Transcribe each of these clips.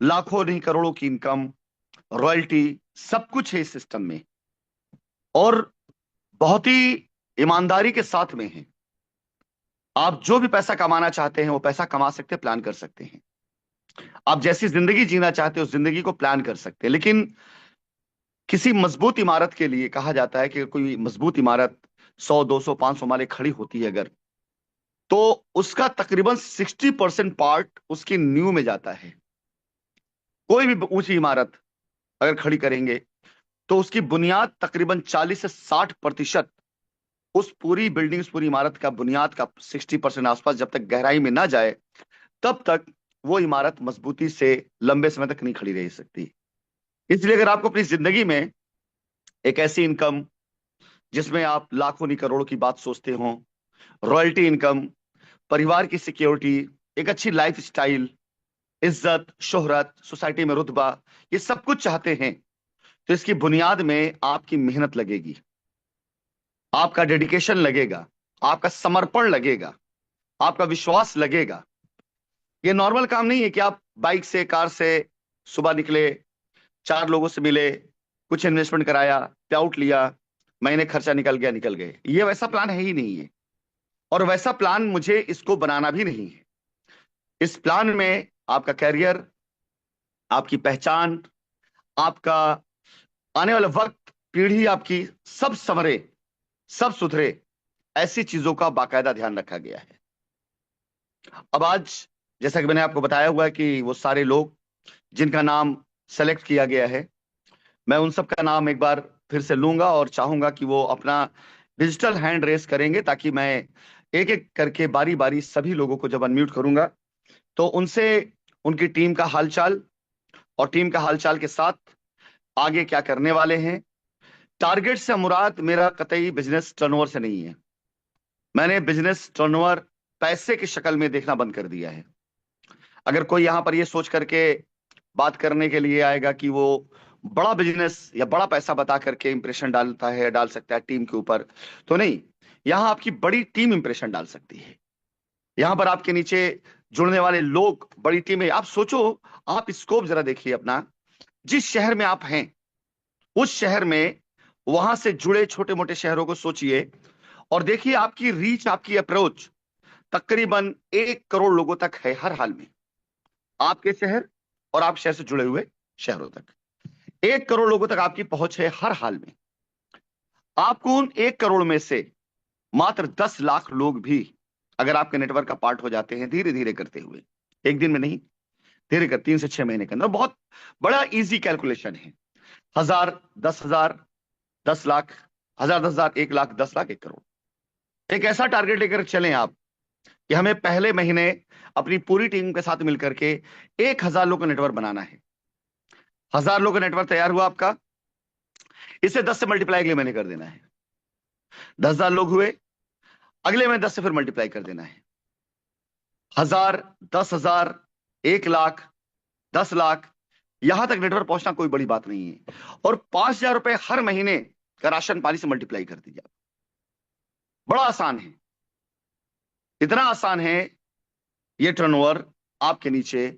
लाखों नहीं करोड़ों की इनकम, रॉयल्टी, सब कुछ है इस सिस्टम में। और बहुत ही ईमानदारी के साथ में है। आप जो भी पैसा कमाना चाहते हैं वो पैसा कमा सकते हैं, प्लान कर सकते हैं। आप जैसी जिंदगी जीना चाहते हो उस जिंदगी को प्लान कर सकते हैं। लेकिन किसी मजबूत इमारत के लिए कहा जाता है कि कोई मजबूत इमारत 100 200 500 माले खड़ी होती है अगर, तो उसका तकरीबन 60% पार्ट उसकी नींव में जाता है। कोई भी ऊंची इमारत अगर खड़ी करेंगे तो उसकी बुनियाद तकरीबन 40 से 60% उस पूरी बिल्डिंग, उस पूरी इमारत का बुनियाद का 60% आसपास जब तक गहराई में ना जाए तब तक वो इमारत मजबूती से लंबे समय तक नहीं खड़ी रह सकती। इसलिए अगर आपको अपनी जिंदगी में एक ऐसी इनकम जिसमें आप लाखों नहीं करोड़ों की बात सोचते हो, रॉयल्टी इनकम, परिवार की सिक्योरिटी, एक अच्छी लाइफ स्टाइल, इज्जत, शोहरत, सोसाइटी में रुतबा, ये सब कुछ चाहते हैं, तो इसकी बुनियाद में आपकी मेहनत लगेगी, आपका डेडिकेशन लगेगा, आपका समर्पण लगेगा, आपका विश्वास लगेगा। ये नॉर्मल काम नहीं है कि आप बाइक से, कार से सुबह निकले, चार लोगों से मिले, कुछ इन्वेस्टमेंट कराया, पे आउट लिया, महीने खर्चा निकल गया, निकल गए। ये वैसा प्लान है ही नहीं है। और वैसा प्लान मुझे इसको बनाना भी नहीं है। इस प्लान में आपका कैरियर, आपकी पहचान, आपका आने वाला वक्त, पीढ़ी आपकी, सब संवरे, सब सुधरे, ऐसी चीजों का बाकायदा ध्यान रखा गया है। अब आज जैसा कि मैंने आपको बताया हुआ है कि वो सारे लोग जिनका नाम सेलेक्ट किया गया है, मैं उन सब का नाम एक बार फिर से लूंगा और चाहूंगा कि वो अपना डिजिटल हैंड रेस करेंगे, ताकि मैं एक एक करके बारी बारी सभी लोगों को जब अनम्यूट करूंगा तो उनसे उनकी टीम का हालचाल और टीम का हालचाल के साथ आगे क्या करने वाले हैं। टारगेट से मुराद मेरा कतई बिजनेस टर्नओवर से नहीं है। मैंने बिजनेस टर्नओवर पैसे की शक्ल में देखना बंद कर दिया है। अगर कोई यहां पर ये सोच करके बात करने के लिए आएगा कि वो बड़ा बिजनेस या बड़ा पैसा बता करके इंप्रेशन डालता है, डाल सकता है टीम के ऊपर, तो नहीं। यहां आपकी बड़ी टीम इंप्रेशन डाल सकती है। यहां पर आपके नीचे जुड़ने वाले लोग, बड़ी टीमें, आप सोचो, आप स्कोप जरा देखिए अपना। जिस शहर में आप हैं उस शहर में वहां से जुड़े छोटे मोटे शहरों को सोचिए और देखिए आपकी रीच, आपकी अप्रोच तकरीबन 1 करोड़ लोगों तक है हर हाल में। आपके शहर और आप शहर से जुड़े हुए शहरों तक 1 करोड़ लोगों तक आपकी पहुंच है हर हाल में। आपको उन 1 करोड़ में से मात्र 10 लाख लोग भी अगर आपके नेटवर्क का पार्ट हो जाते हैं, धीरे धीरे करते हुए, एक दिन में नहीं, धीरे कर 3 से 6 महीने के अंदर, बहुत बड़ा इजी कैलकुलेशन है। 1000, 10,000, 10 लाख, 1000, 10,000, 1 लाख, 10 लाख, 1 करोड़। एक ऐसा टारगेट लेकर चलें आप कि हमें पहले महीने अपनी पूरी टीम के साथ मिलकर के 1,000 लोग का नेटवर्क बनाना है। 1,000 लोग का नेटवर्क तैयार हुआ आपका, इसे 10 से मल्टीप्लाई अगले महीने कर देना है। 10,000 लोग हुए, अगले महीने 10 से फिर मल्टीप्लाई कर देना है। 1,000, 10,000, 1 लाख, 10 लाख, यहां तक नेटवर्क पहुंचना कोई बड़ी बात नहीं है। और 5,000 रुपए हर महीने का राशन पानी से मल्टीप्लाई कर दीजिए। बड़ा आसान है, इतना आसान है ये टर्नओवर आपके नीचे।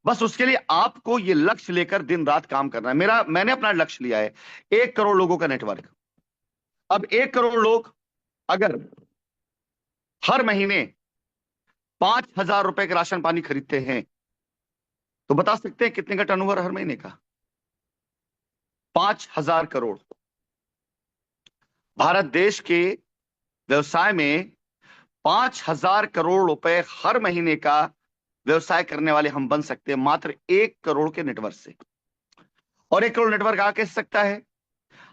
बस उसके लिए आपको ये लक्ष्य लेकर दिन रात काम करना है। मैंने अपना लक्ष्य लिया है 1 करोड़ लोगों का नेटवर्क। अब 1 करोड़ लोग अगर हर महीने 5,000 रुपए के राशन पानी खरीदते हैं तो बता सकते हैं कितने का टर्नओवर हर महीने का? 5,000 करोड़। भारत देश के व्यवसाय में 5,000 करोड़ रुपए हर महीने का व्यवसाय करने वाले हम बन सकते हैं मात्र 1 करोड़ के नेटवर्क से। और 1 करोड़ नेटवर्क आ कैसे सकता है?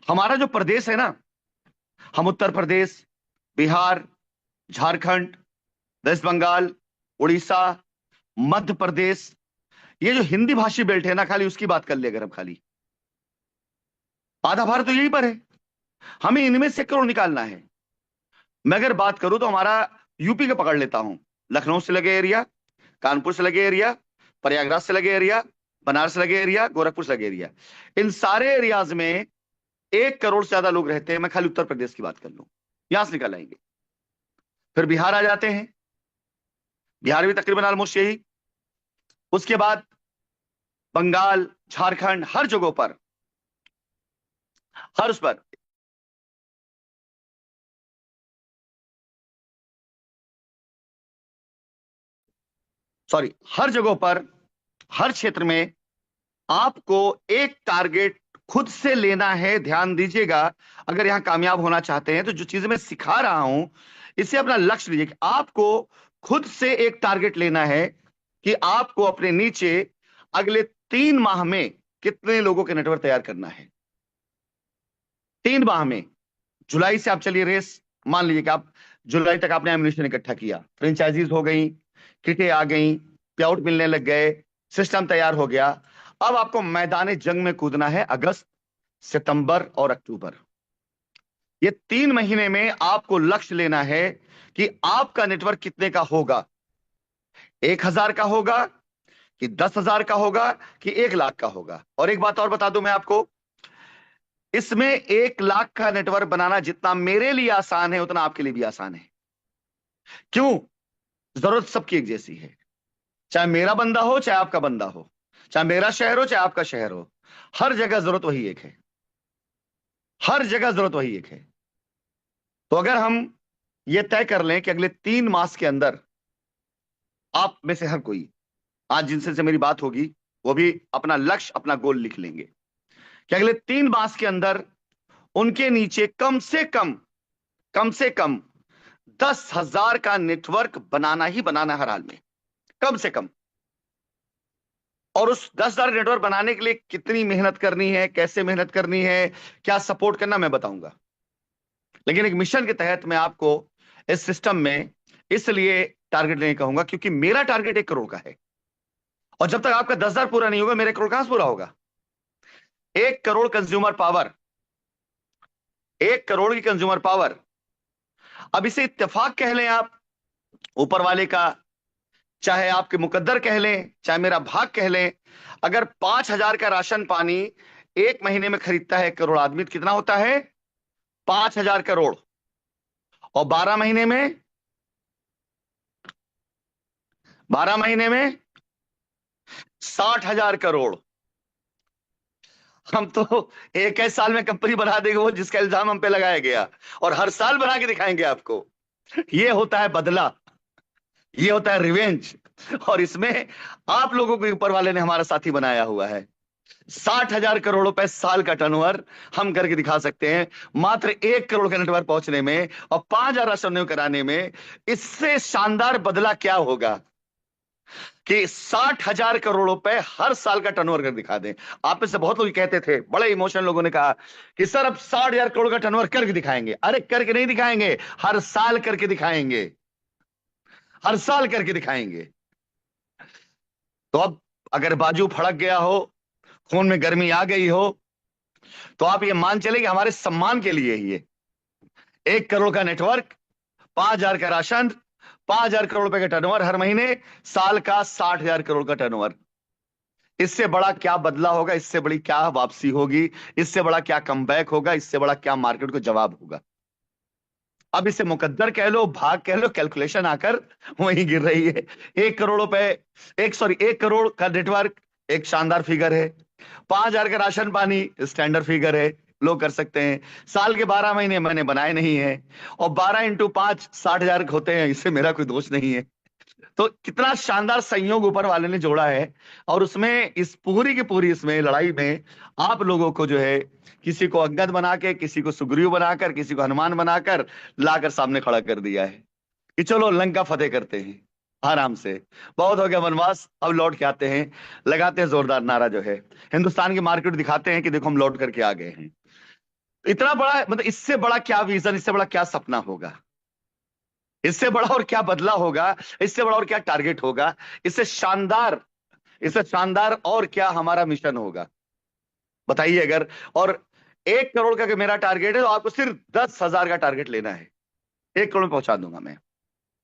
हमारा जो प्रदेश है ना, हम उत्तर प्रदेश, बिहार, झारखंड, वेस्ट बंगाल, उड़ीसा, मध्य प्रदेश, ये जो हिंदी भाषी बेल्ट है ना, खाली उसकी बात कर ले अगर हम, खाली आधा भारत तो यहीं पर है। हमें इनमें से 1 करोड़ निकालना है। मैं अगर बात करूं तो हमारा यूपी का पकड़ लेता हूं, लखनऊ से लगे एरिया, कानपुर से लगे एरिया, प्रयागराज से लगे एरिया, बनारस से लगे एरिया, गोरखपुर से लगे एरिया, इन सारे एरियाज में 1 करोड़ से ज्यादा लोग रहते हैं। मैं खाली उत्तर प्रदेश की बात कर लूं, यहां से निकल आएंगे। फिर बिहार आ जाते हैं, बिहार भी तकरीबन ऑलमोस्ट यही। उसके बाद बंगाल, झारखंड, हर जगहों पर, हर उस पर, सॉरी, हर जगहों पर, हर क्षेत्र में आपको एक टारगेट खुद से लेना है। ध्यान दीजिएगा, अगर यहां कामयाब होना चाहते हैं तो जो चीजें मैं सिखा रहा हूं, इससे अपना लक्ष्य लीजिए कि आपको खुद से एक टारगेट लेना है कि आपको अपने नीचे अगले 3 माह में कितने लोगों के नेटवर्क तैयार करना है। 3 माह में, जुलाई से आप चलिए रेस, मान लीजिए कि आप जुलाई तक आपने एम्यूनेशन इकट्ठा किया, फ्रेंचाइजीज हो गई, किटें आ गई, पे आउट मिलने लग गए, सिस्टम तैयार हो गया। अब आपको मैदान जंग में कूदना है अगस्त, सितंबर और अक्टूबर। ये 3 महीने में आपको लक्ष्य लेना है कि आपका नेटवर्क कितने का होगा। 1,000 का होगा कि 10,000 का होगा कि 1 लाख का होगा। और एक बात और बता दूं मैं आपको, इसमें 1 लाख का नेटवर्क बनाना जितना मेरे लिए आसान है उतना आपके लिए भी आसान है। क्यों? जरूरत सबकी एक जैसी है, चाहे मेरा बंदा हो चाहे आपका बंदा हो, चाहे मेरा शहर हो चाहे आपका शहर हो, हर जगह जरूरत वही एक है। हर जगह जरूरत वही एक है। तो अगर हम ये तय कर लें कि अगले 3 मास के अंदर आप में से हर कोई, आज जिनसे से मेरी बात होगी, वो भी अपना लक्ष्य, अपना गोल लिख लेंगे कि अगले 3 मास के अंदर उनके नीचे कम से कम 10,000 का नेटवर्क बनाना ही बनाना, हर हाल में, कम से कम। और उस 10,000 नेटवर्क बनाने के लिए कितनी मेहनत करनी है, कैसे मेहनत करनी है, क्या सपोर्ट करना, मैं बताऊंगा। लेकिन एक मिशन के तहत मैं आपको इस सिस्टम में इसलिए टारगेट लेने कहूंगा क्योंकि मेरा टारगेट 1 करोड़ का है। और जब तक आपका 10,000 पूरा नहीं होगा, मेरा 1 करोड़ कहां से पूरा होगा? 1 करोड़ कंज्यूमर पावर, 1 करोड़ की कंज्यूमर पावर। अब इसे इत्तेफाक कह लें आप ऊपर वाले का, चाहे आपके मुकद्दर कह लें, चाहे मेरा भाग कह लें, अगर 5,000 का राशन पानी 1 महीने में खरीदता है 1 करोड़ आदमी, तो कितना होता है? 5,000 करोड़। और 12 महीने में, 12 महीने में 60,000 करोड़। हम तो एक ही साल में कंपनी बना देंगे वो जिसका इल्जाम हम पे लगाया गया, और हर साल बना के दिखाएंगे आपको। ये होता है बदला, ये होता है रिवेंज। और इसमें आप लोगों को ऊपर वाले ने हमारा साथी बनाया हुआ है। 60,000 करोड़ रुपए साल का टर्नओवर हम करके दिखा सकते हैं मात्र 1 करोड़ का नेटवर्क पहुंचने में और 5,000 राशन कराने में। इससे शानदार बदला क्या होगा कि 60,000 करोड़ रुपए हर साल का टर्नओवर कर दिखा दें। आप में से बहुत लोग कहते थे, बड़े इमोशनल लोगों ने कहा कि सर अब 60,000 करोड़ का टर्नओवर करके दिखाएंगे। अरे करके नहीं दिखाएंगे, हर साल करके दिखाएंगे, हर साल करके दिखाएंगे। तो अब अगर बाजू फड़क गया हो, खून में गर्मी आ गई हो, तो आप ये मान चले कि हमारे सम्मान के लिए ही ये 1 करोड़ का नेटवर्क, 5,000 का राशन, 5,000 करोड़ रुपए का टर्नओवर हर महीने, साल का 60,000 करोड़ का टर्नओवर। इससे बड़ा क्या बदला होगा, इससे बड़ी क्या वापसी होगी, इससे बड़ा क्या कमबैक होगा, इससे बड़ा क्या मार्केट को जवाब होगा? अब इसे मुकद्दर कह लो, भाग कह लो, कैलकुलेशन आकर वहीं गिर रही है। 1 करोड़ रुपए, 1 करोड़ का नेटवर्क एक शानदार फिगर है। 5,000 का राशन पानी स्टैंडर्ड फिगर है, लोग कर सकते हैं। साल के 12 महीने मैंने बनाए नहीं है, और 12 × 5 60,000 होते हैं, इससे मेरा कोई दोष नहीं है। तो कितना शानदार संयोग ऊपर वाले ने जोड़ा है। और उसमें इस पूरी की पूरी इसमें लड़ाई में आप लोगों को जो है, किसी को अंगद बना के, किसी को सुग्रीव बनाकर, किसी को हनुमान बनाकर लाकर सामने खड़ा कर दिया है कि चलो लंका फतेह करते हैं आराम से। बहुत हो गया वनवास, अब लौट के आते हैं, लगाते हैं जोरदार नारा जो है, हिंदुस्तान की मार्केट दिखाते हैं कि देखो हम लौट करके आ गए हैं। इतना बड़ा, मतलब इससे बड़ा क्या विजन, इससे बड़ा क्या सपना होगा, इससे बड़ा और क्या बदला होगा, इससे बड़ा और क्या टारगेट होगा, इससे शानदार, इससे शानदार और क्या हमारा मिशन होगा, बताइए। अगर और 1 करोड़ का मेरा टारगेट है तो आपको सिर्फ 10,000 का टारगेट लेना है, 1 करोड़ में पहुंचा दूंगा मैं।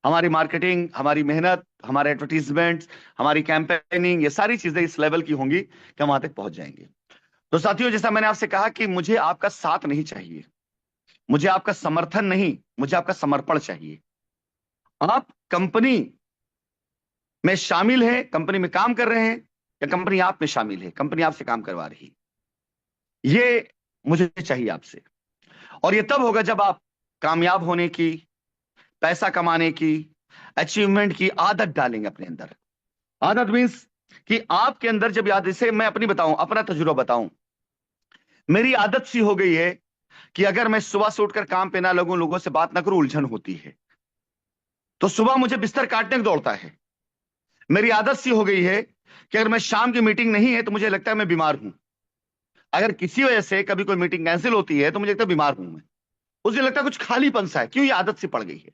हमारी मार्केटिंग, हमारी मेहनत, हमारे एडवर्टीजमेंट, हमारी कैंपेनिंग, ये सारी चीजें इस लेवल की होंगी कि हम वहां तक पहुंच जाएंगे। तो साथियों, जैसा मैंने आपसे कहा कि मुझे आपका साथ नहीं चाहिए, मुझे आपका समर्थन नहीं, मुझे आपका समर्पण चाहिए। आप कंपनी में शामिल हैं, कंपनी में काम कर रहे हैं, या कंपनी आप में शामिल है, कंपनी आपसे काम करवा रही है। ये मुझे चाहिए आपसे। और ये तब होगा जब आप कामयाब होने की, पैसा कमाने की, अचीवमेंट की आदत डालेंगे अपने अंदर। आदत मीन्स कि आपके अंदर जब याद, इसे मैं अपनी बताऊं, अपना तजुर्बा बताऊं। मेरी आदत सी हो गई है कि अगर मैं सुबह से उठकर काम पे ना लगूं, लोगों से बात ना करूं, उलझन होती है। तो सुबह मुझे बिस्तर काटने को दौड़ता है। मेरी आदत सी हो गई है कि अगर मैं शाम की मीटिंग नहीं है तो मुझे लगता है मैं बीमार हूं। अगर किसी वजह से कभी कोई मीटिंग कैंसिल होती है तो मुझे लगता है बीमार हूं मैं। उसे लगता है कुछ खालीपन सा है। क्यों? ये आदत सी पड़ गई है।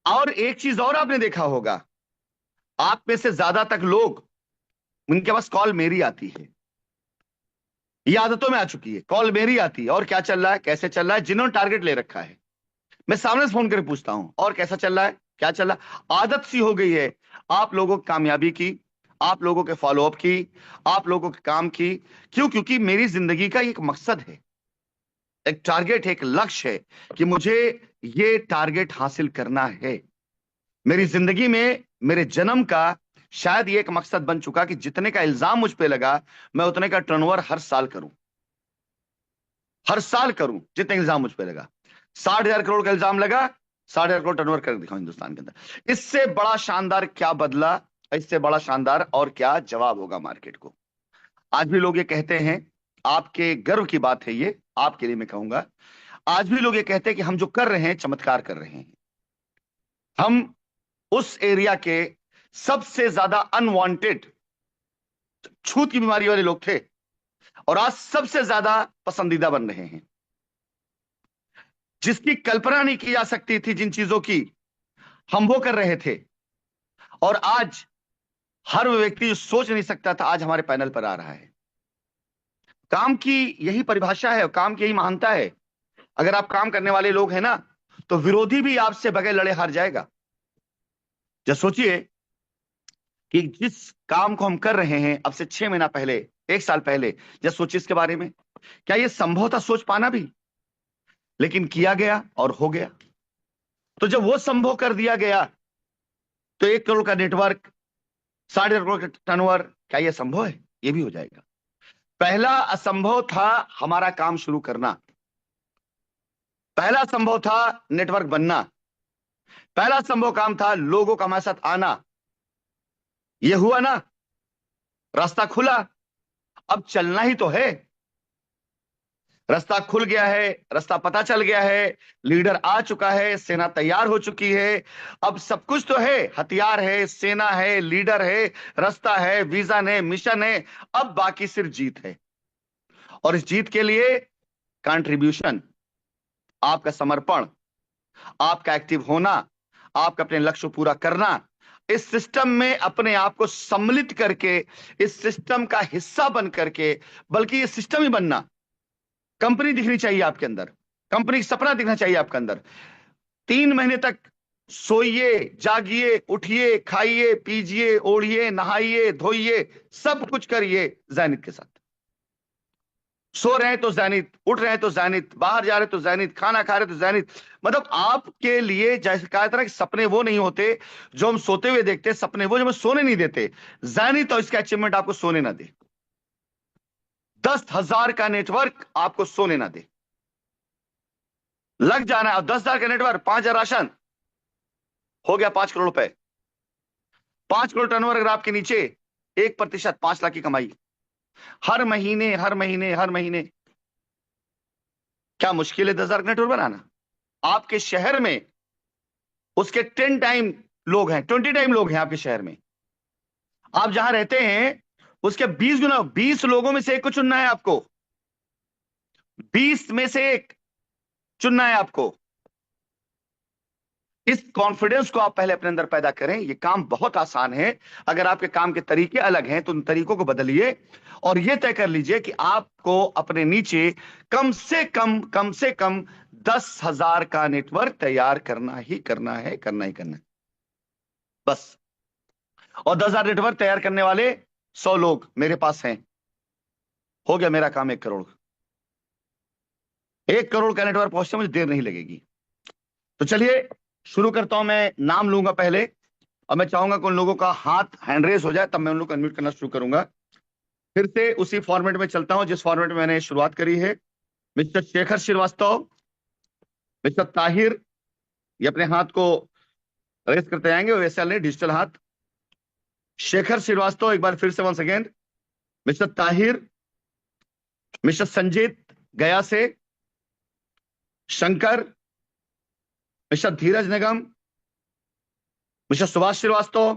और एक चीज और आपने देखा होगा, आप में से ज्यादातर लोग, उनके पास कॉल मेरी आती है। ये आदतों में आ चुकी है, कॉल मेरी आती है, और क्या चल रहा है, कैसे चल रहा है। जिन्होंने टारगेट ले रखा है, मैं सामने से फोन करके पूछता हूं, और कैसा चल रहा है, क्या चल रहा है। आदत सी हो गई है आप लोगों की कामयाबी की, आप लोगों के फॉलोअप की, आप लोगों के काम की। क्यों? क्योंकि मेरी जिंदगी का एक मकसद है, एक टारगेट है, एक लक्ष्य है कि मुझे ये टारगेट हासिल करना है। मेरी जिंदगी में मेरे जन्म का शायद ये एक मकसद बन चुका कि जितने का इल्जाम मुझ पे लगा, मैं उतने का टर्नओवर हर साल करूं। हर साल करूं जितने इल्जाम मुझ पे लगा। 60,000 करोड़ का इल्जाम लगा, 60,000 करोड़ टर्नओवर कर दिखाऊं हिंदुस्तान के अंदर। इससे बड़ा शानदार क्या बदला, इससे बड़ा शानदार और क्या जवाब होगा मार्केट को। आज भी लोग ये कहते हैं, आपके गर्व की बात है ये, आपके लिए मैं कहूंगा, आज भी लोग ये कहते हैं कि हम जो कर रहे हैं चमत्कार कर रहे हैं। हम उस एरिया के सबसे ज्यादा अनवांटेड, छूत की बीमारी वाले लोग थे, और आज सबसे ज्यादा पसंदीदा बन रहे हैं। जिसकी कल्पना नहीं की जा सकती थी, जिन चीजों की, हम वो कर रहे थे। और आज हर वो व्यक्ति जो सोच नहीं सकता था, आज हमारे पैनल पर आ रहा है। काम की यही परिभाषा है, काम की यही महानता है। अगर आप काम करने वाले लोग हैं ना, तो विरोधी भी आपसे बगैर लड़े हार जाएगा। जब सोचिए कि जिस काम को हम कर रहे हैं अब से 6 महीना पहले, 1 साल पहले, जब सोचिए इसके बारे में, क्या यह संभव था सोच पाना भी? लेकिन किया गया और हो गया। तो जब वो संभव कर दिया गया, तो 1 करोड़ का नेटवर्क, 60,000 करोड़ का टर्नओवर, क्या यह संभव है? ये भी हो जाएगा। पहला असंभव था हमारा काम शुरू करना। पहला संभव था नेटवर्क बनना। पहला संभव काम था लोगों का हमारे साथ आना। ये हुआ ना, रास्ता खुला। अब चलना ही तो है। रास्ता खुल गया है, रास्ता पता चल गया है, लीडर आ चुका है, सेना तैयार हो चुकी है। अब सब कुछ तो है, हथियार है, सेना है, लीडर है, रास्ता है, विजन है, मिशन है। अब बाकी सिर्फ जीत है। और इस जीत के लिए कंट्रीब्यूशन, आपका समर्पण, आपका एक्टिव होना, आपका अपने लक्ष्य को पूरा करना, इस सिस्टम में अपने आप को सम्मिलित करके, इस सिस्टम का हिस्सा बन करके, बल्कि ये सिस्टम ही बनना। कंपनी दिखनी चाहिए आपके अंदर, कंपनी का सपना दिखना चाहिए आपके अंदर। 3 महीने तक सोइए, जागिए, उठिए, खाइए, पीजिए, ओढ़िए, नहाइए, धोइए, सब कुछ करिए जैनित के साथ। सो रहे हैं तो जैनित, उठ रहे हैं तो जैनित, बाहर जा रहे तो जैनित, खाना खा रहे तो जैनित। मतलब आपके लिए जैसे कहा था ना कि सपने वो नहीं होते जो हम सोते हुए देखते, सपने वो जो हमें सोने नहीं देते। जैनित और इसका अचीवमेंट आपको सोने ना दे। 10,000 का नेटवर्क आपको सोने ना दे। लग जाना है। और 10,000 का नेटवर्क, 5,000 राशन, हो गया 5 करोड़ रुपए। 5 करोड़ टर्नओवर अगर आपके नीचे, 1%, 5 लाख की कमाई हर महीने, हर महीने, हर महीने। क्या मुश्किल है 10,000 का नेटवर्क बनाना? आपके शहर में उसके 10 टाइम लोग हैं, 20 टाइम लोग हैं आपके शहर में। आप जहां रहते हैं उसके 20 गुना, 20 लोगों में से एक को चुनना है आपको। 20 में से एक चुनना है आपको। इस कॉन्फिडेंस को आप पहले अपने अंदर पैदा करें। ये काम बहुत आसान है। अगर आपके काम के तरीके अलग हैं तो उन तरीकों को बदलिए, और ये तय कर लीजिए कि आपको अपने नीचे कम से कम 10,000 का नेटवर्क तैयार करना ही करना है, करना ही करना है, बस। और 10,000 नेटवर्क तैयार करने वाले 100 लोग मेरे पास हैं। हो गया मेरा काम 1 करोड़। 1 करोड़ का नेटवर्क पहुंचने में मुझे देर नहीं लगेगी। तो चलिए शुरू करता हूं। मैं नाम लूंगा पहले। और मैं चाहूंगा कि उन लोगों का हाथ हैंड रेस हो जाए, तब मैं उन लोग को अनम्यूट करना शुरू करूंगा। फिर से उसी फॉर्मेट में चलता हूं जिस फॉर्मेट में मैंने शुरुआत करी है। मिस्टर शेखर श्रीवास्तव, मिस्टर ताहिर, ये अपने हाथ को रेस करते आएंगे वैसे नहीं, डिजिटल हाथ। शेखर श्रीवास्तव एक बार फिर से once again. Mister Tahir, mister Sanjeet Gaya से, Shankar, mister Dheeraj Nigam, mister Subhash Srivastava,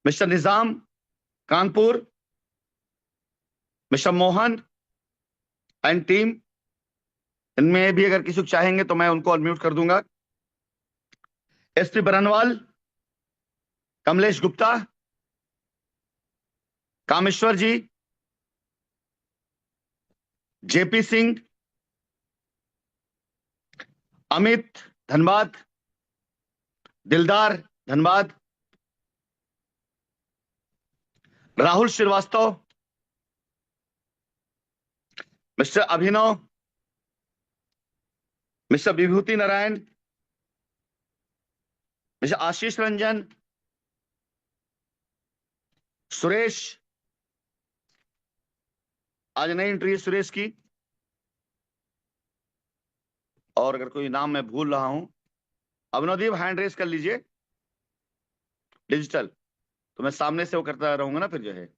mister Nizam Kanpur, mister Mohan and team. इनमें भी अगर किसी को चाहेंगे तो मैं उनको अनम्यूट कर दूंगा। एसपी बरनवाल, कमलेश गुप्ता, कामेश्वर जी, जेपी सिंह, अमित धनबाद, दिलदार धनबाद, राहुल श्रीवास्तव, मिस्टर अभिनव, मिस्टर विभूति नारायण, मिस्टर आशीष रंजन, सुरेश, आज नई एंट्री है सुरेश की। और अगर कोई नाम मैं भूल रहा हूं, अभिनवदीप हैंड रेस कर लीजिए डिजिटल, तो मैं सामने से वो करता रहूंगा ना फिर जो है।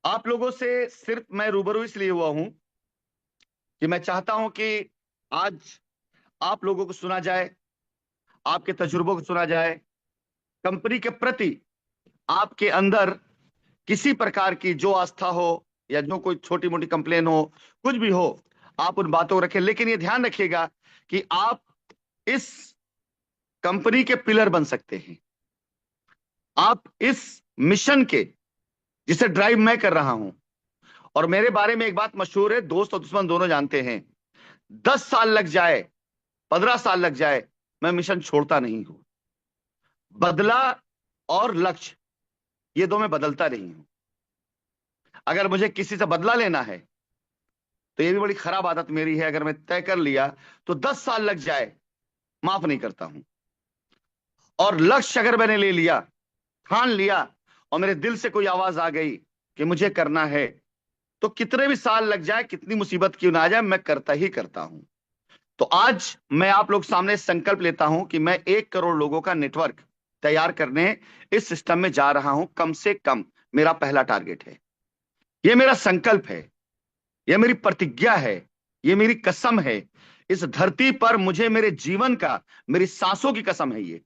आप लोगों से सिर्फ मैं रूबरू इसलिए हुआ हूं कि मैं चाहता हूं कि आज आप लोगों को सुना जाए, आपके तजुर्बों को सुना जाए, कंपनी के प्रति आपके अंदर किसी प्रकार की जो आस्था हो या जो कोई छोटी मोटी कंप्लेन हो, कुछ भी हो, आप उन बातों को रखें। लेकिन ये ध्यान रखिएगा कि आप इस कंपनी के पिलर बन सकते हैं। आप इस मिशन के, जिसे ड्राइव मैं कर रहा हूं, और मेरे बारे में एक बात मशहूर है, दोस्त और दुश्मन दोनों जानते हैं, 10 साल लग जाए, 15 साल लग जाए, मैं मिशन छोड़ता नहीं हूं। बदला और लक्ष्य, ये दो मैं बदलता नहीं हूं। अगर मुझे किसी से बदला लेना है तो ये भी बड़ी खराब आदत मेरी है, अगर मैं तय कर लिया तो 10 साल लग जाए, माफ नहीं करता हूं। और लक्ष्य अगर मैंने ले लिया, ठान लिया, और मेरे दिल से कोई आवाज आ गई कि मुझे करना है, तो कितने भी साल लग जाए, कितनी मुसीबत क्यों ना आ जाए, मैं करता ही करता हूं। तो आज मैं आप लोग सामने संकल्प लेता हूं कि मैं 1 करोड़ लोगों का नेटवर्क तैयार करने इस सिस्टम में जा रहा हूं। कम से कम मेरा पहला टारगेट है, यह मेरा संकल्प है, यह मेरी प्रतिज्ञा है, यह मेरी कसम है। इस धरती पर मुझे मेरे जीवन का, मेरी सांसों की कसम है ये,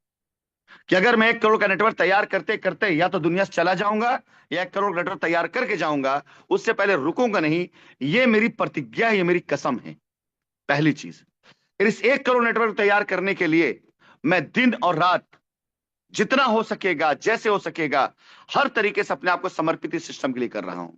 कि अगर मैं 1 करोड़ का नेटवर्क तैयार करते करते या तो दुनिया से चला जाऊंगा, या 1 करोड़ का नेटवर्क तैयार करके जाऊंगा, उससे पहले रुकूंगा नहीं। ये मेरी प्रतिज्ञा है, ये मेरी कसम है, पहली चीज। फिर इस 1 करोड़ नेटवर्क तैयार करने के लिए मैं दिन और रात जितना हो सकेगा, जैसे हो सकेगा, हर तरीके से अपने आप को समर्पित इस सिस्टम के लिए कर रहा हूं।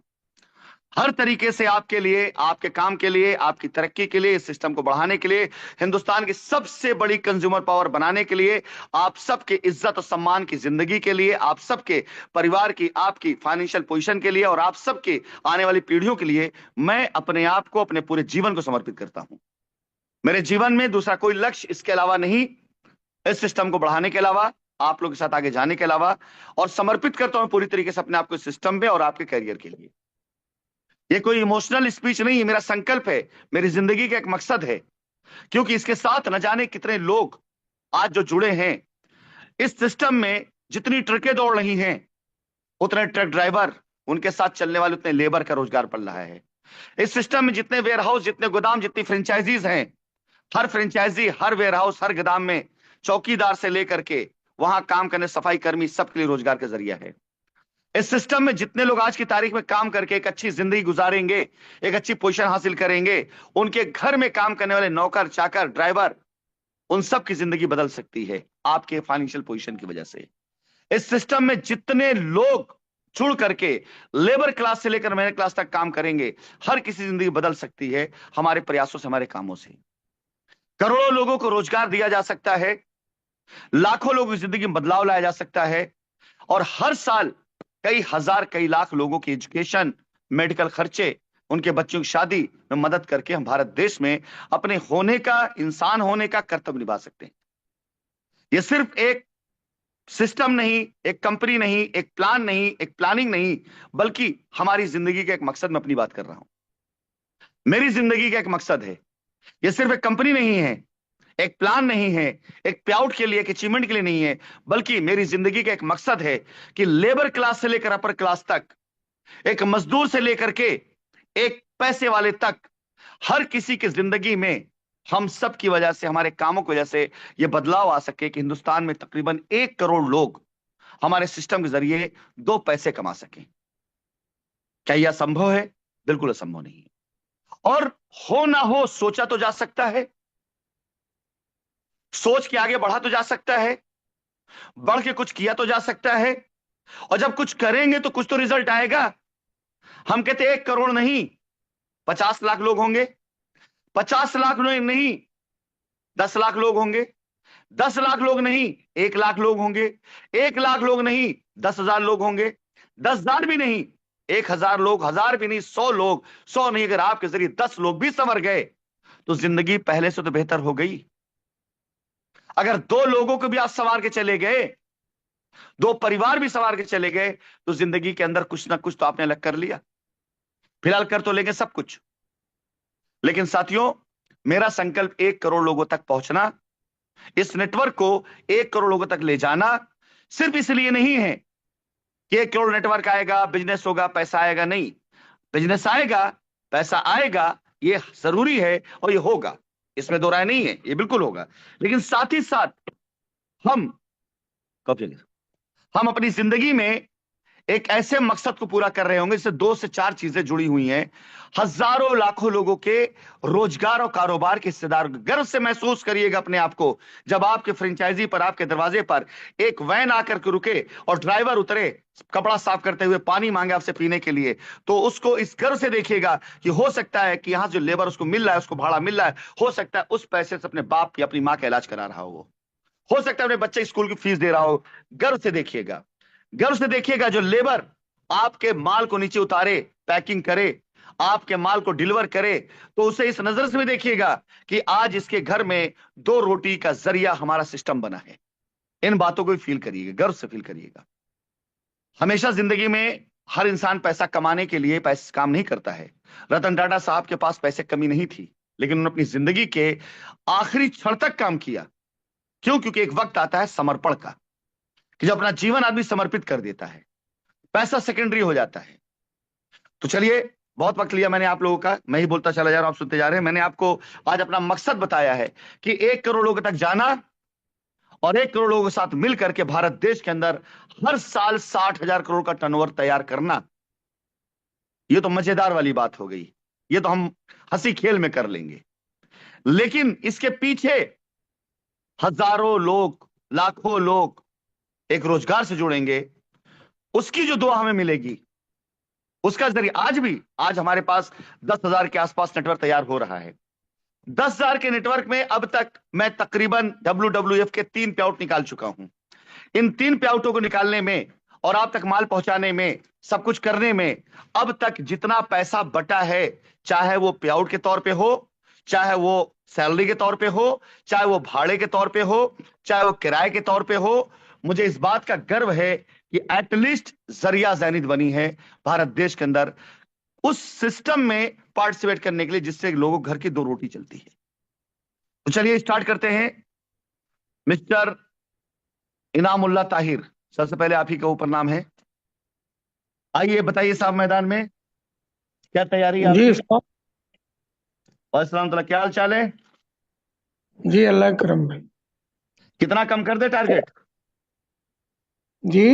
हर तरीके से आपके लिए, आपके काम के लिए, आपकी तरक्की के लिए, इस सिस्टम को बढ़ाने के लिए, हिंदुस्तान की सबसे बड़ी कंज्यूमर पावर बनाने के लिए, आप सबके इज्जत और सम्मान की जिंदगी के लिए, आप सबके परिवार की, आपकी फाइनेंशियल पोजीशन के लिए, और आप सबके आने वाली पीढ़ियों के लिए मैं अपने आप को, अपने पूरे जीवन को समर्पित करता हूं। मेरे जीवन में दूसरा कोई लक्ष्य इसके अलावा नहीं, इस सिस्टम को बढ़ाने के अलावा, आप लोगों के साथ आगे जाने के अलावा। और समर्पित करता हूं पूरी तरीके से अपने आप को इस सिस्टम में और आपके करियर के लिए। ये कोई इमोशनल स्पीच नहीं है, मेरा संकल्प है, मेरी जिंदगी का एक मकसद है। क्योंकि इसके साथ न जाने कितने लोग आज जो जुड़े हैं इस सिस्टम में, जितनी ट्रकें दौड़ रही हैं, उतने ट्रक ड्राइवर, उनके साथ चलने वाले उतने लेबर का रोजगार पड़ रहा है। इस सिस्टम में जितने वेयर हाउस, जितने गोदाम, जितनी फ्रेंचाइजीज हैं, हर फ्रेंचाइजी, हर वेयर हाउस, हर गोदाम में चौकीदार से लेकर के वहां काम करने सफाई कर्मी, सबके लिए रोजगार का जरिया है। इस सिस्टम में जितने लोग आज की तारीख में काम करके एक अच्छी जिंदगी गुजारेंगे, एक अच्छी पोजीशन हासिल करेंगे, उनके घर में काम करने वाले नौकर, चाकर, ड्राइवर, उन सब की जिंदगी बदल सकती है आपके फाइनेंशियल पोजीशन की वजह से। इस सिस्टम में जितने लोग जुड़ करके लेबर क्लास से लेकर मिडिल क्लास तक काम करेंगे, हर किसी की जिंदगी बदल सकती है हमारे प्रयासों से, हमारे कामों से। करोड़ों लोगों को रोजगार दिया जा सकता है, लाखों लोगों की जिंदगी में बदलाव लाया जा सकता है, और हर साल कई हजार, कई लाख लोगों की एजुकेशन, मेडिकल खर्चे, उनके बच्चों की शादी में मदद करके हम भारत देश में अपने होने का, इंसान होने का कर्तव्य निभा सकते हैं। यह सिर्फ एक सिस्टम नहीं, एक कंपनी नहीं, एक प्लान नहीं, एक प्लानिंग नहीं, बल्कि हमारी जिंदगी का एक मकसद में अपनी बात कर रहा हूं। मेरी जिंदगी का एक मकसद है। ये सिर्फ एक कंपनी नहीं है, एक प्लान नहीं है, एक पे आउट के लिए, एक अचीवमेंट के लिए नहीं है, बल्कि मेरी जिंदगी का एक मकसद है कि लेबर क्लास से लेकर अपर क्लास तक, एक मजदूर से लेकर के एक पैसे वाले तक, हर किसी की जिंदगी में हम सब की वजह से, हमारे कामों की वजह से ये बदलाव आ सके कि हिंदुस्तान में तकरीबन 1 करोड़ लोग हमारे सिस्टम के जरिए 2 पैसे कमा सकें। क्या यह संभव है? बिल्कुल असंभव नहीं है। और हो ना हो, सोचा तो जा सकता है, सोच के आगे बढ़ा तो जा सकता है, बढ़ के कुछ किया तो जा सकता है, और जब कुछ करेंगे तो कुछ तो रिजल्ट आएगा। हम कहते 1 करोड़ नहीं, 50 लाख लोग होंगे, 50 लाख नहीं, 10 लाख लोग होंगे, 10 लाख लोग नहीं, 1 लाख लोग होंगे, 1 लाख लोग नहीं, 10,000 लोग होंगे, 10,000 भी नहीं, 1,000 लोग, 1,000 भी नहीं, 100 लोग, 100 नहीं, अगर आपके जरिए 10 लोग भी संवर गए तो जिंदगी पहले से तो बेहतर हो गई। अगर 2 लोगों को भी आप संवार के चले गए, 2 परिवार भी संवार के चले गए, तो जिंदगी के अंदर कुछ ना कुछ तो आपने अलग कर लिया। फिलहाल कर तो लेंगे सब कुछ, लेकिन साथियों, मेरा संकल्प 1 करोड़ लोगों तक पहुंचना, इस नेटवर्क को 1 करोड़ लोगों तक ले जाना, सिर्फ इसलिए नहीं है कि 1 करोड़ नेटवर्क आएगा, बिजनेस होगा, पैसा आएगा। नहीं, बिजनेस आएगा, पैसा आएगा, ये जरूरी है और ये होगा, इसमें दो राय नहीं है, ये बिल्कुल होगा। लेकिन साथ ही साथ हम कब चले, हम अपनी जिंदगी में एक ऐसे मकसद को पूरा कर रहे होंगे जिससे 2 से 4 चीजें जुड़ी हुई हैं। हजारों लाखों लोगों के रोजगार और कारोबार के हिस्सेदार। गर्व से महसूस करिएगा अपने आप को जब आपके फ्रेंचाइजी पर, आपके दरवाजे पर एक वैन आकर के रुके और ड्राइवर उतरे, कपड़ा साफ करते हुए पानी मांगे आपसे पीने के लिए, तो उसको इस गर्व से देखिएगा कि हो सकता है कि यहां जो लेबर उसको मिल रहा है, उसको भाड़ा मिल रहा है, हो सकता है उस पैसे से अपने बाप या अपनी माँ का इलाज करा रहा हो सकता है अपने बच्चे स्कूल की फीस दे रहा हो। गर्व से देखिएगा, गर्व से देखिएगा जो लेबर आपके माल को नीचे उतारे, पैकिंग करे, आपके माल को डिलीवर करे, तो उसे इस नजर से भी देखिएगा कि आज इसके घर में 2 रोटी का जरिया हमारा सिस्टम बना है। इन बातों को भी फील करिएगा, गर्व से फील करिएगा। हमेशा जिंदगी में हर इंसान पैसा कमाने के लिए पैसे काम नहीं करता है। रतन टाटा साहब के पास पैसे कमी नहीं थी, लेकिन उन्होंने अपनी जिंदगी के आखिरी क्षण तक काम किया। क्यों? क्योंकि एक वक्त आता है समर्पण का, कि जब अपना जीवन आदमी समर्पित कर देता है, पैसा सेकेंडरी हो जाता है। तो चलिए, बहुत वक्त लिया मैंने आप लोगों का, मैं ही बोलता चला जा रहा हूं, आप सुनते जा रहे हैं। मैंने आपको आज अपना मकसद बताया है कि 1 करोड़ लोगों तक जाना और 1 करोड़ लोगों के साथ मिल करके भारत देश के अंदर हर साल 60,000 करोड़ का टर्नओवर तैयार करना। ये तो मजेदार वाली बात हो गई, ये तो हम हंसी खेल में कर लेंगे, लेकिन इसके पीछे हजारों लोग, लाखों लोग एक रोजगार से जुड़ेंगे, उसकी जो दुआ हमें मिलेगी, उसका जरिए आज हमारे पास 10,000 के आसपास नेटवर्क तैयार हो रहा है। 10,000 के नेटवर्क में अब तक मैं तकरीबन WWF के 3 पे आउट निकाल चुका हूं। इन 3 पे आउटों को निकालने में और आप तक माल पहुंचाने में, सब कुछ करने में अब तक जितना पैसा बटा है, चाहे वो पे आउट के तौर पे हो, चाहे वो सैलरी के तौर पे हो, चाहे वो भाड़े के तौर पे हो, चाहे वो किराए के तौर पे हो, मुझे इस बात का गर्व है कि एटलीस्ट जरिया जैनित बनी है भारत देश के अंदर उस सिस्टम में पार्टिसिपेट करने के लिए जिससे लोगों के घर की 2 रोटी चलती है। तो चलिए स्टार्ट करते हैं। मिस्टर इनामुल्लाह ताहिर, सबसे पहले आप ही का ऊपर नाम है, आइए बताइए साहब, मैदान में क्या तैयारी है जी आपकी? साहब। और सलाम तला, क्या हाल चाल है? जी अल्लाह करम भाई। कितना कम कर दे टारगेट? जी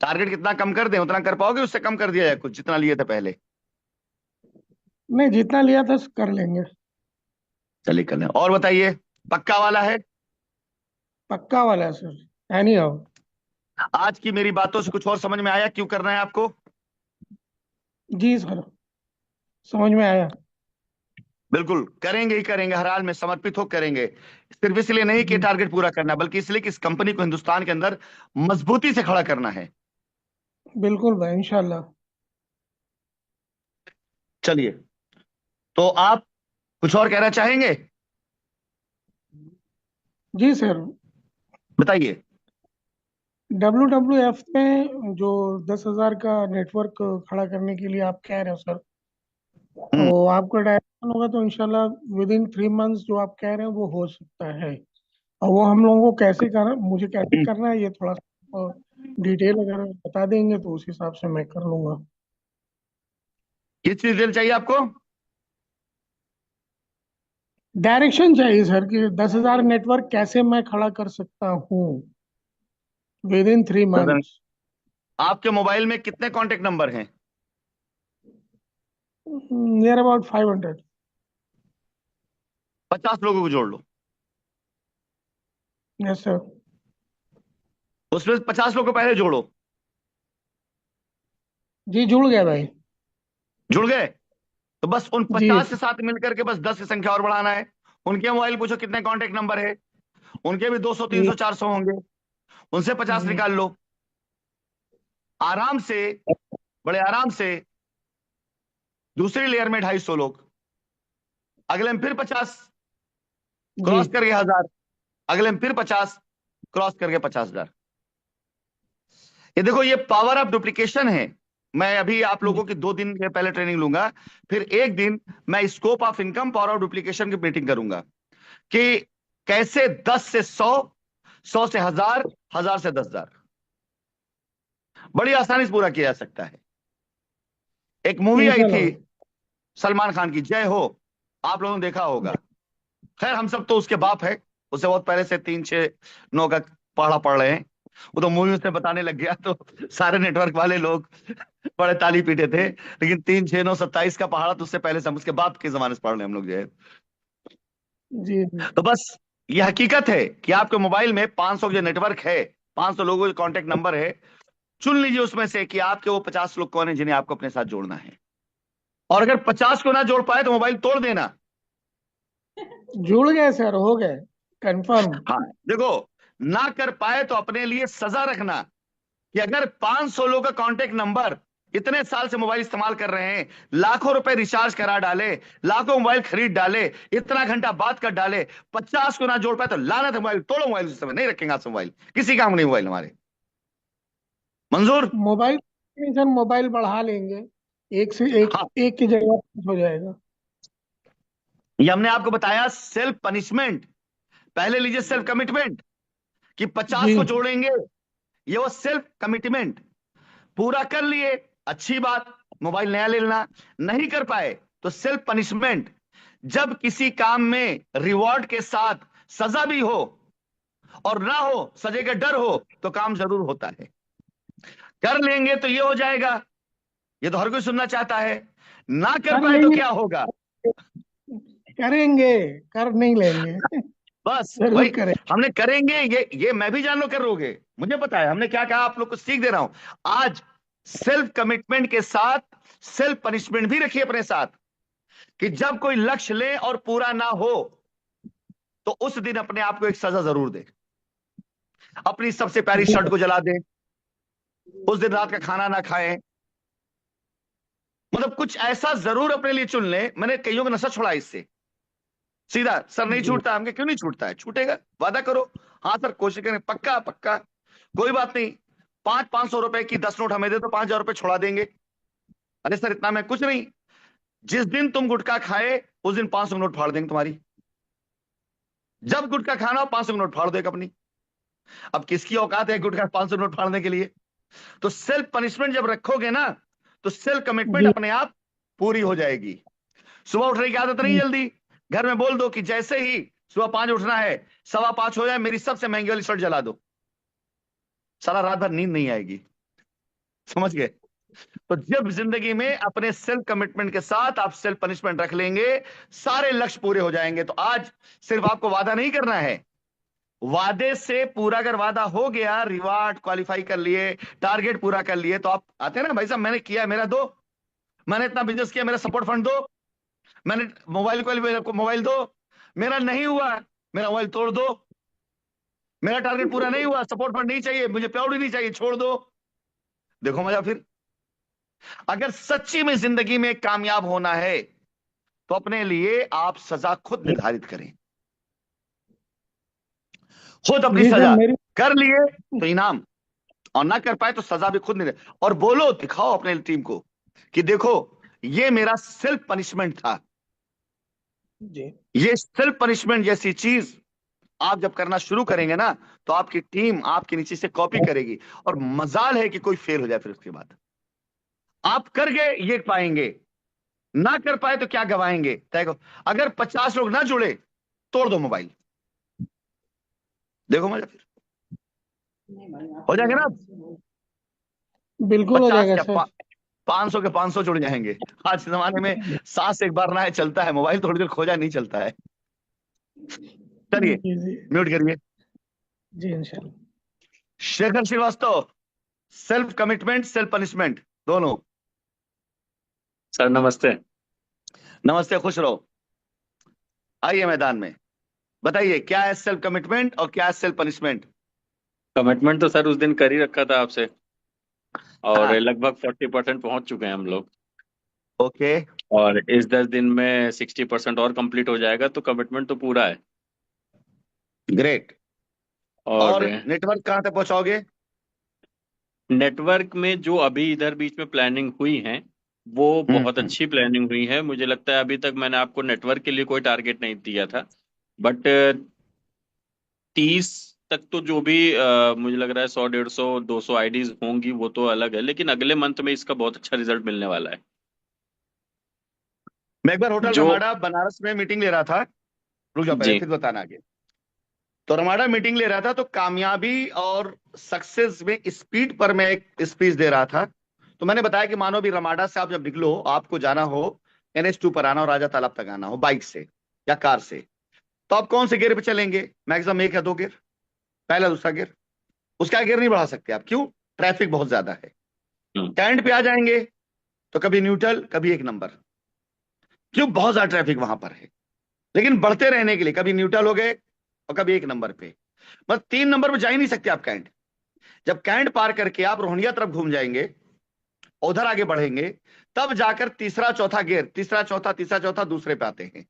टारगेट कितना कम कर दे, उतना कर पाओगे? उससे कम कर दिया जाए कुछ, जितना लिए थे पहले? नहीं, जितना लिया था कर लेंगे। चलिए कर लें। और बताइए, पक्का वाला है? पक्का वाला है सर, एनी हाउ। आज की मेरी बातों से कुछ और समझ में आया क्यों करना है आपको? जी सर, समझ में आया। बिल्कुल करेंगे ही करेंगे, हर हाल में समर्पित हो करेंगे। सिर्फ इसलिए नहीं कि जी टारगेट पूरा करना, बल्कि इसलिए कि इस कंपनी को हिंदुस्तान के अंदर मजबूती से खड़ा करना है। बिल्कुल भाई, इंशाल्लाह। चलिए, तो आप कुछ और कहना चाहेंगे? जी सर। बताइए। WWF में जो 10,000 का नेटवर्क खड़ा करने के लिए आप कह रहे हो सर, हम्म। तो आपका डायरेक्शन होगा तो इंशाल्लाह विद इन 3 मंथ्स जो आप कह रहे हैं वो हो सकता है। और वो हम लोगों को कैसे करना, मुझे कैसे हम्म। करना है, ये थोड़ा सा डिटेल अगर बता देंगे तो उस हिसाब से मैं कर लूंगा। किस चीज डिटेल चाहिए आपको? डायरेक्शन चाहिए सर कि 10,000 नेटवर्क कैसे मैं खड़ा कर सकता हूँ विद इन थ्री दादा, मंथ्स आपके मोबाइल में कितने कांटेक्ट नंबर हैं? Near about 500। 50 लोगों को जोड़ लो। Yes sir. उसमें 50 लोगों को पहले जोड़ो। जी जुड़ गया भाई। जुड़ गए? तो बस उन जी 50 के साथ मिलकर के बस 10 की संख्या और बढ़ाना है। उनके मोबाइल पूछो कितने कांटेक्ट नंबर है। उनके भी 200 जी 300 400 होंगे। उनसे 50 जी निकाल लो। आराम से, बड़े आराम से दूसरी लेयर में 250 लोग। अगले में फिर 50, जी क्रॉस करके 1000। अगले में फिर 50, क्रॉस करके 50,000। ये देखो, ये पावर ऑफ डुप्लीकेशन है। मैं अभी आप जी लोगों की 2 दिन के पहले ट्रेनिंग लूंगा। फिर एक दिन मैं scope of income, power of duplication की मीटिंग करूंगा कि कैसे 10 से 100, 100 से 1000, 1000 से 10,000 बड़ी आसानी से पूरा किया जा सकता है। एक मूवी आई थी इंशाल्लाह। सलमान खान की, जय हो। आप लोगों ने देखा होगा। खैर, हम सब तो उसके बाप है। उसे बहुत पहले से 3 6 9 का पढ़ा पढ़ रहे हैं। वो तो मूवी से बताने लग गया तो सारे नेटवर्क वाले लोग बड़े ताली पीटे थे। लेकिन 3 6 9 27 का पहाड़ा तो उससे पहले से हम उसके बाप के जमाने से पढ़ रहे हैं हम लोग जो है। जी जी तो बस ये हकीकत है कि आपके मोबाइल में 500 जो नेटवर्क है, 500 लोगों के कांटेक्ट नंबर है। चुन लीजिए उसमें से कि आपके वो 50 लोग कौन है जिन्हें आपको अपने साथ जोड़ना है। और अगर 50 को ना जोड़ पाए तो मोबाइल तोड़ देना। जुड़ गए सर, हो गए कंफर्म। हाँ, देखो, ना कर पाए तो अपने लिए सजा रखना कि अगर 500 लोगों का कांटेक्ट नंबर, इतने साल से मोबाइल इस्तेमाल कर रहे हैं, लाखों रुपए रिचार्ज करा डाले, लाखों मोबाइल खरीद डाले, इतना घंटा बात कर डाले, 50 को ना जोड़ पाए तो लानत है, मोबाइल तोड़ो। मोबाइल उस समय नहीं रखेंगे हाथ से, मोबाइल किसी काम नहीं, मोबाइल हमारे। मंजूर? मोबाइल नहीं सर, मोबाइल बढ़ा लेंगे, एक से एक, हाँ, एक की जगह पाँच हो जाएगा। ये हमने आपको बताया सेल्फ पनिशमेंट। पहले लीजिए सेल्फ कमिटमेंट कि 50 जी को जोड़ेंगे। ये वो सेल्फ कमिटमेंट पूरा कर लिए, अच्छी बात, मोबाइल नया ले लेना। नहीं कर पाए तो सेल्फ पनिशमेंट। जब किसी काम में रिवॉर्ड के साथ सजा भी हो और ना हो, सजे का डर हो, तो काम जरूर होता है। कर लेंगे तो ये हो जाएगा, ये तो हर कोई सुनना चाहता है। ना कर कर पाए तो लेंगे, क्या होगा? करेंगे, कर नहीं लेंगे। बस जरूर वही, करें। हमने करेंगे, ये मैं भी जान लो करोगे। मुझे पता है हमने क्या कहा, आप लोग को सीख दे रहा हूं आज। सेल्फ कमिटमेंट के साथ सेल्फ पनिशमेंट भी रखिए अपने साथ कि जब कोई लक्ष्य ले और पूरा ना हो तो उस दिन अपने आप को एक सजा जरूर दे। अपनी सबसे प्यारी जी शर्ट को जला दे, उस दिन रात का खाना ना खाएं। मतलब कुछ ऐसा जरूर अपने लिए चुन ले। मैंने कईयों का नशा छोड़ा इससे। सीधा, सर नहीं जी छूटता। हमके क्यों नहीं छूटता है? छूटेगा, वादा करो। हाँ सर, कोशिश करें, पक्का पक्का। कोई बात नहीं, 500 500 रुपए की 10 नोट हमें दे तो 5,000 रुपए छुड़ा देंगे। अरे सर, इतना मैं कुछ नहीं। जिस दिन तुम गुटखा खाए उस दिन 500 नोट फाड़ देंगे तुम्हारी। जब गुटखा खाना हो 500 नोट फाड़ दो एक अपनी। अब किसकी औकात है गुटखा 500 नोट फाड़ने के लिए? तो सेल्फ पनिशमेंट जब रखोगे ना, तो सेल्फ कमिटमेंट जी अपने आप पूरी हो जाएगी। सुबह उठने की आदत नहीं जी जल्दी। घर में बोल दो कि जैसे ही सुबह 5 उठना है, 5:15 हो जाए, मेरी सबसे महंगी वाली शर्ट जला दो। सारा रात भर नींद नहीं आएगी। समझ गए? तो जब जिंदगी में अपने सेल्फ कमिटमेंट के साथ आप सेल्फ पनिशमेंट रख लेंगे, सारे लक्ष्य पूरे हो जाएंगे। तो आज सिर्फ आपको वादा नहीं करना है, वादे से पूरा अगर वादा हो गया, रिवार्ड क्वालिफाई कर लिए, टारगेट पूरा कर लिए, तो आप आते हैं ना, भाई साहब मैंने किया, मेरा दो। मैंने इतना बिजनेस किया, मेरा सपोर्ट फंड दो। मैंने मोबाइल को मोबाइल दो। मेरा नहीं हुआ, मेरा मोबाइल तोड़ दो। मेरा टारगेट पूरा नहीं हुआ, सपोर्ट फंड नहीं चाहिए, मुझे प्याउडी नहीं चाहिए, छोड़ दो। देखो मजा फिर। अगर सच्ची में जिंदगी में कामयाब होना है तो अपने लिए आप सजा खुद निर्धारित करें। खुद अपनी जी सर सजा मेरी कर लिए तो इनाम। और ना कर पाए तो सजा भी खुद नहीं दे। और बोलो, दिखाओ अपने टीम को कि देखो, ये मेरा सेल्फ पनिशमेंट था। जी। ये सेल्फ पनिशमेंट जैसी चीज आप जब करना शुरू करेंगे ना, तो आपकी टीम आपके नीचे से कॉपी करेगी। और मजाल है कि कोई फेल हो जाए, फिर उसके बाद आप कर गए ये पाएंगे, ना कर पाए तो क्या गवाएंगे तय करो। अगर 50 लोग ना जुड़े, तोड़ दो मोबाइल, देखो मजा फिर हो जाएगा ना। बिल्कुल हो 50 जाएगा क्या सर। 500 के 500 जुड़ जाएंगे। आज के जमाने में सांस एक बार ना है चलता है, मोबाइल थोड़ी देर खो जाए नहीं चलता है। चलिए, जी जी। म्यूट करिए। जी इंशाल्लाह। Shekhar Srivastava, self commitment self punishment दोनों। सर नमस्ते। नमस्ते, खुश रहो। आइए मैदान में, बताइए क्या है सेल्फ कमिटमेंट और क्या है सेल्फ पनिशमेंट। कमिटमेंट तो सर उस दिन कर ही रखा था आपसे, और हाँ, लगभग 40% पहुंच चुके हैं हम लोग। ओके, और इस 10 दिन में 60% और कंप्लीट हो जाएगा, तो कमिटमेंट तो पूरा है। ग्रेट। और और नेटवर्क कहां तक पहुंचाओगे। नेटवर्क में जो अभी इधर बीच में प्लानिंग हुई है, वो बहुत हम्म। अच्छी प्लानिंग हुई है। मुझे लगता है अभी तक मैंने आपको नेटवर्क के लिए कोई टारगेट नहीं दिया था, बट 30 तक तो जो भी मुझे लग रहा है 100 150 200 आईडीज होंगी, वो तो अलग है, लेकिन अगले मंथ में इसका बहुत अच्छा रिजल्ट मिलने वाला है। मैं एक बार होटल जो रमाडा बनारस में मीटिंग ले रहा था। रुक जाओ पहले, जी फिर बताना आगे। तो रमाडा मीटिंग ले रहा था, तो कामयाबी और सक्सेस में स्पीड पर मैं एक स्पीच दे रहा था। तो मैंने बताया कि मानो भी रमाडा से आप जब निकलो, आपको जाना हो NH2 पर आना हो, राजा तालाब तक आना हो बाइक से या कार से, तो आप कौन से गियर पे चलेंगे। मैक्सिमम एक या दो गियर, पहला दूसरा गियर। उसका गियर नहीं बढ़ा सकते आप, क्यों, ट्रैफिक बहुत ज्यादा है। हम्म, कैंट पे आ जाएंगे तो कभी न्यूट्रल कभी एक नंबर, क्यों, बहुत ज्यादा ट्रैफिक वहां पर है। लेकिन बढ़ते रहने के लिए कभी न्यूट्रल हो गए और कभी एक नंबर पे, मतलब 3 नंबर पे जा ही नहीं सकते आप कैंट। जब कैंट पार करके आप रोहनिया तरफ घूम जाएंगे, उधर आगे बढ़ेंगे, तब जाकर तीसरा चौथा गियर, तीसरा चौथा तीसरा चौथा दूसरे पे आते हैं।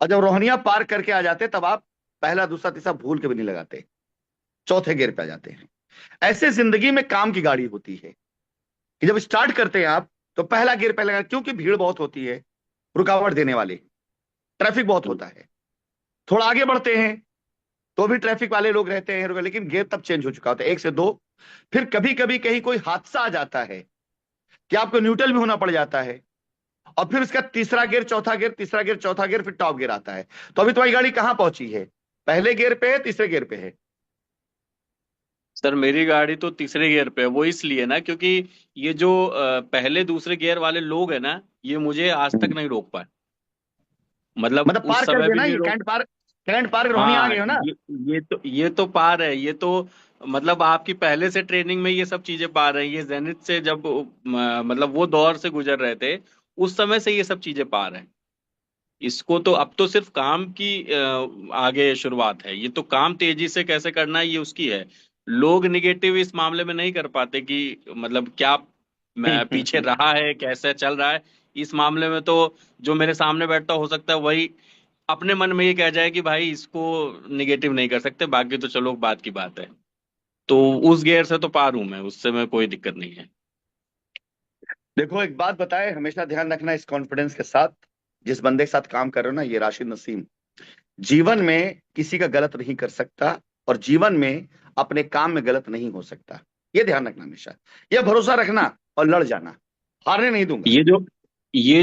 और जब रोहनिया पार करके आ जाते, तब आप पहला दूसरा तीसरा भूल के भी नहीं लगाते, चौथे गियर पे आ जाते हैं। ऐसे जिंदगी में काम की गाड़ी होती है कि जब स्टार्ट करते हैं आप, तो पहला गियर पहले लगा, क्योंकि भीड़ बहुत होती है, रुकावट देने वाले, ट्रैफिक बहुत होता है। थोड़ा आगे बढ़ते हैं तो भी ट्रैफिक वाले लोग रहते हैं, लेकिन गियर तब चेंज हो चुका होता है, एक से दो। फिर कभी कभी कहीं कोई हादसा आ जाता है कि आपको न्यूट्रल भी होना पड़ जाता है, और फिर उसका तीसरा गियर चौथा गियर, तीसरा गियर चौथा गियर, फिर टॉप गियर आता है। तो अभी तुम्हारी गाड़ी कहां पहुंची है, पहले गियर पे है तीसरे गियर पे है। सर मेरी गाड़ी तो तीसरे गियर पे है। वो इसलिए ना, क्योंकि ये जो पहले दूसरे गियर वाले लोग हैं ना, ये मुझे आज तक नहीं रोक पाए। मतलब मतलब उस पार कर समय भी देना, नहीं ये रोक। कैंट पार, कैंट पार रोहनी आ हाँ, गए हो ना। ये तो पार है। ये तो मतलब आपकी पहले से ट्रेनिंग में ये सब चीजें पार है। ये जेनिथ से जब मतलब वो दौर से गुजर रहे थे, उस समय से ये सब चीजें पार है। इसको तो अब तो सिर्फ काम की आगे शुरुआत है। ये तो काम तेजी से कैसे करना है, ये उसकी है। लोग निगेटिव इस मामले में नहीं कर पाते कि मतलब क्या मैं पीछे रहा है, कैसे चल रहा है। इस मामले में तो जो मेरे सामने बैठता हो सकता है वही अपने मन में ये कह जाए कि भाई इसको निगेटिव नहीं कर सकते, बाकी तो चलो बात की बात है। तो उस गेयर से तो पार हूं मैं, उससे मैं कोई दिक्कत नहीं है। देखो एक बात बताए, हमेशा ध्यान रखना इस कॉन्फिडेंस के साथ, जिस बंदे के साथ काम कर रहे हो ना, ये राशिद नसीम जीवन में किसी का गलत नहीं कर सकता, और जीवन में अपने काम में गलत नहीं हो सकता। ये ध्यान रखना हमेशा, ये भरोसा रखना और लड़ जाना, हारने नहीं दूंगा। ये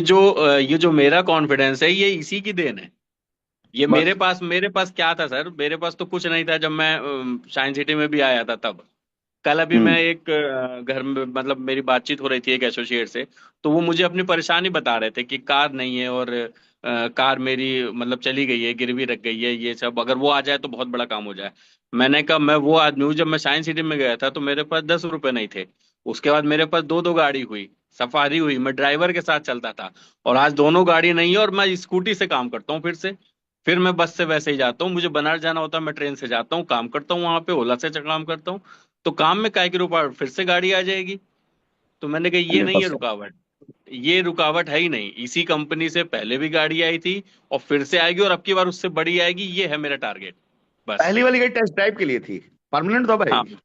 जो ये जो मेरा कॉन्फिडेंस है, ये इसी की देन है। ये मेरे बस। पास मेरे पास क्या था सर, मेरे पास तो कुछ नहीं था जब मैं साइंस सिटी में भी आया था तब। कल अभी मैं हम्म। एक घर में, मतलब मेरी बातचीत हो रही थी एक एसोसिएट से, तो वो मुझे अपनी परेशानी बता रहे थे कि कार नहीं है, और कार मेरी मतलब चली गई है, गिरवी रख गई है, ये सब अगर वो आ जाए तो बहुत बड़ा काम हो जाए। मैंने कहा मैं वो आदमी हूँ, जब मैं साइंस सिटी में गया था तो मेरे पास 10 रुपए नहीं थे। उसके बाद मेरे पास दो दो गाड़ी हुई, सफारी हुई, मैं ड्राइवर के साथ चलता था। और आज दोनों गाड़ी नहीं है, और मैं स्कूटी से काम करता हूँ फिर से। फिर मैं बस से वैसे ही जाता हूँ, मुझे बनारस जाना होता है मैं ट्रेन से जाता हूँ, काम करता हूँ वहां पे, ओला से काम करता हूँ। तो काम में काय की रुकावट, फिर से गाड़ी आ जाएगी। तो मैंने कहा ये नहीं है 100%। रुकावट। ये रुकावट है ही नहीं। इसी कंपनी से पहले भी गाड़ी आई थी, और फिर से आएगी, और अब की बार उससे बड़ी आएगी। ये है मेरा टारगेट, बस। पहली वाली गाड़ी टेस्ट ड्राइव के लिए थी, परमानेंट तो हाँ, भाई।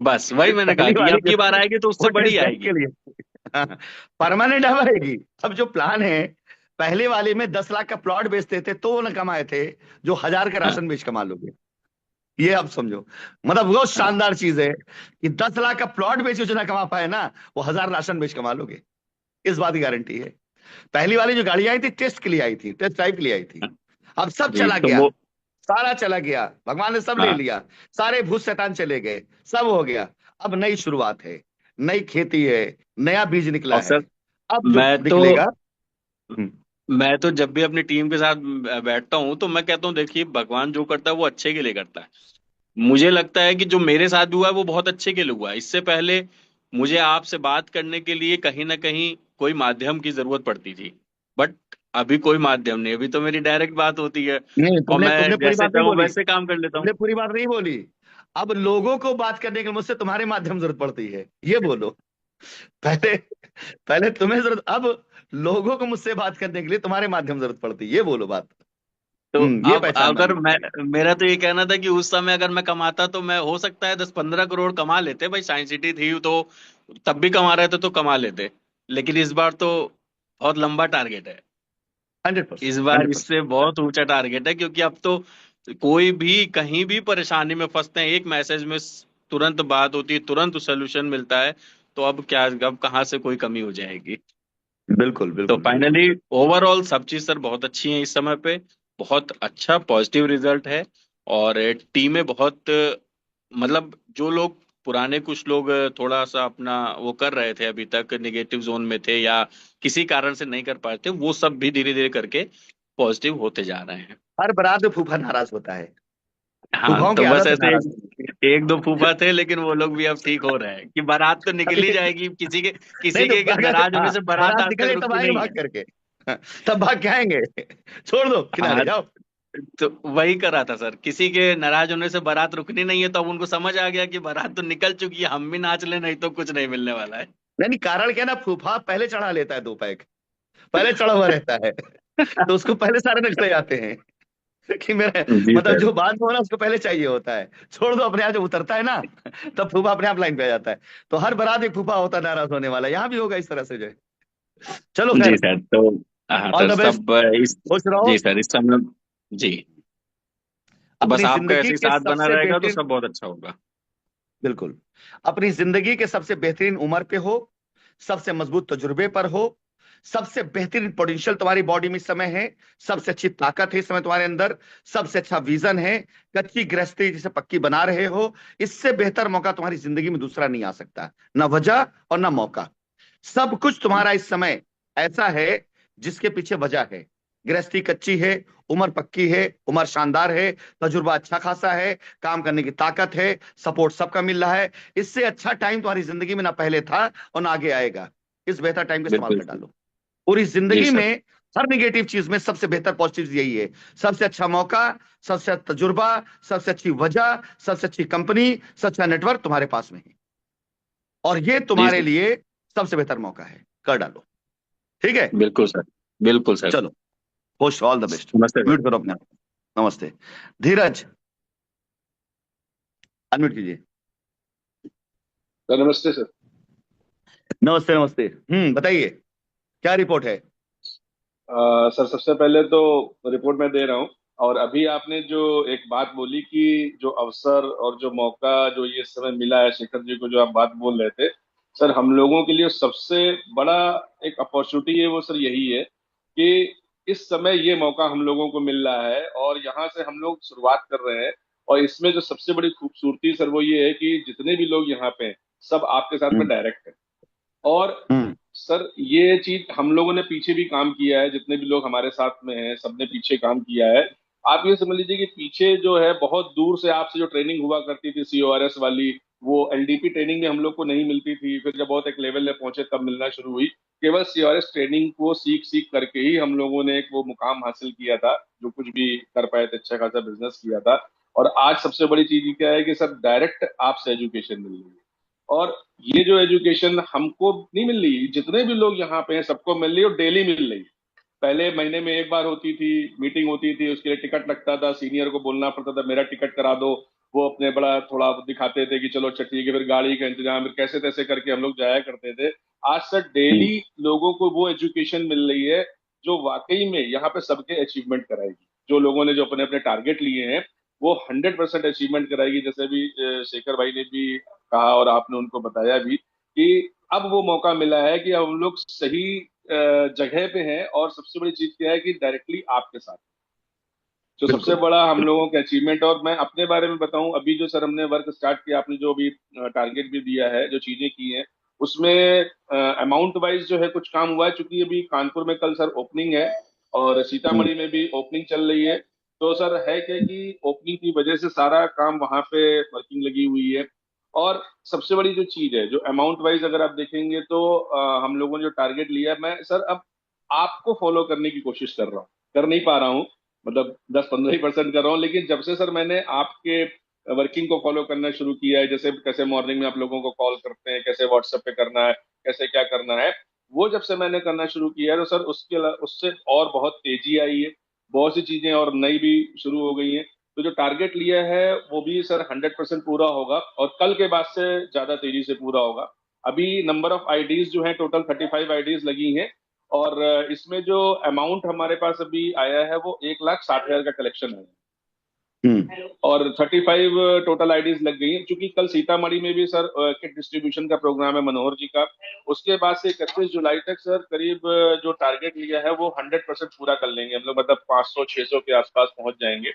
बस वही मैंने कहा पहली कि वाली अब जो की बार थी आएगी तो वो उससे बड़ी टेस्ट ड्राइव आएगी। के लिए परमानेंट अब आएगी। अब जो प्लान है, पहले वाले में 10 लाख का प्लॉट बेचते थे तो वो न कमाए थे, जो 1000 का हाँ राशन बेच कमा लोगे। ये आप समझो, मतलब वो हाँ। शानदार चीज है कि 10 लाख का प्लॉट बेच के जो ना कमा पाए ना, वो 1000 राशन बेच कमा लोगे। इस बात की गारंटी है। पहली वाली जो गाड़ियां आई थी टेस्ट के लिए आई थी, टेस्ट ड्राइव के लिए आई थी। अब सब जी चला तो गया, वो सारा चला गया, भगवान ने सब ले हाँ। लिया। सारे भूत शैतान चले गए, सब हो गया। अब नई शुरुआत है, नई खेती है, नया बीज निकला और है। सर अब जो मैं तो निकलेगा। हम्म, मैं तो जब भी अपनी टीम के साथ बैठता हूँ तो मैं कहता हूँ देखिए भगवान जो करता है वो अच्छे के लिए करता है। मुझे लगता है कि जो मेरे साथ हुआ है वो बहुत अच्छे के लिए हुआ है। इससे पहले मुझे आपसे बात करने के लिए कहीं ना कहीं कोई माध्यम की जरूरत पड़ती थी, बट अभी कोई माध्यम नहीं, अभी तो मेरी डायरेक्ट बात होती है नहीं, और तुमने तुमने मैं पूरी जैसे बात नहीं चाहूँ बोली। वैसे काम कर लेता हूँ। तुमने पूरी बात नहीं बोली। अब लोगों को बात करने के लिए मुझसे तुम्हारे माध्यम जरूरत पड़ती है, ये बोलो। पहले पहले तुम्हें जरूरत, अब लोगों को मुझसे बात करने के लिए तुम्हारे माध्यम जरूरत पड़ती है, ये बोलो बात। तो ये अब पहचानना अगर मैं, है। मेरा तो ये कहना था कि उस समय अगर मैं कमाता तो मैं हो सकता है 10-15 करोड़ कमा लेते भाई, साइंस सिटी थी तो तब भी कमा रहे थे तो कमा लेते। लेकिन इस बार तो बहुत लंबा टारगेट है। हंड्रेड इस परसेंट बार 100%। इससे बहुत ऊंचा टारगेट है क्योंकि अब तो कोई भी कहीं भी परेशानी में फंसते हैं, एक मैसेज में तुरंत बात होती है, तुरंत सोल्यूशन मिलता है। तो अब क्या, अब कहाँ से कोई कमी हो जाएगी। बिल्कुल तो बिल्कुल बिल्कुल। फाइनली ओवरऑल सब चीज सर बहुत अच्छी है इस समय पे। बहुत अच्छा पॉजिटिव रिजल्ट है। और टीमें बहुत, मतलब जो लोग पुराने कुछ लोग थोड़ा सा अपना वो कर रहे थे, अभी तक निगेटिव जोन में थे या किसी कारण से नहीं कर पाए थे, वो सब भी धीरे धीरे करके पॉजिटिव होते जा रहे हैं। हर बारात में फूफा नाराज होता है। हाँ फूफाओं की तो बस आदत है ऐसे नाराज होने एक दो फूफा थे लेकिन वो लोग भी अब ठीक हो रहे हैं कि बारात तो निकल ही की। जाएगी, नहीं किसी तो के अगर, नाराज हाँ, होने से बारात बारात आज तक निकले तब रुकी आएंगे नहीं भाग है। करके। हाँ, तब भाग के आएंगे। छोड़ दो किनारे हाँ जाओ। तो वही करा था सर, किसी के नाराज होने से बारात रुकनी नहीं है, तो अब उनको समझ आ गया कि बारात तो निकल चुकी है, हम भी नाच ले, नहीं तो कुछ नहीं मिलने वाला है। नहीं नहीं, कारण क्या है ना, फूफा पहले चढ़ा लेता है 2 पैक, पहले चढ़ा हुआ रहता है। तो उसको पहले सारे नखरे आते हैं कि मेरे, जी मतलब सर। जो बाद में होना उसको पहले चाहिए होता है। छोड़ दो, अपने यहाँ जब उतरता है ना, तब फूफा अपने आप लाइन पे आ जाता है। तो हर बारात एक फूफा होता है नाराज होने वाला, यहाँ भी होगा इस तरह से जो है। चलो जी खैर, सर तो हाँ ऑल सर द बेस्ट, सब इस, खुश रहो। जी सर इस समय, जी, तो बस अपनी आपका जिंदगी ऐसे ही के साथ बना सबसे रहेगा तो बेहतरीन, सब बहुत अच्छा होगा। बिल्कुल, अपनी जिंदगी के सबसे बेहतरीन उम्र पे हो, सबसे मजबूत तजुर्बे पर हो, सबसे बेहतरीन पोटेंशियल तुम्हारी बॉडी में इस समय है, सबसे अच्छी ताकत है इस समय तुम्हारे अंदर, सबसे अच्छा विजन है, कच्ची गृहस्थी जिसे पक्की बना रहे हो। इससे बेहतर मौका तुम्हारी जिंदगी में दूसरा नहीं आ सकता, ना वजह और ना मौका। सब कुछ तुम्हारा इस समय ऐसा है जिसके पीछे वजह है। गृहस्थी कच्ची है, उम्र पक्की है, उम्र शानदार है, तजुर्बा अच्छा खासा है, काम करने की ताकत है, सपोर्ट सबका मिल रहा है। इससे अच्छा टाइम तुम्हारी जिंदगी में ना पहले था और ना आगे आएगा। इस बेहतर टाइम का इस्तेमाल बिल्कुल कर सर। डालो। पूरी जी जिंदगी सर। में हर निगेटिव चीज में सबसे बेहतर पॉजिटिव यही है। सबसे अच्छा मौका, सबसे अच्छा तजुर्बा, सबसे अच्छी वजह, सबसे अच्छी कंपनी, सबसे अच्छा नेटवर्क तुम्हारे पास में है। और ये जी तुम्हारे सर। लिए सबसे बेहतर मौका है, कर डालो। ठीक है, बिल्कुल सर। बिल्कुल सर। चलो, खुश, ऑल द बेस्ट। नमस्ते सर। म्यूट करो अपने आप। नमस्ते। धीरज, अनम्यूट कीजिए। सर नमस्ते सर। नमस्ते नमस्ते। बताइए, क्या रिपोर्ट है। सर सबसे पहले तो रिपोर्ट मैं दे रहा हूँ। और अभी आपने जो एक बात बोली कि जो अवसर और जो मौका जो ये समय मिला है शेखर जी को, जो आप बात बोल रहे थे, सर हम लोगों के लिए सबसे बड़ा एक अपॉर्चुनिटी है वो सर यही है कि इस समय ये मौका हम लोगों को मिल रहा है और यहाँ से हम लोग शुरुआत कर रहे हैं। और इसमें जो सबसे बड़ी खूबसूरती सर वो ये है कि जितने भी लोग यहाँ पे हैं सब आपके साथ में हम्म डायरेक्ट है। और हम्म सर ये चीज हम लोगों ने पीछे भी काम किया है, जितने भी लोग हमारे साथ में हैं सबने पीछे काम किया है। आप ये समझ लीजिए कि पीछे जो है बहुत दूर से आपसे जो ट्रेनिंग हुआ करती थी CORS वाली, वो LDP ट्रेनिंग में हम लोग को नहीं मिलती थी। फिर जब बहुत एक लेवल में पहुंचे तब मिलना शुरू हुई। केवल CORS ट्रेनिंग को सीख सीख करके ही हम लोगों ने एक वो मुकाम हासिल किया था, जो कुछ भी कर पाए थे, अच्छा खासा बिजनेस किया था। और आज सबसे बड़ी चीज क्या है कि सर डायरेक्ट आपसे एजुकेशन मिल रही है। और ये जो एजुकेशन हमको नहीं मिल रही, जितने भी लोग यहाँ पे हैं सबको मिल रही है और डेली मिल रही है। पहले महीने में एक बार होती थी, मीटिंग होती थी, उसके लिए टिकट लगता था, सीनियर को बोलना पड़ता था मेरा टिकट करा दो। वो अपने बड़ा थोड़ा दिखाते थे कि चलो अच्छा ठीक है, फिर गाड़ी का इंतजाम, फिर कैसे तैसे करके हम लोग जाया करते थे। आज सर डेली लोगों को वो एजुकेशन मिल रही है जो वाकई में यहाँ पे सबके अचीवमेंट कराएगी। जो लोगों ने जो अपने अपने टारगेट लिए हैं वो 100% अचीवमेंट कराएगी। जैसे भी शेखर भाई ने भी कहा और आपने उनको बताया भी कि अब वो मौका मिला है कि अब हम लोग सही जगह पे हैं, और सबसे बड़ी चीज क्या है कि डायरेक्टली आपके साथ। तो सबसे बिल्कुल। बड़ा हम लोगों का अचीवमेंट। और मैं अपने बारे में बताऊं, अभी जो सर हमने वर्क स्टार्ट किया, आपने जो अभी टारगेट भी दिया है, जो चीजें की हैं उसमें अमाउंट वाइज जो है कुछ काम हुआ है, क्योंकि अभी कानपुर में कल सर ओपनिंग है और हम्म, सीतामढ़ी में भी ओपनिंग चल रही है। तो सर है क्या कि ओपनिंग की वजह से सारा काम वहां पे वर्किंग लगी हुई है। और सबसे बड़ी जो चीज है, जो अमाउंट वाइज अगर आप देखेंगे तो हम लोगों ने जो टारगेट लिया है, मैं सर अब आपको फॉलो करने की कोशिश कर रहा हूँ। कर नहीं पा रहा हूँ, मतलब 10-15% कर रहा हूँ, लेकिन जब से सर मैंने आपके वर्किंग को फॉलो करना शुरू किया है, जैसे कैसे मॉर्निंग में आप लोगों को कॉल करते हैं, कैसे व्हाट्सएप पे करना है, कैसे क्या करना है, वो जब से मैंने करना शुरू किया है तो सर उससे और बहुत तेजी आई है। बहुत सी चीजें और नई भी शुरू हो गई हैं। तो जो टारगेट लिया है वो भी सर 100% पूरा होगा, और कल के बाद से ज्यादा तेजी से पूरा होगा। अभी नंबर ऑफ आईडीज जो है, टोटल 35 आईडीज लगी हैं। और इसमें जो अमाउंट हमारे पास अभी आया है वो 1,60,000 का कलेक्शन है। हम्म, और 35 टोटल आईडीज लग गई हैं, क्योंकि कल सीतामढ़ी में भी सर किट डिस्ट्रीब्यूशन का प्रोग्राम है मनोहर जी का। उसके बाद से 31 जुलाई तक सर करीब जो टारगेट लिया है वो 100% पूरा कर लेंगे हम लोग, मतलब 500-600 के आसपास पहुंच जाएंगे।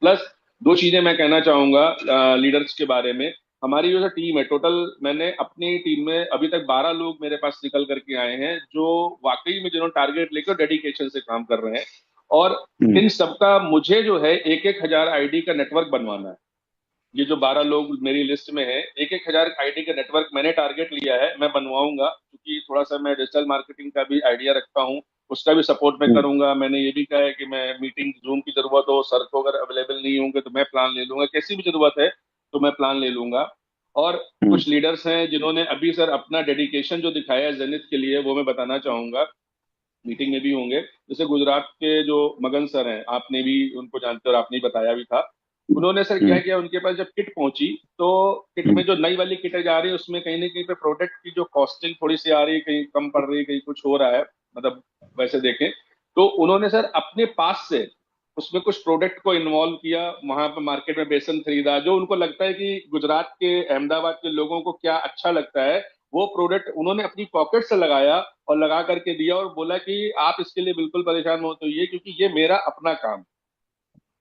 प्लस दो चीजें मैं कहना चाहूंगा लीडर्स के बारे में। हमारी जो टीम है टोटल, मैंने अपनी टीम में अभी तक 12 लोग मेरे पास निकल करके आए हैं जो वाकई में जिन्होंने टारगेट लेकर डेडिकेशन से काम कर रहे हैं। और हम्म, इन सबका मुझे जो है 1-1 हजार आईडी का नेटवर्क बनवाना है। ये जो 12 लोग मेरी लिस्ट में है, 1-1 हजार आईडी का नेटवर्क मैंने टारगेट लिया है, मैं बनवाऊंगा, क्योंकि थोड़ा सा मैं डिजिटल मार्केटिंग का भी आइडिया रखता हूँ। उसका भी सपोर्ट मैं हम्म, करूंगा। मैंने ये भी कहा है कि मैं मीटिंग जूम की जरूरत हो, सर को अगर अवेलेबल नहीं होंगे तो मैं प्लान ले लूंगा, कैसी भी जरूरत है तो मैं प्लान ले लूंगा। और हम्म, कुछ लीडर्स हैं जिन्होंने अभी सर अपना डेडिकेशन जो दिखाया है जेनिथ के लिए, वो मैं बताना चाहूंगा। मीटिंग में भी होंगे। जैसे गुजरात के जो मगन सर हैं, आपने भी उनको जानते हो और आपने भी बताया भी था। उन्होंने सर क्या हम्म, किया, उनके पास जब किट पहुंची तो किट में हम्म, जो नई वाली किट जा रही है उसमें कहीं ना कहीं पे प्रोडक्ट की जो कॉस्टिंग थोड़ी सी आ रही है, कहीं कम पड़ रही है, कहीं कुछ हो रहा है, मतलब वैसे देखें तो उन्होंने सर अपने पास से उसमें कुछ प्रोडक्ट को इन्वॉल्व किया, वहां पे मार्केट में बेसन खरीदा, जो उनको लगता है कि गुजरात के अहमदाबाद के लोगों को क्या अच्छा लगता है, वो प्रोडक्ट उन्होंने अपनी पॉकेट से लगाया और लगा करके दिया, और बोला कि आप इसके लिए बिल्कुल परेशान मत होइए क्योंकि ये मेरा अपना काम।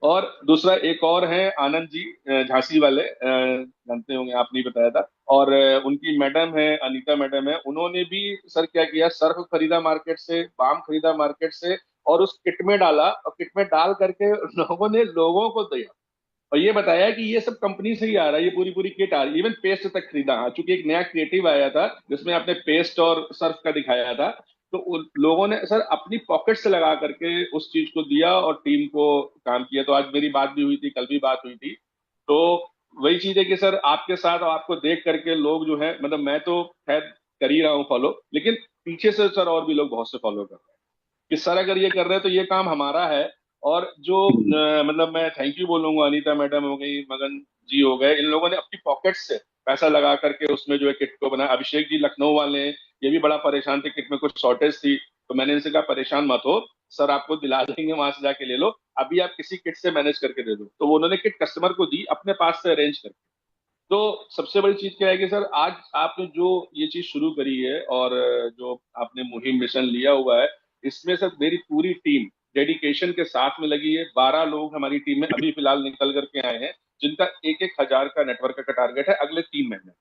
और दूसरा एक और है आनंद जी, झांसी वाले, जानते होंगे, आप नहीं बताया था। और उनकी मैडम है अनीता मैडम है, उन्होंने भी सर क्या किया, सर्फ खरीदा मार्केट से, बाम खरीदा मार्केट से, और उस किट में डाला, और किट में डाल करके लोगों ने लोगों को दिया। और ये बताया कि ये सब कंपनी से ही आ रहा है, ये पूरी पूरी किट आ रही है, इवन पेस्ट तक खरीदा। हाँ, चूंकि एक नया क्रिएटिव आया था जिसमें आपने पेस्ट और सर्फ का दिखाया था, तो उन लोगों ने सर अपनी पॉकेट से लगा करके उस चीज को दिया और टीम को काम किया। तो आज मेरी बात भी हुई थी, कल भी बात हुई थी। तो वही चीज है कि सर आपके साथ और आपको देख करके लोग जो है, मतलब मैं तो खैर कर ही रहा हूँ फॉलो, लेकिन पीछे से सर और भी लोग बहुत से फॉलो कर रहे हैं कि सर अगर ये कर रहे हैं तो ये काम हमारा है। और जो हम्म, मतलब मैं थैंक यू बोलूंगा, अनीता मैडम हो गई, मगन जी हो गए, इन लोगों ने अपनी पॉकेट से पैसा लगा करके उसमें जो है किट को बनाया। अभिषेक जी लखनऊ वाले हैं, ये भी बड़ा परेशान थे, किट में कुछ शॉर्टेज थी, तो मैंने इनसे कहा परेशान मत हो, सर आपको दिला देंगे, वहां से जाके ले लो, अभी आप किसी किट से मैनेज करके दे दो। तो वो उन्होंने किट कस्टमर को दी अपने पास से अरेंज करके। तो सबसे बड़ी चीज क्या है कि सर आज आपने जो ये चीज शुरू करी है और जो आपने मुहिम मिशन लिया हुआ है, इसमें सर मेरी पूरी टीम डेडिकेशन के साथ में लगी है। 12 लोग हमारी टीम में अभी फिलहाल निकल करके आए हैं, जिनका 1-1 हजार का नेटवर्क का टारगेट है अगले 3 महीने।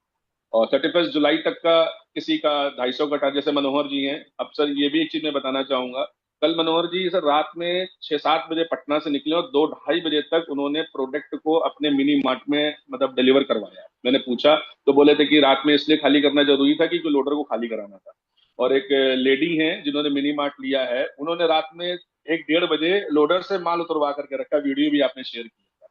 और 31 जुलाई तक का किसी का 250 का टारगेट, जैसे मनोहर जी हैं। अब सर ये भी एक चीज मैं बताना चाहूंगा, कल मनोहर जी सर रात में 6-7 बजे पटना से निकले और 2-2:30 बजे तक उन्होंने प्रोडक्ट को अपने मिनी मार्ट में मतलब डिलीवर करवाया। मैंने पूछा तो बोले थे कि रात में इसलिए खाली करना जरूरी था कि लोडर को खाली कराना था। और एक लेडी हैं जिन्होंने मिनी मार्ट लिया है, उन्होंने रात में 1-1:30 बजे लोडर से माल उतरवा करके रखा, वीडियो भी आपने शेयर किया।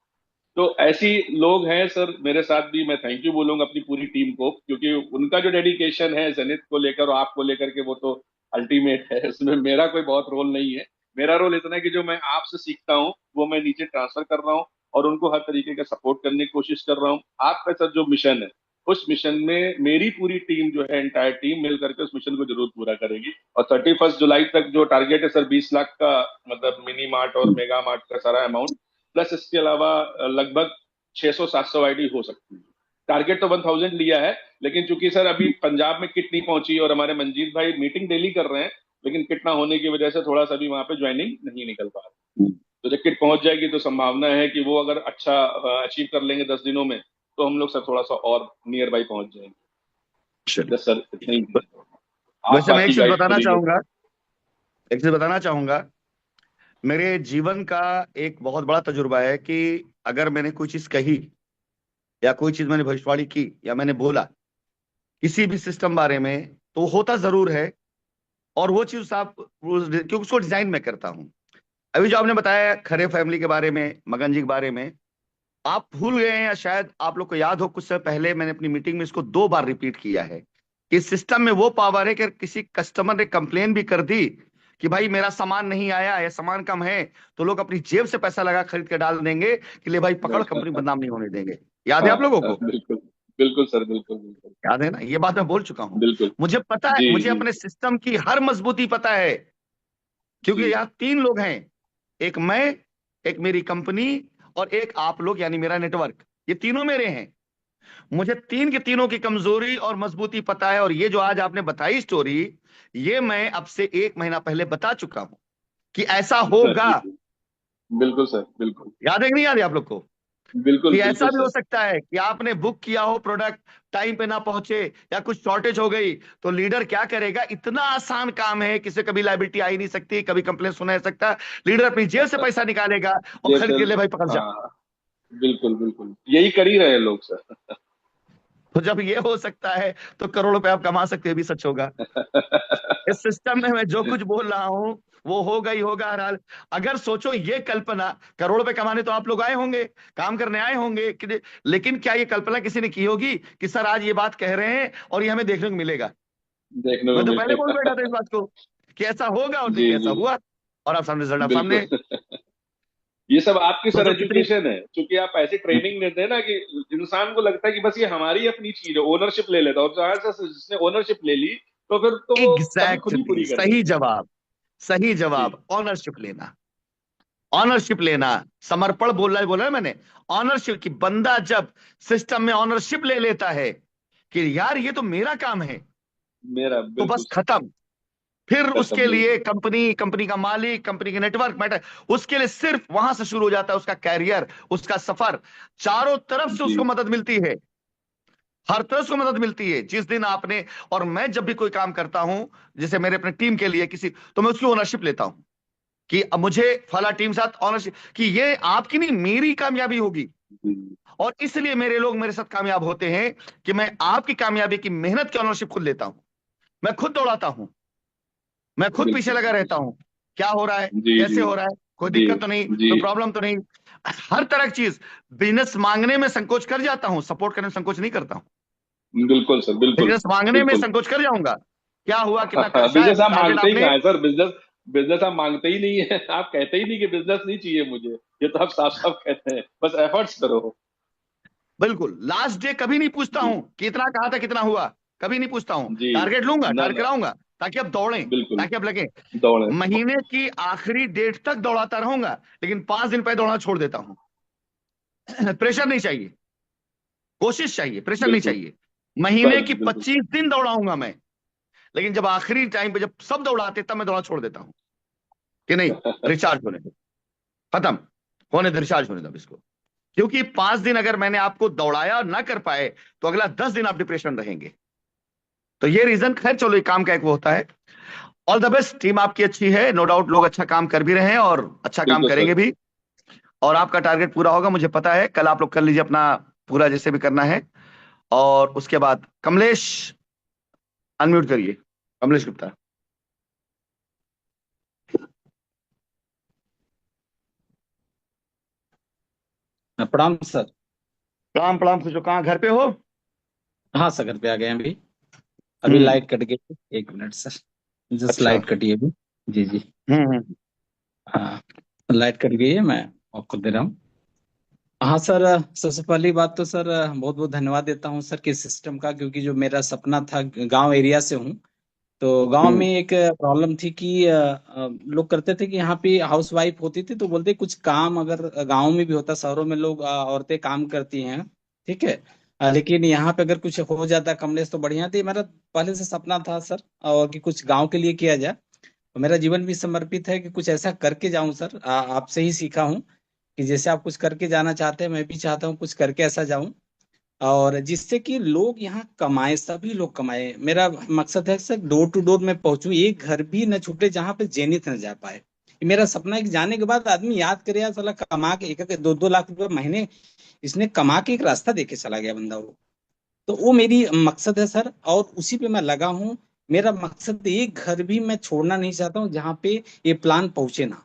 तो ऐसी लोग हैं सर मेरे साथ भी। मैं थैंक यू बोलूंगा अपनी पूरी टीम को, क्योंकि उनका जो डेडिकेशन है जेनिथ को लेकर और आपको लेकर के, वो तो अल्टीमेट है। उसमें मेरा कोई बहुत रोल नहीं है। मेरा रोल इतना है कि जो मैं आपसे सीखता हूँ वो मैं नीचे ट्रांसफर कर रहा हूँ, और उनको हर तरीके का सपोर्ट करने की कोशिश कर रहा हूँ। आपका सर जो मिशन है, उस मिशन में मेरी पूरी टीम जो है, एंटायर टीम मिल करके उस मिशन को जरूर पूरा करेगी। और 31 जुलाई तक जो टारगेट है सर, 20 लाख का, मतलब मिनी मार्ट और मेगा मार्ट का सारा अमाउंट, प्लस इसके अलावा लगभग 600-700 आईडी हो सकती है। टारगेट तो 1000 लिया है, लेकिन चूंकि सर अभी पंजाब में किट नहीं पहुंची और हमारे मंजीत भाई मीटिंग डेली कर रहे हैं, लेकिन किट ना होने की वजह से थोड़ा सा भी वहां पे ज्वाइनिंग नहीं निकल पा रही। तो जब किट पहुंच जाएगी तो संभावना है कि वो अगर अच्छा अचीव कर लेंगे 10 दिनों में, तो हम लोग सर थोड़ा सा और नियर बाई पहुंच जाएंगे। चलिए। बस सर इतना ही है। आप वैसे मैं बाकी गाइड करिए। एक चीज बताना चाहूंगा। मेरे जीवन का एक बहुत बड़ा तजुर्बा है कि अगर मैंने कोई चीज कही या कोई चीज मैंने भविष्यवाणी की या मैंने बोला किसी भी सिस्टम बारे में, तो होता जरूर है। और वो चीज आप क्योंकि उसको डिजाइन मैं करता हूँ। अभी जो आपने बताया खरे फैमिली के बारे में, मगन जी के बारे में, आप भूल गए हैं या शायद आप लोग को याद हो, कुछ समय पहले मैंने अपनी मीटिंग में इसको 2 बार रिपीट किया है कि सिस्टम में वो पावर है कि किसी कस्टमर ने कंप्लेन भी कर दी कि भाई मेरा सामान नहीं आया या सामान कम है, तो लोग अपनी जेब से पैसा लगा खरीद के डाल देंगे कि ले भाई पकड़, कंपनी बदनाम नहीं होने देंगे। याद है हाँ आप लोगों हाँ, को? बिल्कुल बिल्कुल सर, बिल्कुल बिल्कुल याद है ना? ये बात मैं बोल चुका हूँ। बिल्कुल। मुझे पता है, जी मुझे जी अपने सिस्टम की हर मजबूती पता है, क्योंकि जी। यहाँ 3 लोग हैं। एक मैं, एक मेरी कंपनी, और एक आप लोग यानी मेरा नेटवर्क। ये तीनों मेरे हैं। मुझे तीन के तीनों की कमजोरी और मजबूती पता है। और ये जो आज आपने बताई स्टोरी, ये मैं अब से 1 महीना पहले बता चुका हूं कि ऐसा होगा। जी जी, बिल्कुल सर, बिल्कुल याद है कि नहीं याद है आप लोग को? बिल्कुल कि ऐसा बिल्कुल भी हो सर। सकता है कि आपने बुक किया हो प्रोडक्ट, टाइम पे ना पहुंचे या कुछ शॉर्टेज हो गई, तो लीडर क्या करेगा? इतना आसान काम है, किसी कभी लाइबिलिटी आ ही नहीं सकती, कभी कंप्लेन सुना नहीं सकता। लीडर अपनी जेब से पैसा निकालेगा और ये खरीद सर, के ले भाई पकड़ जा। हाँ बिल्कुल बिल्कुल, यही कर ही रहे हैं लोग सर। तो जब ये हो सकता है तो करोड़ रुपए आप कमा सकते हैं, भी सच होगा। इस सिस्टम में मैं जो कुछ बोल रहा हूं वो होगा ही होगा हर हाल। अगर सोचो ये कल्पना, करोड़ रुपए कमाने तो आप लोग आए होंगे, काम करने आए होंगे कि, लेकिन क्या ये कल्पना किसी ने की होगी कि सर आज ये बात कह रहे हैं और ये हमें देखने को मिलेगा? देखने को मैं तो पहले बोल बैठा मिलेगा। था इस बात को कि ऐसा होगा, और जी देखिए ऐसा जी, हुआ। और आप सामने रिजल्ट आप सामने है। बिल्कुल। ये सब आपकी सर सोचो कितनी। एजुकेशन है, क्योंकि आप ऐसे ट्रेनिंग देते हैं ना कि इंसान को लगता है कि बस ये हमारी अपनी चीज है, ओनरशिप ले लेता है, और जहां से जिसने ओनरशिप ले ली, तो फिर तो वो कभी खुद ही एग्जैक्टली पूरी सही करेगा। जवाब। सही जी जवाब, ऑनरशिप लेना। ऑनरशिप लेना, समर्पण बोला है मैंने। ऑनरशिप की बंदा जब सिस्टम में ऑनरशिप ले लेता है कि यार ये तो मेरा काम है, मेरा, तो बिल्कुल बस सर। खत्म। फिर खत्म, उसके लिए बिल्कुल कंपनी, कंपनी का मालिक, कंपनी के नेटवर्क मैटर, उसके लिए सिर्फ वहां से शुरू हो जाता है उसका कैरियर, उसका सफर। चारों तरफ से जी। उसको मदद मिलती है, हर तरफ से मदद मिलती है जिस दिन आपने। और मैं जब भी कोई काम करता हूं, जैसे मेरे अपने टीम के लिए किसी, तो मैं उसकी ओनरशिप लेता हूं कि अब मुझे फला टीम साथ ऑनरशिप, कि ये आपकी नहीं मेरी कामयाबी होगी। जी और इसलिए मेरे लोग मेरे साथ कामयाब होते हैं कि मैं आपकी कामयाबी की मेहनत की ऑनरशिप खुद लेता हूं। मैं खुद दौड़ाता हूं, मैं खुद पीछे बिल्कुल लगा बिल्कुल रहता हूं। क्या हो रहा है, जी कैसे जी हो रहा है, कोई जी दिक्कत तो नहीं, जी, कोई प्रॉब्लम तो नहीं। हर तरह की चीज। बिजनेस मांगने में संकोच कर जाता हूं, सपोर्ट करने में संकोच नहीं करता हूं। बिल्कुल सर, बिल्कुल बिजनेस मांगने में बिल्कुल। संकोच कर जाऊंगा। क्या हुआ, कितना बिजनेस शायद आप टारगेट मांगते ही आपने। कहाँ है सर? बिजनेस, बिजनेस आप मांगते ही नहीं है। आप कहते ही नहीं कि बिजनेस नहीं चाहिए मुझे, ये तो आप साफ साफ कहते हैं, बस एफर्ट्स करो। बिल्कुल लास्ट डे कभी नहीं पूछता जी हूं कि इतना कहा था कितना हुआ। कभी नहीं पूछता हूं। जी, टारगेट लूंगा, ना टारगेट ना, कराऊंगा, ताकि अब दौड़ें, बिल्कुल ताकि अब लगे। दौड़े। महीने की आखिरी डेट तक दौड़ाता रहूंगा, लेकिन 5 दिन पहले दौड़ना छोड़ देता हूं। प्रेशर नहीं चाहिए, कोशिश चाहिए, प्रेशर नहीं बिल्कुल, चाहिए। महीने बस की बिल्कुल। 25 दिन दौड़ाऊंगा मैं, लेकिन जब आखिरी टाइम पे जब सब दौड़ाते तब मैं दौड़ना छोड़ देता हूं कि नहीं, रिचार्ज होने दो, खत्म होने दो, रिचार्ज होने दो अब इसको। क्योंकि 5 दिन अगर मैंने आपको दौड़ाया और ना कर पाए, तो अगला 10 दिन आप डिप्रेशन रहेंगे। तो ये रीजन, खैर चलो, ये काम का एक वो होता है। ऑल द बेस्ट, टीम आपकी अच्छी है, नो डाउट। लोग अच्छा काम कर भी रहे हैं और अच्छा काम बिल्कुल करेंगे सर। भी। और आपका टारगेट पूरा होगा, मुझे पता है। कल आप लोग कर लीजिए अपना पूरा जैसे भी करना है। और उसके बाद कमलेश, अनम्यूट करिए, कमलेश गुप्ता। प्रणाम सर। प्रणाम प्रणाम, खुशो, कहाँ, घर पे हो? हाँ सर, घर पे आ गए हैं अभी। अभी हम्म। लाइट कट गई थी, 1 मिनट सर, जस्ट अच्छा। लाइट कटी है अभी। जी जी। हम्म। हाँ, लाइट कट गई है, मैं आपको दे रहा हूँ। हाँ सर, सबसे पहली बात तो सर बहुत बहुत धन्यवाद देता हूँ सर कि सिस्टम का, क्योंकि जो मेरा सपना था, गांव एरिया से हूँ। तो गांव में हम्म। एक प्रॉब्लम थी कि लोग करते थे कि यहाँ पे हाउस वाइफ होती थी तो बोलते कुछ काम अगर गांव में भी होता, शहरों में लोग औरतें काम करती हैं, ठीक है। लेकिन यहाँ पे अगर कुछ हो जाता कमलेश तो बढ़िया थी। मेरा पहले से सपना था सर, और कि कुछ गांव के लिए किया जाए। तो मेरा जीवन भी समर्पित है कि कुछ ऐसा करके जाऊं सर। आपसे ही सीखा हूँ कि जैसे आप कुछ करके जाना चाहते हैं, मैं भी चाहता हूँ कुछ करके ऐसा जाऊं, और जिससे कि लोग यहाँ कमाए, सभी लोग कमाए। मेरा मकसद है सर डोर टू डोर मैं पहुंचूं, एक घर भी न छूटे जहाँ पे जेनित न जा पाए। ये मेरा सपना है कि जाने के बाद आदमी याद करे, यार साला कमा के 1-2 लाख रुपए महीने इसने कमा के एक रास्ता देके चला गया बंदा वो। तो वो मेरी मकसद है सर, और उसी पे मैं लगा हूँ। मेरा मकसद, एक घर भी मैं छोड़ना नहीं चाहता हूँ जहाँ पे ये प्लान पहुंचे ना।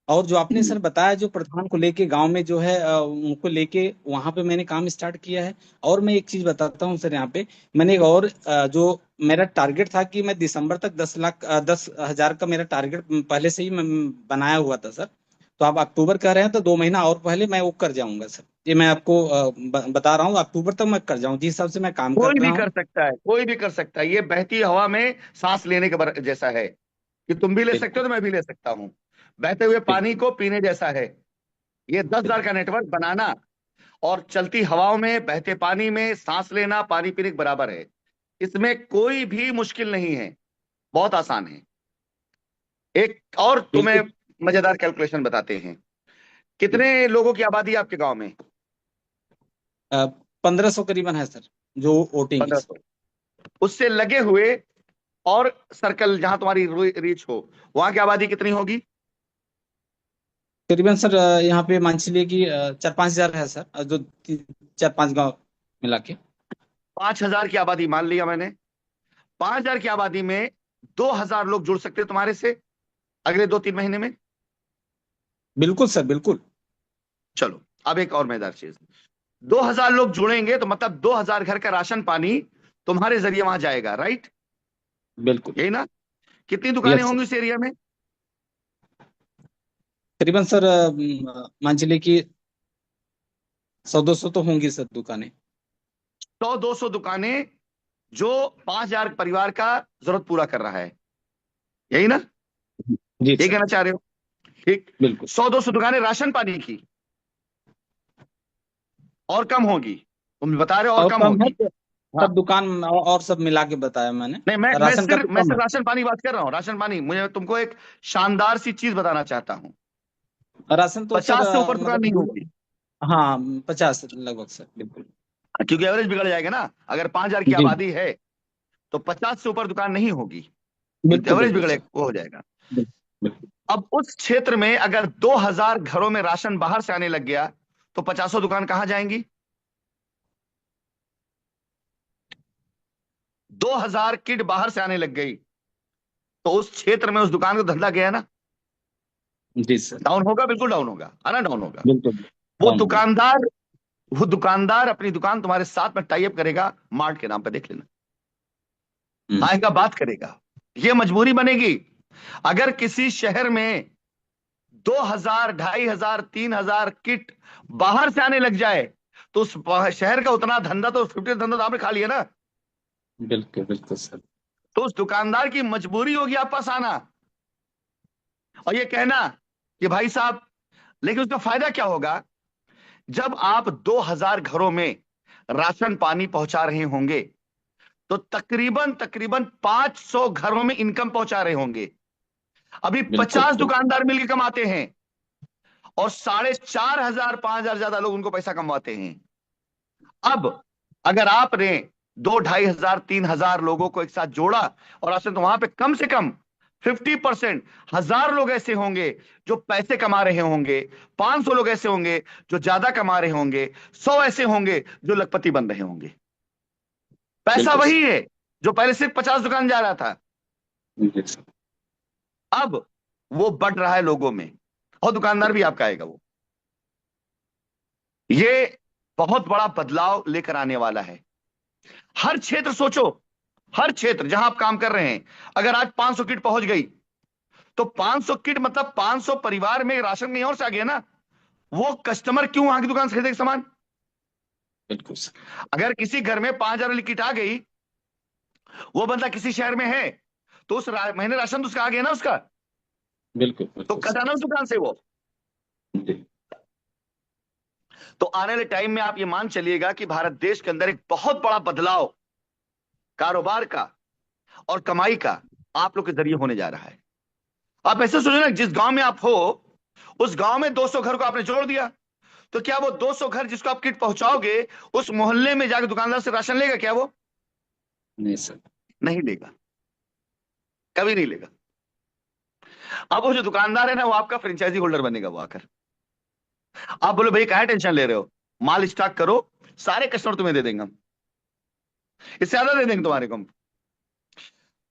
और जो आपने हम्म। सर बताया, जो प्रधान को लेके गांव में जो है उनको लेके वहां पे मैंने काम स्टार्ट किया है। और मैं एक चीज बताता हूँ सर, यहाँ पे मैंने एक और जो मेरा टारगेट था कि मैं दिसंबर तक 10 हजार का मेरा टारगेट पहले से ही मैं बनाया हुआ था सर। तो आप अक्टूबर कह रहे हैं तो 2 महीना और पहले मैं वो कर जाऊंगा सर। ये मैं आपको बता रहा हूँ, अक्टूबर तक मैं कर जाऊँ जिस हिसाब से मैं काम कर कोई भी रहा कर हूँ। सकता है, कोई भी कर सकता है। ये बहती हवा में सांस लेने के जैसा है कि तुम भी ले सकते बिल्कुल हो तो मैं भी ले सकता हूँ। बहते हुए पानी बिल्कुल। को पीने जैसा है। ये 10,000 का नेटवर्क बनाना और चलती हवाओं में, बहते पानी में सांस लेना पानी पीने के बराबर है। इसमें कोई भी मुश्किल नहीं है, बहुत आसान है। एक और तुम्हें बिल्कुल मजेदार कैलकुलेशन बताते हैं। कितने लोगों की आबादी है आपके गांव में? 1500 करीबन है सर, जो वोटिंग है पंद्रह सर। सौ उससे लगे हुए और सर्कल जहां तुम्हारी रीच हो, वहां की आबादी कितनी होगी? करीबन सर यहाँ पे मान चलिए कि 4-5 हजार है सर, जो 4-5 गांव मिला के। 5,000 की आबादी मान लिया मैंने। 5,000 की आबादी में 2,000 लोग जुड़ सकते हैं तुम्हारे से अगले 2-3 महीने में। बिल्कुल सर, बिल्कुल। चलो, अब एक और मजेदार चीज। 2,000 लोग जुड़ेंगे तो मतलब 2,000 घर का राशन पानी तुम्हारे जरिए वहां जाएगा, राइट? बिल्कुल। यही ना? कितनी दुकानें यस सर। होंगी इस एरिया में? करीबन सर मान चलिए कि 100-200 तो होंगी सर दुकानें। 100-200 दुकानें, जो 5,000 परिवार का जरूरत पूरा कर रहा है। यही ना? जी यही सर। कहना चाह रहे हो? ठीक। बिल्कुल। 100-200 दुकानें राशन पानी की, और कम होगी। तुम बता रहे हो और और कम कम है होगी। तो हाँ। सब दुकान और सब मिला के बताया मैंने। नहीं, मैं राशन का सिर्फ तो मैं कम सिर्फ है। राशन पानी बात कर रहा हूँ। राशन पानी, मुझे तुमको एक शानदार सी चीज बताना चाहता हूँ। राशन तो सर 50 से ऊपर दुकान नहीं मतलब, होगी। हाँ 50 लगभग सर, बिल्कुल। क्योंकि एवरेज बिगड़ जाएगा ना। अगर 5,000 की जी। आबादी है तो 50 से ऊपर दुकान नहीं होगी। बिल्कुल एवरेज बिल्कुल बिगड़े सर। वो हो जाएगा। बिल्कुल बिल्कुल। अब उस क्षेत्र में अगर 2,000 घरों में राशन बाहर से आने लग गया तो 50 दुकान कहां जाएंगी? 2,000 किट बाहर से आने लग गई तो उस क्षेत्र में उस दुकान का धंधा गया ना? जी सर। डाउन होगा, बिल्कुल डाउन होगा, आना डाउन होगा। बिल्कुल वो डाउन होगा। दुकानदार वो दुकानदार अपनी दुकान तुम्हारे साथ में टाई अप करेगा, मार्ट के नाम पे, देख लेना। हम्म। आएगा, बात करेगा। ये मजबूरी बनेगी। अगर किसी शहर में 2,000, 2,500, 3,000 किट बाहर से आने लग जाए तो उस शहर का उतना धंधा तो 50 धंधा तो आपने खा लिया ना। बिल्कुल बिल्कुल सर। तो उस दुकानदार की मजबूरी होगी आप पास आना और ये कहना कि भाई साहब। लेकिन उसका फायदा क्या होगा? जब आप 2,000 घरों में राशन पानी पहुंचा रहे होंगे तो तकरीबन तकरीबन 500 घरों में इनकम पहुंचा रहे होंगे। अभी बिल्कुल 50 बिल्कुल। दुकानदार मिलकर कमाते हैं और 4,500, 5,000 ज्यादा लोग उनको पैसा कमाते हैं। अब अगर आपने 2,000, 2,500, 3,000 लोगों को एक साथ जोड़ा और राशन, तो वहां पे कम से कम 50%, 1,000 लोग ऐसे होंगे जो पैसे कमा रहे होंगे, 500 लोग ऐसे होंगे जो ज्यादा कमा रहे होंगे, 100 ऐसे होंगे जो लखपति बन रहे होंगे। पैसा बिल्कुल वही सर। है जो पहले सिर्फ 50 दुकान जा रहा था। बिल्कुल सर। अब वो बढ़ रहा है लोगों में और दुकानदार भी आपका आएगा वो। ये बहुत बड़ा बदलाव लेकर आने वाला है। हर क्षेत्र सोचो, हर क्षेत्र जहां आप काम कर रहे हैं, अगर आज 500 किट पहुंच गई तो 500 किट मतलब 500 परिवार में राशन कहीं और से आ गया ना। वो कस्टमर क्यों वहां की दुकान से खरीदेगा सामान? बिल्कुल सर। अगर किसी घर में 5,000 वाली किट आ गई, वो बंदा किसी शहर में है, तो उस महीने राशन तो उसका आ गया ना उसका, बिल्कुल तो बिल्कुल सर। खजाना उस दुकान से वो। जी। तो आने वाले टाइम में आप ये मान चलिएगा कि भारत देश के अंदर एक बहुत बड़ा बदलाव कारोबार का और कमाई का आप लोग के जरिए होने जा रहा है। आप ऐसे सोचो ना, जिस गांव में आप हो, उस गांव में 200 घर को आपने जोड़ दिया, तो क्या वो 200 घर जिसको आप किट पहुंचाओगे, उस मोहल्ले में जाकर दुकानदार से राशन लेगा क्या? वो नहीं सर। नहीं लेगा, कभी नहीं लेगा। अब वो जो दुकानदार है ना, वो आपका फ्रेंचाइजी होल्डर बनेगा वो आकर। आप बोलो भाई काहे टेंशन ले रहे हो, माल स्टॉक करो, सारे कस्टमर तुम्हें दे देंगे हम, इससे ज्यादा दे देंगे तुम्हारे को हम।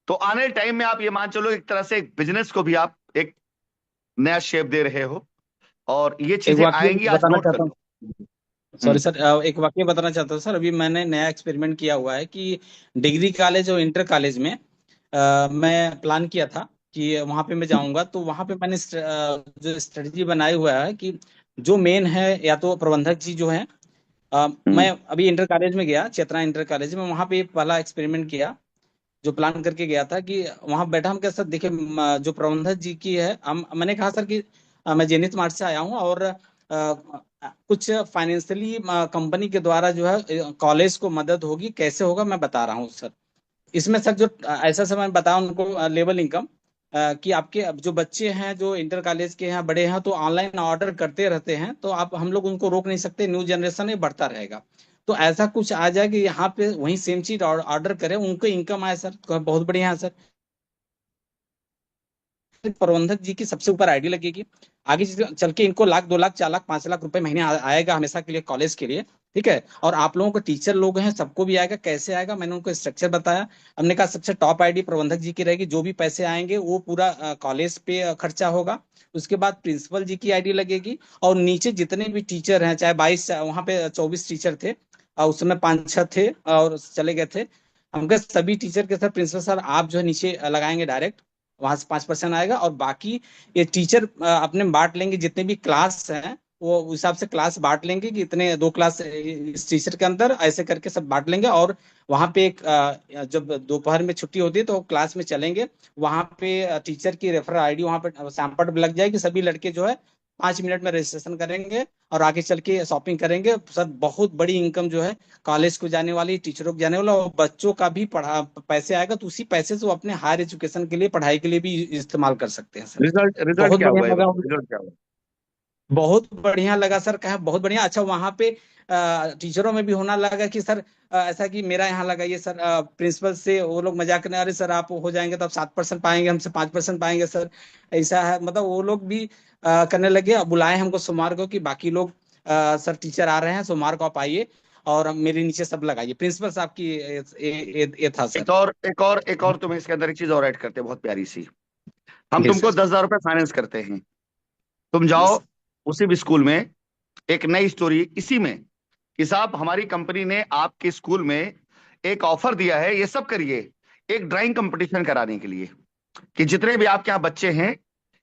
तो आने वाले टाइम में आप ये मान चलो, एक तरह से एक बिजनेस को भी आप एक नया शेप दे रहे हो, और ये एक चीजें वाक्य आएंगी, आज बताना नोट कर चाहता हूँ। लो। सॉरी सर, एक वाक्य बताना चाहता हूँ सर। अभी मैंने नया एक्सपेरिमेंट किया हुआ है कि डिग्री कॉलेज और इंटर कॉलेज में मैं प्लान किया था कि वहां पे मैं जाऊंगा, तो वहां पे मैंने जो स्ट्रेटजी बनाई हुआ है कि जो मेन है या तो प्रबंधक जी जो है, मैं अभी इंटर कॉलेज में गया, चेतना इंटर कॉलेज में, वहां पे पहला एक्सपेरिमेंट किया। जो प्लान करके गया था कि वहां बैठा, हम क्या सर देखिए, जो प्रबंधक जी की है, हम मैंने कहा सर कि मैं जेनिथ मार्ट से आया हूँ, और कुछ फाइनेंशियली कंपनी के द्वारा जो है कॉलेज को मदद होगी, कैसे होगा मैं बता रहा हूँ सर। इसमें सर जो ऐसा समय मैं बताया उनको, लेवल इनकम, कि आपके अब जो बच्चे हैं जो इंटर कॉलेज के हैं, बड़े हैं, तो ऑनलाइन ऑर्डर करते रहते हैं, तो आप हम लोग उनको रोक नहीं सकते, न्यू जनरेशन में बढ़ता रहेगा। तो ऐसा कुछ आ जाए कि यहाँ पे वही सेम चीज ऑर्डर करें, उनको इनकम आए सर, तो बहुत बढ़िया है सर। प्रबंधक जी की सबसे ऊपर आईडी लगेगी, आगे चल के इनको लाख, 2 लाख, 4 लाख, 5 लाख रुपए महीने आएगा हमेशा के लिए कॉलेज के लिए। ठीक है, और आप लोगों को टीचर लोग हैं सबको भी आएगा। कैसे आएगा, मैंने उनको स्ट्रक्चर बताया। हमने कहा सबसे टॉप आईडी प्रबंधक जी की रहेगी, जो भी पैसे आएंगे वो पूरा कॉलेज पे खर्चा होगा। उसके बाद प्रिंसिपल जी की आईडी लगेगी, और नीचे जितने भी टीचर हैं, चाहे 22, वहां पे 24 टीचर थे, और उस समय 5-6 थे और चले गए थे। हम कहा सभी टीचर के साथ प्रिंसिपल सर आप जो है नीचे लगाएंगे डायरेक्ट, वहां से 5% आएगा, और बाकी ये टीचर अपने बांट लेंगे, जितने भी क्लास हैं वो उस हिसाब से क्लास बांट लेंगे कि इतने 2 क्लास इस टीचर के अंदर, ऐसे करके सब बांट लेंगे। और वहां पे एक जब दोपहर में छुट्टी होती है तो क्लास में चलेंगे, वहां पे टीचर की रेफरल आईडी वहां पे सैंपल लग जाएगी। सभी लड़के जो है 5 मिनट में रजिस्ट्रेशन करेंगे और आगे चल के शॉपिंग करेंगे सर। बहुत बड़ी इनकम जो है कॉलेज को जाने वाली, टीचरों को जाने वाला, और बच्चों का भी पढ़ा पैसे आएगा, तो उसी पैसे से वो अपने हायर एजुकेशन के लिए, पढ़ाई के लिए भी इस्तेमाल कर सकते हैं सर। रिजल्ट रिजल्ट बहुत क्या बढ़िया हुआ है, लगा, रिजल्ट क्या हुआ? बहुत बढ़िया लगा सर, कहा बहुत बढ़िया। अच्छा, वहां पे टीचरों में भी होना लगा कि सर ऐसा कि मेरा यहाँ लगा ये सर, प्रिंसिपल से वो लोग मजाक करने, अरे सर आप हो जाएंगे तो आप 7% पाएंगे, हमसे 5% पाएंगे सर, ऐसा है। मतलब वो लोग भी करने लगे। अब बुलाए हमको सोमवार को कि बाकी लोग सर टीचर आ रहे हैं, सोमवार को आप आइए और मेरे नीचे सब लगाइए। प्रिंसिपल साहब की ये था सर। एक और तुम्हें इसके अंदर एक चीज और ऐड करते हैं, बहुत प्यारी सी। हम जी तुमको सर। 10,000 रुपए फाइनेंस करते हैं, तुम जी जाओ सर। उसी भी स्कूल में, एक नई स्टोरी इसी में कि साहब हमारी कंपनी ने आपके स्कूल में एक ऑफर दिया है, ये सब करिए, एक ड्राइंग कंपटीशन कराने के लिए, कि जितने भी आपके यहाँ बच्चे हैं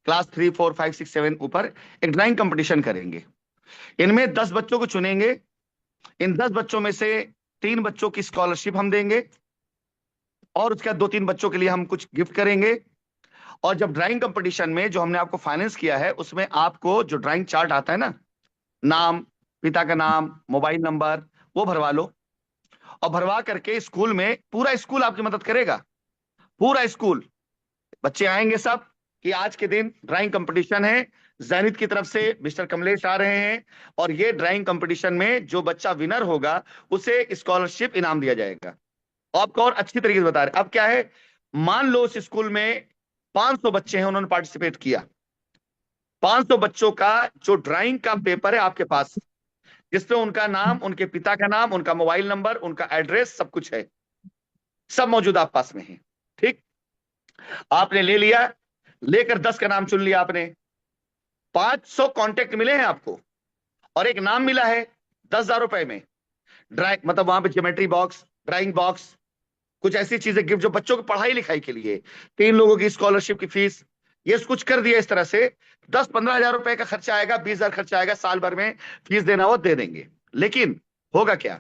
क्लास 3, 4, 5, 6, 7 ऊपर, एक ड्राइंग कंपटीशन करेंगे। इनमें 10 बच्चों को चुनेंगे, इन 10 बच्चों में से 3 बच्चों की स्कॉलरशिप हम देंगे, और उसके बाद 2-3 बच्चों के लिए हम कुछ गिफ्ट करेंगे। और जब ड्राइंग कंपटीशन में जो हमने आपको फाइनेंस किया है, उसमें आपको जो ड्राइंग चार्ट आता है ना, नाम, पिता का नाम, मोबाइल नंबर, वो भरवा लो। और भरवा करके स्कूल में, पूरा स्कूल आपकी मदद करेगा, पूरा स्कूल, बच्चे आएंगे सब कि आज के दिन ड्राइंग कंपटीशन है, जैनिथ की तरफ से मिस्टर कमलेश आ रहे हैं, और ये ड्राइंग कंपटीशन में जो बच्चा विनर होगा उसे स्कॉलरशिप इनाम दिया जाएगा। आपको और अच्छी तरीके से बता रहे, अब क्या है, मान लो उस स्कूल में 500 बच्चे हैं, उन्होंने पार्टिसिपेट किया। 500 बच्चों का जो ड्राइंग का पेपर है आपके पास, जिसपे उनका नाम, उनके पिता का नाम, उनका मोबाइल नंबर, उनका एड्रेस, सब कुछ है, सब मौजूद आप पास में है। ठीक, आपने ले लिया, लेकर 10 का नाम चुन लिया आपने, 500 कांटेक्ट मिले हैं आपको, और एक नाम मिला है 10,000 रुपए में। ड्राइंग मतलब वहां पे ज्योमेट्री बॉक्स, ड्राइंग बॉक्स, कुछ ऐसी चीजें गिफ्ट जो बच्चों की पढ़ाई लिखाई के लिए, 3 लोगों की स्कॉलरशिप की फीस, ये कुछ कर दिया इस तरह से, 10-15 हजार रुपए का खर्चा आएगा, 20 हजार खर्चा आएगा, साल भर में फीस देना वो दे देंगे। लेकिन होगा क्या,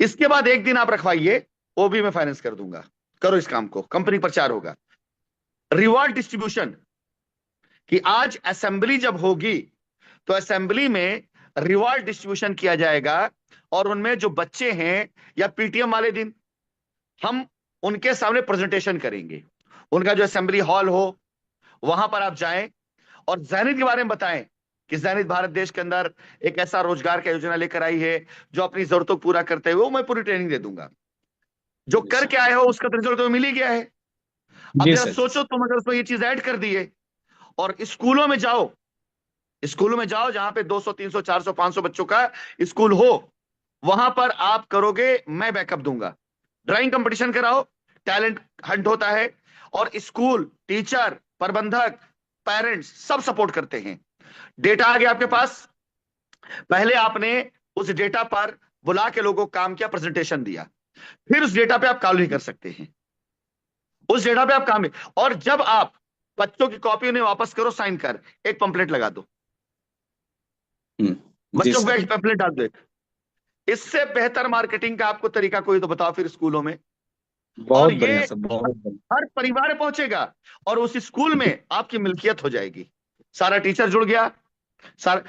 इसके बाद एक दिन आप रखवाइए, वो भी मैं फाइनेंस कर दूंगा, करो इस काम को, कंपनी प्रचार होगा। रिवॉर्ड डिस्ट्रीब्यूशन, कि आज असेंबली जब होगी तो असेंबली में रिवॉर्ड डिस्ट्रीब्यूशन किया जाएगा, और उनमें जो बच्चे हैं, या पीटीएम वाले दिन हम उनके सामने प्रेजेंटेशन करेंगे, उनका जो असेंबली हॉल हो वहां पर आप जाएं और जैनित के बारे में बताएं कि जैनित भारत देश के अंदर एक ऐसा रोजगार का योजना लेकर आई है जो अपनी जरूरतों को पूरा करते हुए, वो मैं पूरी ट्रेनिंग दे दूंगा। जो जी सर। करके आए हो उसका तो रिजल्ट तो मिल ही गया है। अब जी जरा सर। जी सोचो, सर। तुम अगर उसमें ये चीज ऐड कर दिए, और स्कूलों में जाओ, स्कूलों में जाओ जहां पे 200 300 400 500 बच्चों का स्कूल हो, वहां पर आप करोगे, मैं बैकअप दूंगा। ड्राइंग कंपटीशन कराओ, टैलेंट हंट होता है, और स्कूल, टीचर, प्रबंधक, पेरेंट्स सब सपोर्ट करते हैं। डेटा आ गया आपके पास, पहले आपने उस डेटा पर बुला के लोगों को काम किया, प्रेजेंटेशन दिया, फिर उस डेटा पे आप काम नहीं कर सकते हैं, उस डेटा पे आप काम नहीं। और जब आप बच्चों की कॉपी उन्हें वापस करो साइन कर, एक पंपलेट लगा दो, जी बच्चों को सर। एक पंपलेट डाल दो एक। इससे बेहतर मार्केटिंग का आपको तरीका कोई तो बताओ फिर स्कूलों में। और बहुत ये बढ़िया सर, बहुत बढ़िया। हर परिवार में पहुंचेगा, और उस स्कूल में आपकी मिल्कियत हो जाएगी, सारा टीचर जुड़ गया, सारा,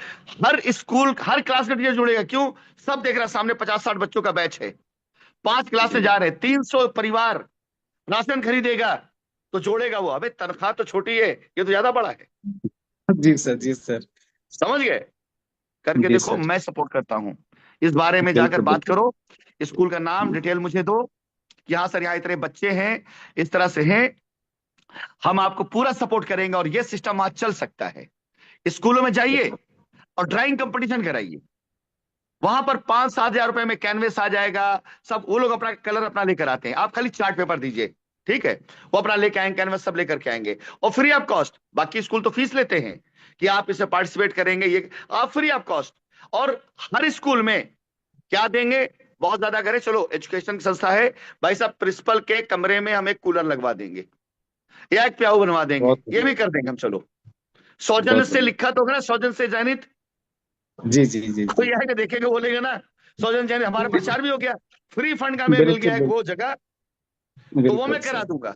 हर स्कूल हर क्लास का टीचर जुड़ेगा। क्यों, सब देख रहा है सामने 50-60 बच्चों का बैच है, 5 क्लास से जी जा रहे हैं, 300 परिवार राशन खरीदेगा, तो जोड़ेगा वो। अबे तनख्वाह तो छोटी है, ये तो ज्यादा बड़ा है। जी सर। जी सर। समझ गए, करके जी देखो, सर। मैं सपोर्ट करता हूं। इस बारे में जाकर बिल्कुल बात बिल्कुल। करो, स्कूल का नाम डिटेल मुझे दो कि हाँ सर यहाँ इतने बच्चे हैं, इस तरह से हैं, हम आपको पूरा सपोर्ट करेंगे, और ये सिस्टम आज चल सकता है। स्कूलों में जाइए और ड्राइंग कंपटीशन कराइए, वहां पर 5-7 हजार रुपए में कैनवेस आ जाएगा, सब वो लोग अपना कलर अपना लेकर आते हैं, आप खाली चार्ट पेपर दीजिए, ठीक है, वो अपना लेके आएंगे, कैनवस सब लेकर के आएंगे, और फ्री ऑफ कॉस्ट। बाकी स्कूल तो फीस लेते हैं कि आप इसमें पार्टिसिपेट करेंगे, ये आप फ्री ऑफ कॉस्ट। और हर स्कूल में क्या देंगे, बहुत ज्यादा करें, चलो एजुकेशन की संस्था है, भाई साहब प्रिंसिपल के कमरे में हम एक कूलर लगवा देंगे, या एक प्याऊ बनवा देंगे, बहुत ये बढ़िया। भी कर देंगे हम। चलो, सौजन्य बहुत से बढ़िया। लिखा तो होगा ना, सौजन्य से जनित, जी जी जी कोई जी। आएगा देखेगा बोलेगा ना, सौजन्य जनित, हमारा प्रचार भी हो गया, फ्री फंड का मैं मिल बिल्कुल गया एक बिल्कुल। वो जगह, तो वो बिल्कुल मैं करा सर। दूंगा।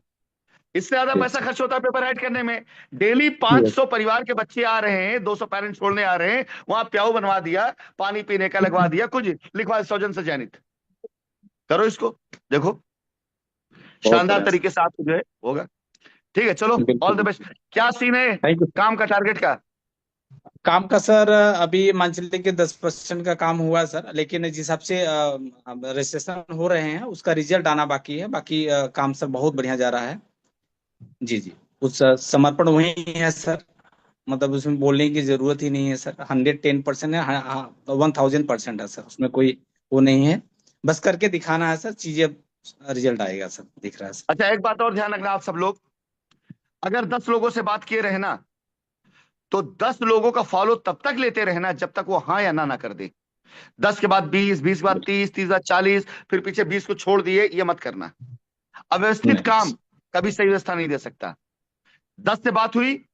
इससे ज्यादा जी पैसा सर। खर्च होता है पेपर ऐड करने में। Daily yes. 500 परिवार के बच्चे आ रहे हैं, 200 पेरेंट्स छोड़ने आ रहे हैं, वहां प्याऊ बनवा दिया, पानी पीने का लगवा दिया, कुछ लिखवा दिया, सौजन से जनित, करो इसको, देखो बहुत शानदार बढ़िया सर। तरीके से आपको जो है होगा। ठीक है, चलो, ऑल बिल्कुल द बेस्ट। बिल्कुल। क्या सीन है थैंक यू। काम का, टारगेट का? काम का सर अभी मान चलिए कि 10% का काम हुआ है सर, लेकिन जिस हिसाब से रजिस्ट्रेशन हो रहे हैं उसका रिजल्ट आना बाकी है। बाकी काम सर बहुत बढ़िया जा रहा है। जी जी। उस समर्पण वही है सर, मतलब उसमें बोलने की जरूरत ही नहीं है सर। 110% है, 1000% है सर, उसमें कोई वो नहीं है। बस करके दिखाना है सर, चीजें रिजल्ट आएगा सर, दिख रहा है सर। अच्छा, एक बात और ध्यान रखना आप सब लोग, अगर 10 लोगों से बात किए रहना, तो 10 लोगों का फॉलो तब तक लेते रहना जब तक वो हाँ या ना ना कर दे। 10 के बाद 20, 20 के बाद 30, 30 के बाद 40, फिर पीछे 20 को छोड़ दिए, ये मत करना। अव्यवस्थित नहीं। काम कभी सही व्यवस्था नहीं दे सकता। 10 से बात हुई,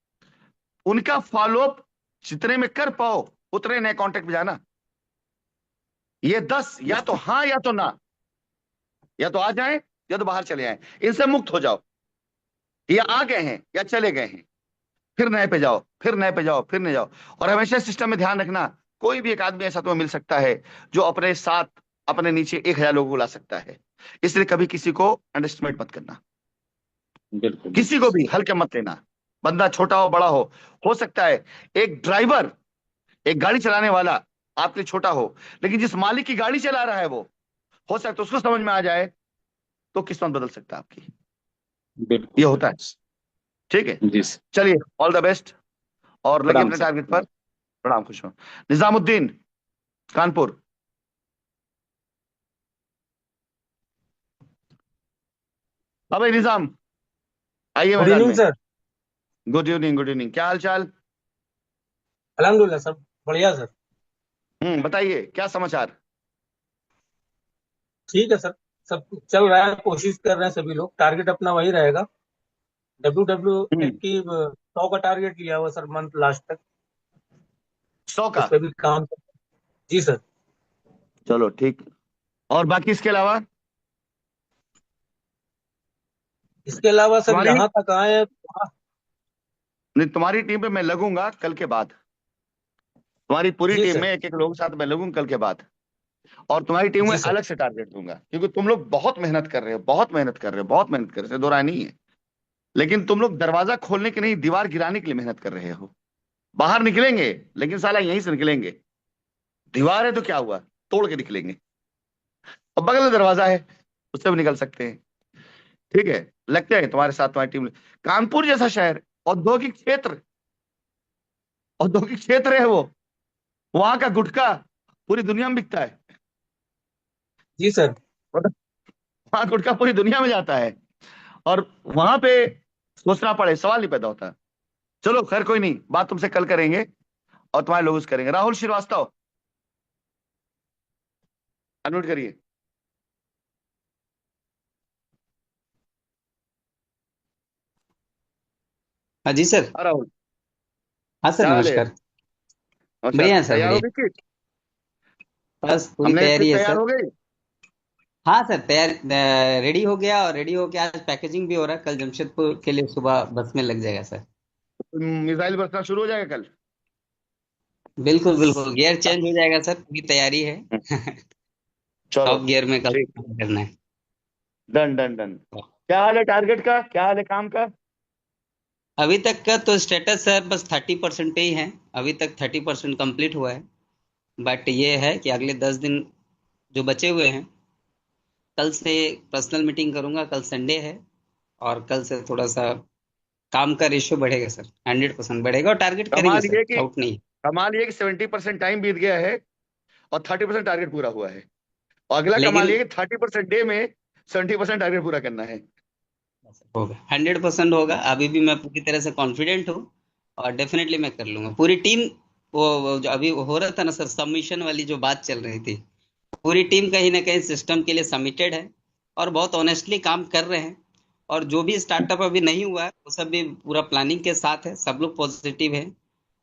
उनका फॉलोअप जितने में कर पाओ उतने नए कांटेक्ट में जाना। ये 10 या तो हाँ या तो ना, या तो आ जाए या तो बाहर चले आए, इनसे मुक्त हो जाओ। या आ गए हैं या चले गए हैं, फिर नए पे जाओ, फिर नए पे जाओ, फिर नए जाओ। और हमेशा सिस्टम में ध्यान रखना, कोई भी एक आदमी ऐसा तुम्हें मिल सकता है जो अपने साथ अपने नीचे 1000 लोगों को ला सकता है। इसलिए कभी किसी को अंडरस्टिमेट मत करना, बिल्कुल किसी बिल्कुल को सर। भी हल्के मत लेना। बंदा छोटा हो बड़ा हो सकता है एक ड्राइवर, एक गाड़ी चलाने वाला आपके लिए छोटा हो, लेकिन जिस मालिक की गाड़ी चला रहा है वो, हो सकता है उसको समझ में आ जाए, तो किस्मत बदल सकता है आपकी। ये बिल्कुल होता है, बिल्कुल सर। ठीक है। जी सर। चलिए, ऑल द बेस्ट, और लगे प्रणाम अपने सर। टारगेट पर। प्रणाम, खुश हो। निजामुद्दीन, कानपुर। हाँ भाई निजाम, आइए गुड मैदान इवनिंग में। Sir. Good evening, good evening, क्या हाल चाल? अल्हम्दुलिल्लाह सर, बढ़िया सर। बताइए क्या समाचार? ठीक है सर, सब कुछ चल रहा है, कोशिश कर रहे हैं सभी लोग, टारगेट अपना वही रहेगा। WWF की 100 का टारगेट लिया हुआ सर, मंथ लास्ट तक 100 उस का? पर भी काम। जी सर। चलो ठीक। और बाकी इसके अलावा इसके अलावा सर तुम्हारी यहाँ तक आए नहीं, तुम्हारी टीम पे मैं लगूंगा कल के बाद। तुम्हारी पूरी जी टीम सर। में एक एक लोगों के साथ मैं लगूंगा कल के बाद। और तुम्हारी टीम में जी सर। अलग से टारगेट दूंगा, क्योंकि तुम लोग बहुत मेहनत कर रहे हो, बहुत मेहनत कर रहे हो, बहुत मेहनत कर रहे हो, दो राय नहीं है। लेकिन तुम लोग दरवाजा खोलने की नहीं, दीवार गिराने के लिए मेहनत कर रहे हो। बाहर निकलेंगे लेकिन साला यहीं से निकलेंगे। दीवार है तो क्या हुआ, तोड़ के निकलेंगे। और बगल में दरवाजा है, उससे भी निकल सकते हैं। ठीक है, लगते हैं तुम्हारे साथ तुम्हारी टीम। कानपुर जैसा शहर, औद्योगिक क्षेत्र, औद्योगिक क्षेत्र है वो। वहां का गुटखा पूरी दुनिया में बिकता है। जी सर। वहां गुटखा पूरी दुनिया में जाता है। और वहां पे सोचना पड़े, सवाल नहीं पैदा होता। चलो खैर, कोई नहीं, बात तुमसे कल करेंगे और तुम्हारे लोग उस करेंगे। राहुल श्रीवास्तव, अनम्यूट करिए। हाँ जी सर। हाँ राहुल, हाँ सर, क्या हाल है? नमस्कार। नमस्कार, बढ़िया है सर, तैयार हो बढ़िया। गई किट? बस पूरी हमने तैयारी किट है तैयार सर। हो गई। हाँ सर, तैयार, रेडी हो गया, और रेडी होके आज पैकेजिंग भी हो रहा है। कल जमशेदपुर के लिए सुबह बस में लग जाएगा सर। मिसाइल बरसना शुरू हो जाएगा कल। बिल्कुल बिल्कुल, गियर चेंज हो जाएगा सर, पूरी तैयारी है। चलो टॉप गियर में कल ठीक, काम करना है। Done done done. क्या हाल है टारगेट का, क्या हाल है काम का? अभी तक का तो स्टेटस सर बस 30% पे ही है। अभी तक 30% कंप्लीट हुआ है। बट ये है कि अगले 10 दिन जो बचे हुए हैं, कल से पर्सनल मीटिंग करूंगा। कल संडे है, और कल से थोड़ा सा काम का रेशियो बढ़ेगा सर। 100% बढ़ेगा, और टारगेट करेंगे कमाल सर, ये कि डाउट नहीं। कमाल ये कि 70% टाइम बीत गया है और 30% टारगेट पूरा हुआ है। और अगला कमाल लेकिन ये कि 30% डे में 70% टारगेट पूरा करना है। होगा, 100% होगा। अभी भी मैं पूरी तरह से कॉन्फिडेंट हूँ, और डेफिनेटली मैं कर लूंगा। पूरी टीम, वो जो अभी हो रहा था ना सर, सबमिशन वाली जो बात चल रही थी, पूरी टीम कहीं ना कहीं सिस्टम के लिए सबमिटेड है, और बहुत ऑनेस्टली काम कर रहे हैं। और जो भी स्टार्टअप अभी नहीं हुआ है, वो सब भी पूरा प्लानिंग के साथ है। सब लोग पॉजिटिव है,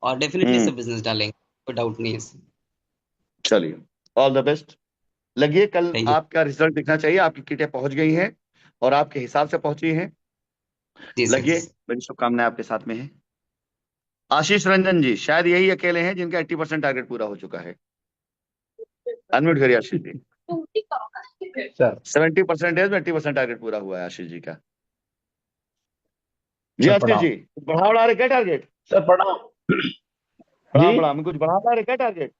और डेफिनेटली हम्म, सब बिजनेस डालेंगे, कोई डाउट नहीं है सर। चलिए, ऑल द बेस्ट। लगिए, कल थैंक यू। आपका रिजल्ट दिखना चाहिए। आपकी किटें पहुंच गई हैं और आपके हिसाब से पहुंची हैं। जी सर, जी लगिए, सर। मेरी शुभकामनाएं आपके साथ में है। आशीष रंजन जी शायद यही अकेले हैं जिनका 80% टारगेट पूरा हो चुका है। अनम्यूट करिए आशीष जी। सर 70% में 80% टारगेट पूरा हुआ है आशीष जी का। जी सर आशीष प्रणाम। जी, कुछ बढ़ा उड़ा रहे क्या टारगेट? सर प्रणाम। जी। प्रणाम प्रणाम, कुछ बढ़ा रहे क्या टारगेट?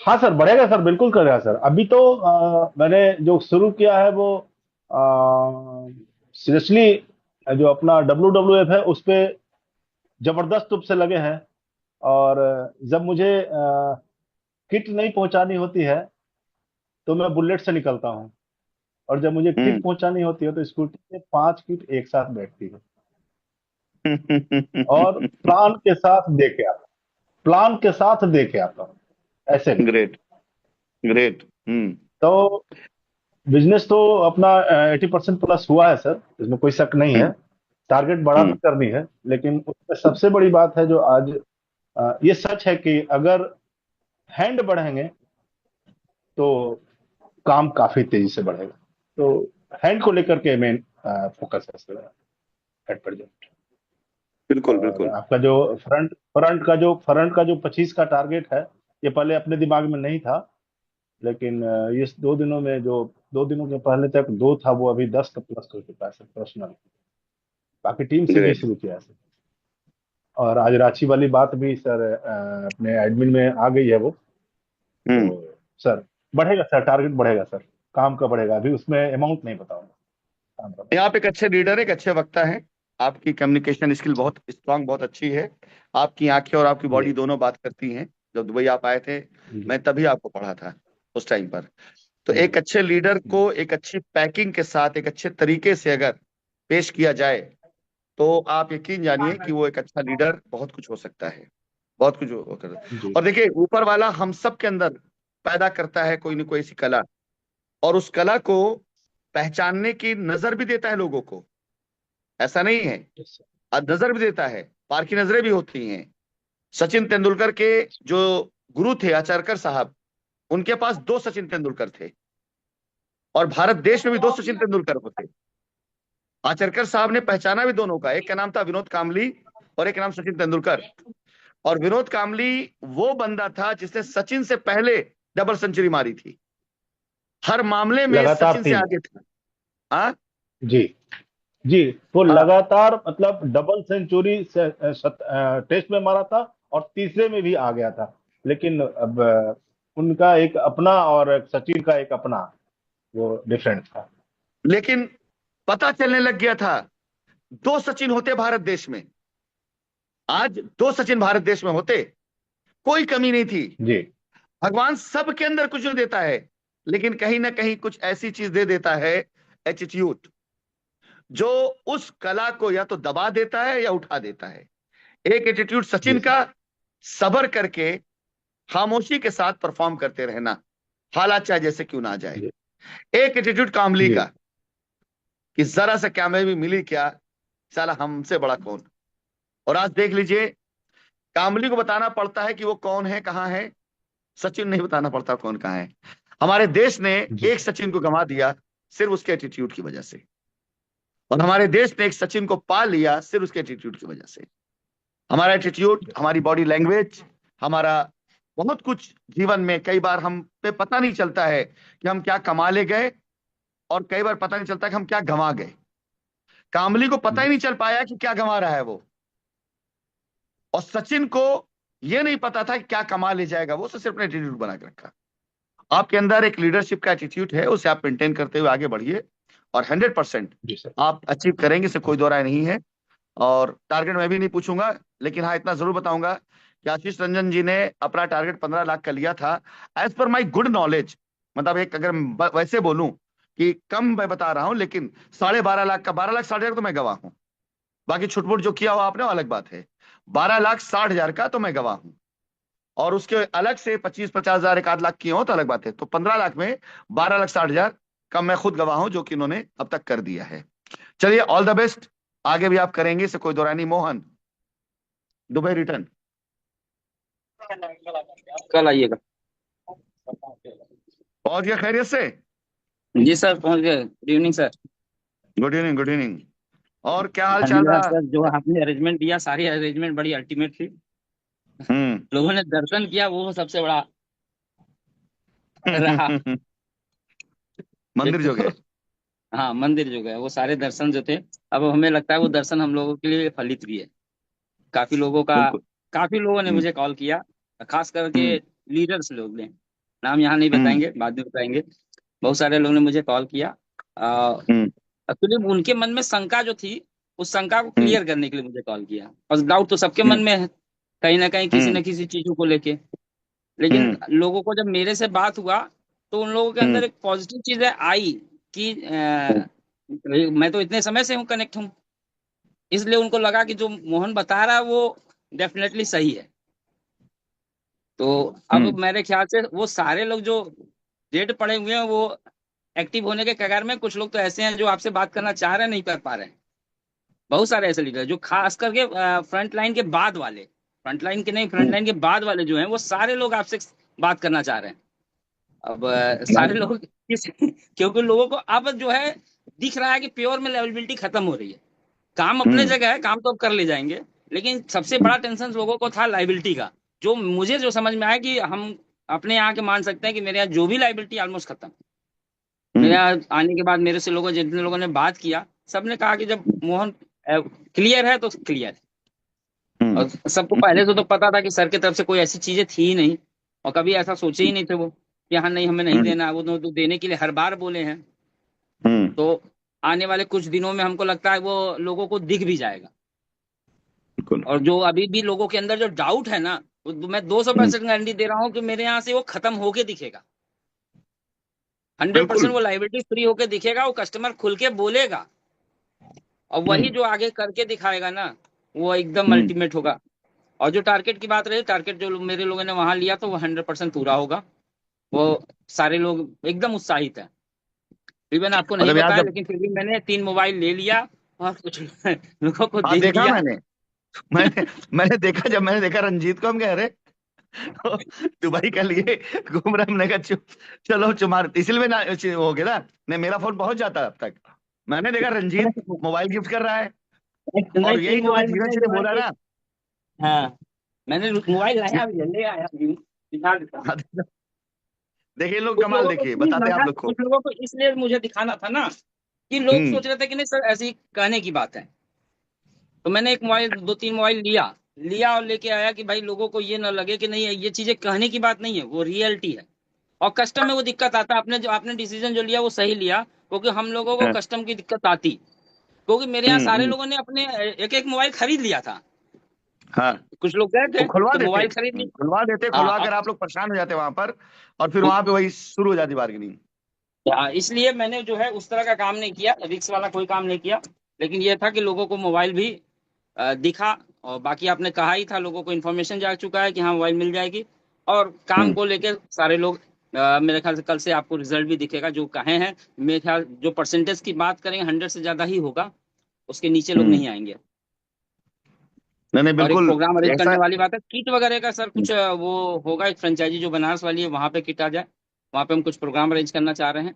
हाँ सर, बढ़ेगा सर, बिल्कुल करेगा सर। अभी तो मैंने जो शुरू किया है वो सीरियसली जो अपना WWF है उस पे जबरदस्त रूप से लगे हैं। और जब मुझे किट नहीं पहुंचानी होती है तो मैं बुलेट से निकलता हूँ, और जब मुझे किट हम्म। पहुंचानी होती है तो स्कूटी पे 5 किट एक साथ बैठती है, और प्लान के साथ दे के आता हूँ, प्लान के साथ दे के आता हूँ ऐसे में। Great, great. हम्म, तो बिजनेस तो अपना 80% प्लस हुआ है सर, इसमें कोई शक नहीं है। हम्म, टारगेट बड़ा भी हम्म, करनी है, लेकिन उसमें सबसे बड़ी बात है जो आज ये सच है कि अगर हैंड बढ़ेंगे तो काम काफी तेजी से बढ़ेगा। तो हैंड को लेकर के मेन फोकस है सर एट प्रेजेंट। बिल्कुल और बिल्कुल। आपका जो फ्रंट का जो 25 का टारगेट है, ये पहले अपने दिमाग में नहीं था, लेकिन ये 2 दिनों में जो 2 दिनों के पहले तक 2 था, वो अभी 10 का प्लस कर चुका है सर पर्सनल। बाकी टीम से भी ग्रेट। शुरू किया है सर। और आज रांची वाली बात भी सर अपने एडमिन में आ गई है वो। हम्म। तो सर बढ़ेगा सर, टारगेट बढ़ेगा सर, काम का बढ़ेगा। अभी उसमें अमाउंट नहीं बताऊंगा, काम का ये आप एक अच्छे लीडर, एक अच्छे वक्ता हैं। आपकी कम्युनिकेशन स्किल बहुत स्ट्रांग, बहुत अच्छी है। आपकी आंखें और आपकी जी बॉडी दोनों बात करती हैं। जब दुबई आप आए थे, जी मैं तभी आपको पढ़ा था उस टाइम पर। तो जी एक अच्छे लीडर जी को एक अच्छी पैकिंग के साथ, एक अच्छे तरीके से अगर पेश किया जाए, तो आप यकीन जानिए कि वो एक अच्छा लीडर बहुत कुछ हो सकता है। बहुत कुछ हो कर। जी और देखिए, ऊपर वाला हम सब के अंदर पैदा करता है कोई ना कोई ऐसी कला, और उस कला को पहचानने की नजर भी देता है लोगों को। ऐसा नहीं है। नजर भी देता है, पार की नजरें भी होती हैं। सचिन तेंदुलकर के जो गुरु थे आचरकर साहब, उनके पास 2 सचिन तेंदुलकर थे, और भारत देश में भी 2 सचिन तेंदुलकर थे। आचरकर साहब ने पहचाना भी दोनों का, एक का नाम था विनोद कांबली और एक का नाम सचिन तेंदुलकर। और विनोद कांबली वो बंदा था जिसने सचिन से पहले डबल सेंचुरी मारी थी, हर मामले में लगातार सचिन से 3। आगे था। हाँ जी जी, वो हाँ, लगातार मतलब डबल सेंचुरी टेस्ट में मारा था और तीसरे में भी आ गया था। लेकिन अब उनका एक अपना और सचिन का एक अपना वो डिफरेंट था। लेकिन पता चलने लग गया था 2 सचिन होते भारत देश में। आज 2 सचिन भारत देश में होते, कोई कमी नहीं थी। जी भगवान सबके अंदर कुछ नहीं देता है, लेकिन कहीं ना कहीं कुछ ऐसी चीज दे देता है, एटीट्यूड, जो उस कला को या तो दबा देता है या उठा देता है। एक एटीट्यूड जी सचिन सर। का, सबर करके खामोशी के साथ परफॉर्म करते रहना, हालात चाहे जैसे क्यों ना जाए। जी एक एटीट्यूड कामली जी का, कि जरा सा कामयाबी मिली क्या, साला हमसे बड़ा कौन। और आज देख लीजिए, कामली को बताना पड़ता है कि वो कौन है, कहाँ है। सचिन नहीं बताना पड़ता कौन कहाँ है। हमारे देश ने जी एक सचिन को गंवा दिया सिर्फ उसके एटीट्यूड की वजह से, और हमारे देश ने एक सचिन को पा लिया सिर्फ उसके एटीट्यूड की वजह से। हमारा एटीट्यूड, हमारी बॉडी लैंग्वेज, हमारा बहुत कुछ जीवन में कई बार हम पे पता नहीं चलता है कि हम क्या कमा ले गए, और कई बार पता नहीं चलता कि हम क्या गंवा गए। कामली को पता ही जी नहीं चल पाया कि क्या गंवा रहा है वो, और सचिन को ये नहीं पता था कि क्या कमा ले जाएगा वो, तो सिर्फ अपने एटीट्यूड बना के रखा। आपके अंदर एक लीडरशिप का एटीट्यूड है, उसे आप मेंटेन करते हुए आगे बढ़िए, और 100% जी सर। आप अचीव करेंगे, इससे कोई दो राय नहीं है। और टारगेट मैं भी नहीं पूछूंगा, लेकिन हाँ इतना जरूर बताऊंगा कि आशीष रंजन जी ने अपना टारगेट 15 लाख का लिया था। As per my good knowledge, मतलब एक अगर वैसे बोलूं कि कम मैं बता रहा हूं, लेकिन 12.5 लाख का, 12 लाख 60 हजार तो मैं गवाह हूं। बाकी छुटपुट जो किया हुआ आपने वो अलग बात है। 12,60,000 का तो मैं गवाह हूं, और उसके अलग से 25-50 हजार 1 आध लाख किए हो तो अलग बात है। तो 15 लाख में 12,60,000 का मैं खुद गवाह हूं, जो कि इन्होंने अब तक कर दिया है। चलिए, ऑल द बेस्ट, आगे भी आप करेंगे, इससे कोई दो राय नहीं। Mohan, Dubai return. कल आइएगा। पहुंच गया खैरियत से? जी सर पहुंच गए। Good evening sir. Good evening, good evening. और क्या हाल चाल धन्यवाद रहा? सर, जो आपने अरेंजमेंट दिया, सारी अरेंजमेंट बड़ी अल्टीमेट थी। हम्म। लोगों ने दर्शन किया, वो सबसे बड़ा रहा। मंदिर एक जो तो गए। हाँ, मंदिर जो गए वो सारे दर्शन जो थे, अब हमें लगता है वो दर्शन हम लोगों के लिए फलित भी है। काफी लोगों का, बिल्कुल। काफी लोगों ने हम्म। मुझे कॉल किया, खास करके हम्म। लीडर्स लोग ने, नाम यहाँ नहीं हम्म। बताएंगे, बाद में बताएंगे। बहुत सारे लोगों ने मुझे कॉल किया। हम्म। एक्चुअली उनके मन में शंका जो थी, उस शंका को हम्म। क्लियर करने के लिए मुझे कॉल किया। और डाउट तो सबके हम्म। मन में है, कहीं ना कहीं किसी हम्म। न किसी चीजों को लेके। लेकिन हम्म। लोगों को जब मेरे से बात हुआ, तो उन लोगों के हम्म। अंदर एक पॉजिटिव चीज आई कि मैं तो इतने समय से हूँ, कनेक्ट हूँ, इसलिए उनको लगा कि जो मोहन बता रहा है वो डेफिनेटली सही है। तो अब हम्म। मेरे ख्याल से वो सारे लोग जो डेट पड़े हुए हैं, वो एक्टिव होने के कगार में। कुछ लोग तो ऐसे हैं जो आपसे बात करना चाह रहे हैं, नहीं कर पा रहे हैं। बहुत सारे ऐसे लीडर जो खास करके फ्रंट लाइन के बाद वाले, फ्रंट लाइन के नहीं, फ्रंट हम्म। लाइन के बाद वाले जो हैं, वो सारे लोग आपसे बात करना चाह रहे हैं। अब सारे लोग क्योंकि लोगों को अब जो है दिख रहा है कि प्योर में लेवलबिलिटी खत्म हो रही है। काम अपने हम्म। जगह है, काम तो अब कर ले जाएंगे, लेकिन सबसे बड़ा टेंशन लोगों को था लाइबिलिटी का। जो मुझे जो समझ में आया कि हम अपने यहाँ के मान सकते हैं कि मेरे यहाँ जो भी लाइबिलिटी ऑलमोस्ट खत्म। मेरे हम्म। यहाँ आने के बाद मेरे से लोगों, जितने लोगों ने बात किया, सबने कहा कि जब मोहन क्लियर है तो क्लियर है। हम्म। और सबको पहले से तो पता था कि सर की तरफ से कोई ऐसी चीजें थी ही नहीं, और कभी ऐसा सोचे ही नहीं थे वो कि हाँ नहीं हमें नहीं हम्म। देना। वो तो देने के लिए हर बार बोले हैं। हम्म। तो आने वाले कुछ दिनों में हमको लगता है वो लोगों को दिख भी जाएगा। बिल्कुल। और जो अभी भी लोगों के अंदर जो डाउट है ना, वो मैं 200% गारंटी दे रहा हूँ कि मेरे यहाँ से वो खत्म होके दिखेगा। 100% बिल्कुल। वो लाइबिलिटी फ्री होके दिखेगा, वो कस्टमर खुल के बोलेगा। और वही हम्म। जो आगे करके दिखाएगा ना, वो एकदम हम्म। अल्टीमेट होगा। और जो टारगेट की बात रही, टारगेट जो मेरे लोगों ने वहां लिया, तो वो 100% पूरा होगा। वो सारे लोग एकदम उत्साहित है। इवन आपको नहीं मतलब यहाँ बताया, जब लेकिन फिर भी मैंने 3 मोबाइल ले लिया। और कुछ लोगों को हाँ देख देखा दिया। मैंने मैंने देखा, जब मैंने देखा रंजीत को, हम कह रहे दुबई के लिए घूम रहे, हमने कहा चलो चुमार, इसलिए ना हो गया ना, नहीं मेरा फोन पहुंच जाता अब तक। मैंने देखा रंजीत मोबाइल गिफ्ट कर रहा है, नहीं, और यही तीन जो भी मोबाइल धीरे मैंने धीरे जो है बोला कि ना। हाँ, मैंने मोबाइल लाया भी है, ले आया भी हूँ, दिखा देता हूँ। हाँ, देखिए लोग कुछ कमाल, लोगों को देखिए भी बताते हैं आप लगा, लोग को। कुछ लोगों को इसलिए मुझे दिखाना था ना कि लोग हम्म सोच रहे थे कि नहीं सर ऐसी कहने की बात है। तो मैंने एक मोबाइल, दो तीन मोबाइल लिया लिया और लेके आया कि भाई लोगों को ये ना लगे कि नहीं ये चीजें कहने की बात नहीं है, वो रियलिटी है। और कस्टम में वो दिक्कत आता, आपने डिसीजन जो लिया वो सही लिया, क्योंकि हम लोगों को हाँ, कस्टम की दिक्कत आती, क्योंकि मेरे यहाँ सारे हम्म। लोगों ने अपने एक एक मोबाइल खरीद लिया था। हाँ, कुछ लोग गए वो थे खुलवा तो देते, मोबाइल खरीद ली। खुलवा देते, हाँ खुलवा अब कर आप लोग परेशान हो जाते वहां पर, और फिर वहां पे वही शुरू हो जाती बार्गेनिंग। हाँ, इसलिए मैंने जो है उस तरह का काम नहीं किया, रिक्स वाला कोई काम नहीं किया। लेकिन ये था कि लोगों को मोबाइल भी दिखा, और बाकी आपने कहा ही था, लोगों को इन्फॉर्मेशन जा चुका है कि हाँ मोबाइल मिल जाएगी। और काम हम्म को लेकर सारे लोग मेरे ख्याल से कल से आपको रिजल्ट भी दिखेगा जो कहे हैं। मेरे ख्याल जो परसेंटेज की बात करेंगे 100 से ज्यादा ही होगा, उसके नीचे लोग हम्म। नहीं आएंगे। नहीं नहीं, और एक बिल्कुल प्रोग्राम अरेंज ऐसा। करने वाली बात है, किट वगैरह का सर कुछ वो होगा, एक फ्रेंचाइजी जो बनारस वाली है वहां पे किट आ जाए, वहां पे हम कुछ प्रोग्राम अरेंज करना चाह रहे हैं।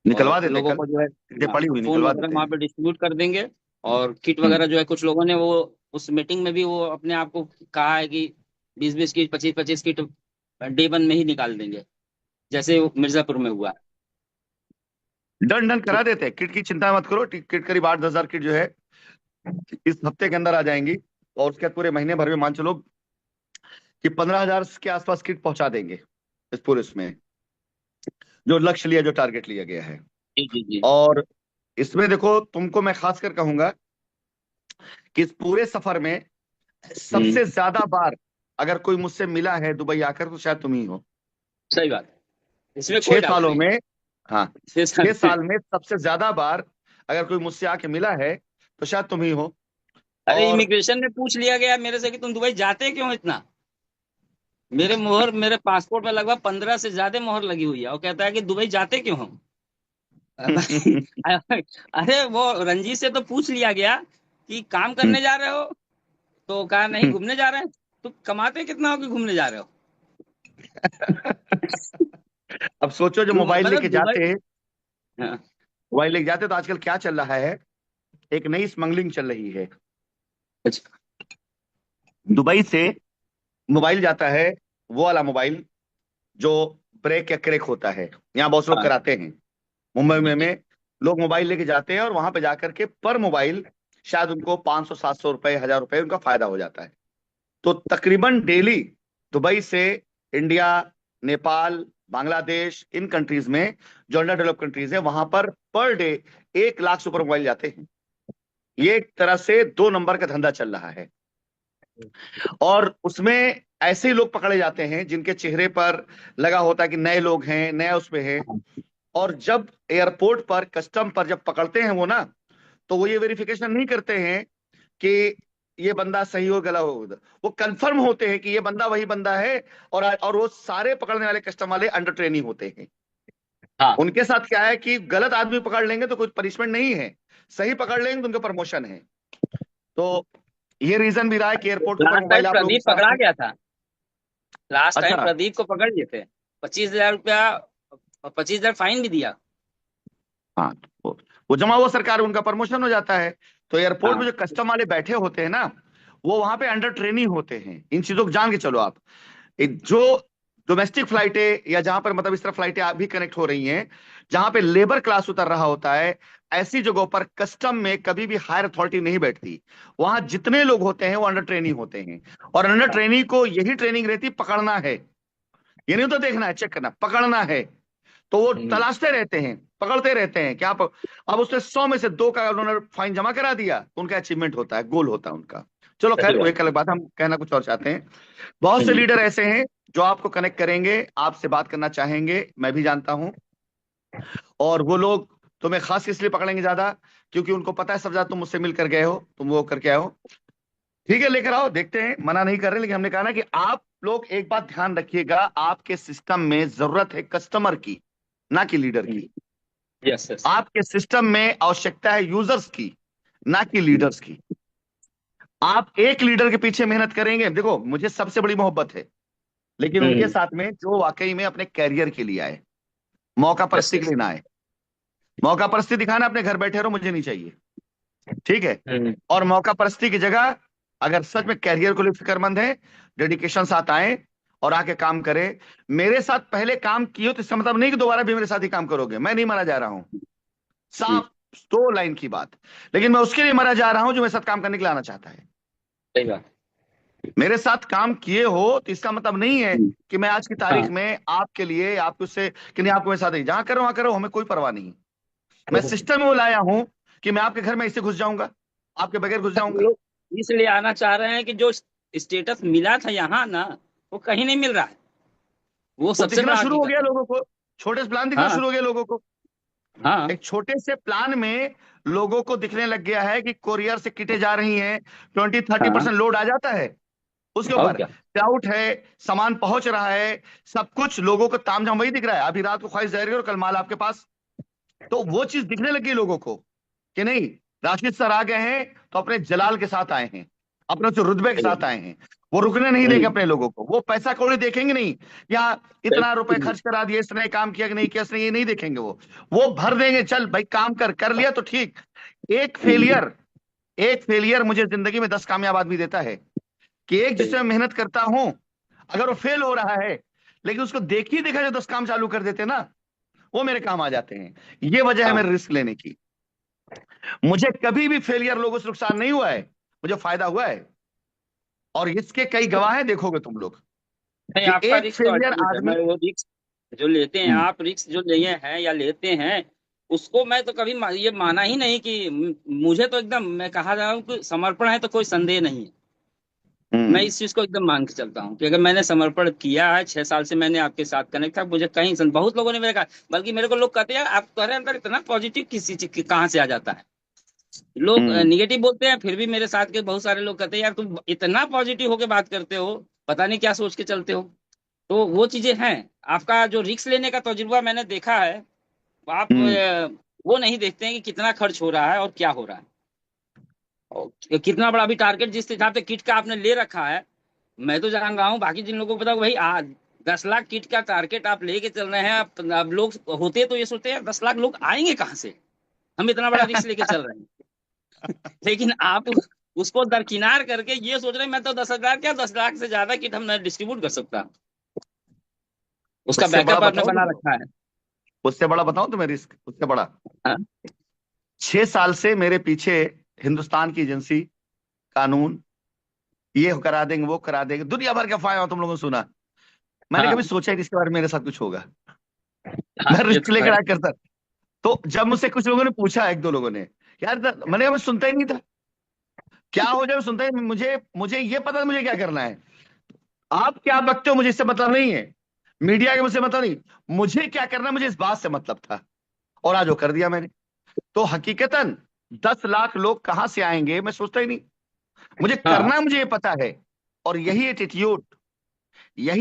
निकलवा और देते लोगों कल, को जो है ये पड़ी हुई फोन निकलवा वगैरह देते वहां हैं। पे डिस्ट्रीब्यूट कर देंगे। और किट हम्म वगैरह जो है कुछ लोगों ने वो उस मीटिंग में भी वो अपने आप को कहा है कि 20-20 किट, 25-25 किट डे वन में ही निकाल देंगे, जैसे वो मिर्जापुर में हुआ। डन डन तो करा देते हैं, किट की चिंता मत करो, किट करीब 8-10 हजार किट जो है इस हफ्ते के अंदर आ जाएंगी, और उसके बाद पूरे महीने भर में मान चलो कि 15 हजार के आसपास किट पहुंचा देंगे इस पूरे उसमें, जो लक्ष्य लिया, जो टारगेट लिया गया है। जी जी जी। और इसमें देखो, तुमको मैं खास कर कहूंगा कि इस पूरे सफर में हम्म, सबसे ज्यादा बार अगर कोई मुझसे मिला है दुबई आकर, तो शायद तुम ही हो। सही बात है, इसमें कोई छह डाउट सालों नहीं। में, हाँ, छह साल 6 साल में सबसे ज्यादा बार अगर कोई मुझसे आके मिला है, तो शायद तुम ही हो। अरे और इमिग्रेशन में पूछ लिया गया मेरे से कि तुम दुबई जाते क्यों हो इतना। मेरे पासपोर्ट में लगभग 15 से ज्यादा मोहर लगी हुई है, और कहता है कि दुबई जाते क्यों हो। अरे वो रंजीत से तो पूछ लिया गया कि काम करने जा रहे हो, तो कहा नहीं घूमने जा रहे हैं। तो कमाते कितना हो कि घूमने जा रहे हो। अब सोचो, जो तो मोबाइल लेके मतलब दुबई, जाते, हाँ, मोबाइल लेके जाते, तो आजकल क्या चल रहा है, एक नई स्मगलिंग चल रही है। अच्छा, दुबई से मोबाइल जाता है, वो वाला मोबाइल जो ब्रेक या क्रैक होता है, यहाँ बहुत लोग हाँ, कराते हैं। मुंबई जी में जी, लोग मोबाइल लेके जाते हैं, और वहां पे जाकर के पर मोबाइल शायद उनको 500-700 रुपए, 1000 रुपए उनका फायदा हो जाता है। तो तकरीबन डेली दुबई से इंडिया, नेपाल, बांग्लादेश, इन कंट्रीज में, जो अंडर डेवलप कंट्रीज है, वहां per day 1 lakh super mobile जाते हैं। ये एक तरह से 2 नंबर का धंधा चल रहा है। और उसमें ऐसे लोग पकड़े जाते हैं जिनके चेहरे पर लगा होता है कि नए लोग हैं, नया उसमें है। और जब एयरपोर्ट पर, कस्टम पर जब पकड़ते हैं वो ना, तो वो ये वेरिफिकेशन नहीं करते हैं कि ये बंदा सही हो गला हो, वो कंफर्म होते हैं कि ये बंदा वही बंदा है। और वो सारे पकड़ने वाले कस्टम वाले अंडर ट्रेनिंग होते हैं। हाँ। उनके साथ क्या है कि गलत आदमी पकड़ लेंगे तो कोई पनिशमेंट नहीं है, सही पकड़ लेंगे तो उनका प्रमोशन है। तो ये रीजन भी रहा है कि एयरपोर्ट के ऊपर लास्ट टाइम मोबाइल आप लोगों प्रदीप के पकड़ा साथ। गया था, लास्ट टाइम अच्छा, प्रदीप को पकड़ लिए थे, 25,000 रुपया और 25,000 फाइन भी दिया। हाँ, वो जमा हुआ सरकार, उनका प्रमोशन हो जाता है। तो एयरपोर्ट में हाँ जो कस्टम वाले बैठे होते हैं ना, वो वहां पे अंडर ट्रेनिंग होते हैं। इन चीजों को जान के चलो आप। जो डोमेस्टिक फ्लाइटें, या जहां पर मतलब इस तरह फ्लाइटें भी कनेक्ट हो रही हैं, जहां पे लेबर क्लास उतर रहा होता है, ऐसी जगहों पर कस्टम में कभी भी हायर अथॉरिटी नहीं बैठती। वहां जितने लोग होते हैं वो अंडर ट्रेनिंग होते हैं। और अंडर ट्रेनिंग को यही ट्रेनिंग रहती, पकड़ना है। ये नहीं तो देखना है, चेक करना, पकड़ना है। तो वो हम्म, तलाशते रहते हैं, पकड़ते रहते हैं कि आप, अब उसने 100 में से 2 का उन्होंने फाइन जमा करा दिया, तो उनका अचीवमेंट होता है, गोल होता है उनका। चलो सही खैर, वो बात। एक अलग बात है, हम कहना कुछ और चाहते हैं। बहुत से हम्म, लीडर ऐसे हैं जो आपको कनेक्ट करेंगे, आपसे बात करना चाहेंगे, मैं भी जानता हूं। और वो लोग तुम्हें खास इसलिए पकड़ेंगे ज्यादा, क्योंकि उनको पता है सब ज्यादा तुम मुझसे मिलकर गए हो, तुम वो करके आए हो। ठीक है, लेकर आओ, देखते हैं, मना नहीं कर रहे, लेकिन हमने कहा ना कि आप लोग एक बात ध्यान रखिएगा, आपके सिस्टम में जरूरत है कस्टमर की, ना कि लीडर की। Yes yes. आपके सिस्टम में आवश्यकता है यूजर्स की, ना कि लीडर्स की। आप एक लीडर के पीछे मेहनत करेंगे, देखो मुझे सबसे बड़ी मोहब्बत है, लेकिन उनके साथ में जो वाकई में अपने कैरियर के लिए आए, मौका यस परस्ती के यस। लिए ना आए। मौका परस्ती दिखाना, अपने घर बैठे रहो, मुझे नहीं चाहिए, ठीक है। और मौका परस्ती की जगह अगर सच में कैरियर को लेकर फिक्रमंद है, डेडिकेशन साथ आए और आके काम करे। मेरे साथ पहले काम किए हो तो इसका मतलब नहीं कि दोबारा भी मेरे साथ ही काम करोगे। मैं नहीं मारा जा रहा हूं, साफ 2 लाइन की बात। लेकिन मैं उसके लिए मरा जा रहा हूं जो मेरे साथ काम करने के लिए आना चाहता है। सही बात। मेरे साथ काम किए हो तो इसका मतलब नहीं है कि मैं आज की तारीख हाँ में आपके लिए, आपको उससे कि नहीं, आपको मेरे साथ ही जहां करो वहां करो, हमें कोई परवाह नहीं। मैं सिस्टम में वो लाया हूं कि मैं आपके घर में ऐसे घुस जाऊंगा, आपके बगैर घुस सब जाऊंगा। लोग इसलिए आना चाह रहे हैं कि जो स्टेटस मिला था यहाँ ना, वो कहीं नहीं मिल रहा है। वो वो सबसे दिखना बड़ा शुरू हो गया हकीकत है। लोगों को, छोटे से प्लान दिखना हाँ शुरू हो गया लोगों को। हाँ। एक छोटे से प्लान में लोगों को दिखने लग गया है कि कोरियर से किटें जा रही हैं, 20-30% हाँ लोड आ जाता है उसके और ऊपर, क्या। क्राउड है, सामान पहुंच रहा है, सब कुछ लोगों को तामझाम वही दिख रहा है। अभी रात को ख्वाहिश जारी और कल माल आपके पास। तो वो चीज दिखने लगी लोगों को कि नहीं, राशिद सर आ गए हैं तो अपने जलाल के साथ आए हैं, अपने जो रुतबे के सही साथ बात। आए हैं। वो रुकने नहीं देंगे हम्म, अपने लोगों को। वो पैसा कौड़ी देखेंगे नहीं, या इतना रुपए सही। खर्च करा दिए, इसने काम किया कि नहीं किया, इसने ये नहीं देखेंगे। वो भर देंगे, चल भाई काम कर लिया तो ठीक। एक हम्म, फेलियर एक फेलियर मुझे जिंदगी में 10 कामयाब आदमी देता है, कि एक सही जिससे मैं मेहनत करता हूं, अगर वो फेल हो रहा है लेकिन उसको देख ही देखा जो 10 काम चालू कर देते ना, वो मेरे काम आ जाते हैं। ये वजह है हाँ। मेरे रिस्क लेने की। मुझे कभी भी फेलियर लोगों से नुकसान नहीं हुआ है, मुझे फायदा हुआ है। और इसके कई गवाह हैं, देखोगे तुम लोग नहीं, कि आपका एक रिस्क तो फेलियर अल्टीमेट है। आदमी। मैं वो रिस्क जो लेते हैं, हम्म, आप रिस्क जो लिए हैं या लेते हैं, उसको मैं तो कभी ये माना ही नहीं कि मुझे तो एकदम, मैं कहा जा रहा हूँ कि समर्पण है तो कोई संदेह नहीं है। मैं हम्म, इस चीज को एकदम मान के चलता हूँ कि अगर मैंने समर्पण किया है, 6 साल से मैंने आपके साथ कनेक्ट था, मुझे कहीं बहुत लोगों ने मेरे कहा, बल्कि मेरे को लोग कहते हैं, आप तुम्हारे अंदर इतना पॉजिटिव किसी चीज कहाँ से आ जाता है। लोग हम्म। निगेटिव बोलते हैं, फिर भी मेरे साथ के बहुत सारे लोग कहते हैं, यार तुम इतना पॉजिटिव होके बात करते हो, पता नहीं क्या सोच के चलते हो। तो वो चीजें हैं। आपका जो रिस्क लेने का तजुर्बा मैंने देखा है, आप हम्म। वो नहीं देखते हैं कि कितना खर्च हो रहा है और क्या हो रहा है, और कितना बड़ा अभी टारगेट जिस हिसाब से किट का आपने ले रखा है। मैं तो जान रहा हूँ, बाकी जिन लोगों को पता, भाई आज 10 लाख किट का टारगेट आप लेके चल रहे हैं। अब लोग होते तो ये सोचते हैं 10 लाख लोग आएंगे कहाँ से, हम इतना बड़ा रिस्क लेके चल रहे हैं। लेकिन आप उसको दरकिनार करके ये सोच रहे हैं, मैं तो 10,000 क्या 10 लाख से ज्यादा किट हम डिस्ट्रीब्यूट कर सकता हूँ। उसका उससे बड़ा बैकअप आपने बताओ बना तुम्हें, रखा है। उससे बड़ा बताओ तुम्हें रिस्क, उससे बड़ा। हाँ 6 साल से मेरे पीछे हिंदुस्तान की एजेंसी, कानून, ये करा देंगे वो करा देंगे, दुनिया भर के अफवाहें तुम लोगों ने सुना। मैंने कभी हाँ सोचा ही नहीं इसके बारे में मेरे साथ कुछ होगा। हाँ, मैं ये रिस्क तो लेकर है। आया करता। तो जब मुझसे कुछ लोगों ने पूछा, 1-2 लोगों ने, यार मैंने कहा मैं सुनता ही नहीं था, क्या हो जाए मैं सुनता ही नहीं। मुझे मुझे ये पता है मुझे क्या करना है। आप क्या बकते हो मुझे इससे मतलब नहीं है, मीडिया के मुझसे मतलब नहीं, मुझे क्या करना है मुझे इस बात से मतलब था। और आज वो कर दिया मैंने। तो हकीकतन 10 लाख लोग कहां से आएंगे मैं सोचता ही नहीं। मुझे हाँ करना, मुझे ये पता है। और यही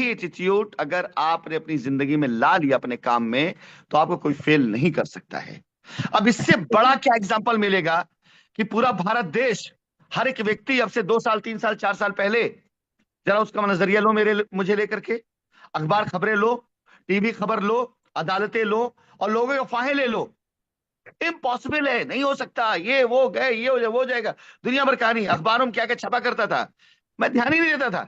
एटीट्यूड अगर आपने अपनी जिंदगी में ला लिया अपने काम में, तो आपको कोई फेल नहीं कर सकता है। अब इससे बड़ा क्या एग्जाम्पल मिलेगा कि पूरा भारत देश, हर एक व्यक्ति अब से 2 साल 3 साल 4 साल पहले, जरा उसका नजरिया लो, मुझे लेकर के, अखबार खबरें लो, टीवी खबर लो, अदालतें लो, और लोगों की अफवाहें ले लो। इम्पॉसिबल है, नहीं हो सकता, ये वो गए, ये हो जाए वो हो जाएगा, दुनिया भर कहानी। अखबारों में क्या क्या छपा करता था, मैं ध्यान ही नहीं देता था।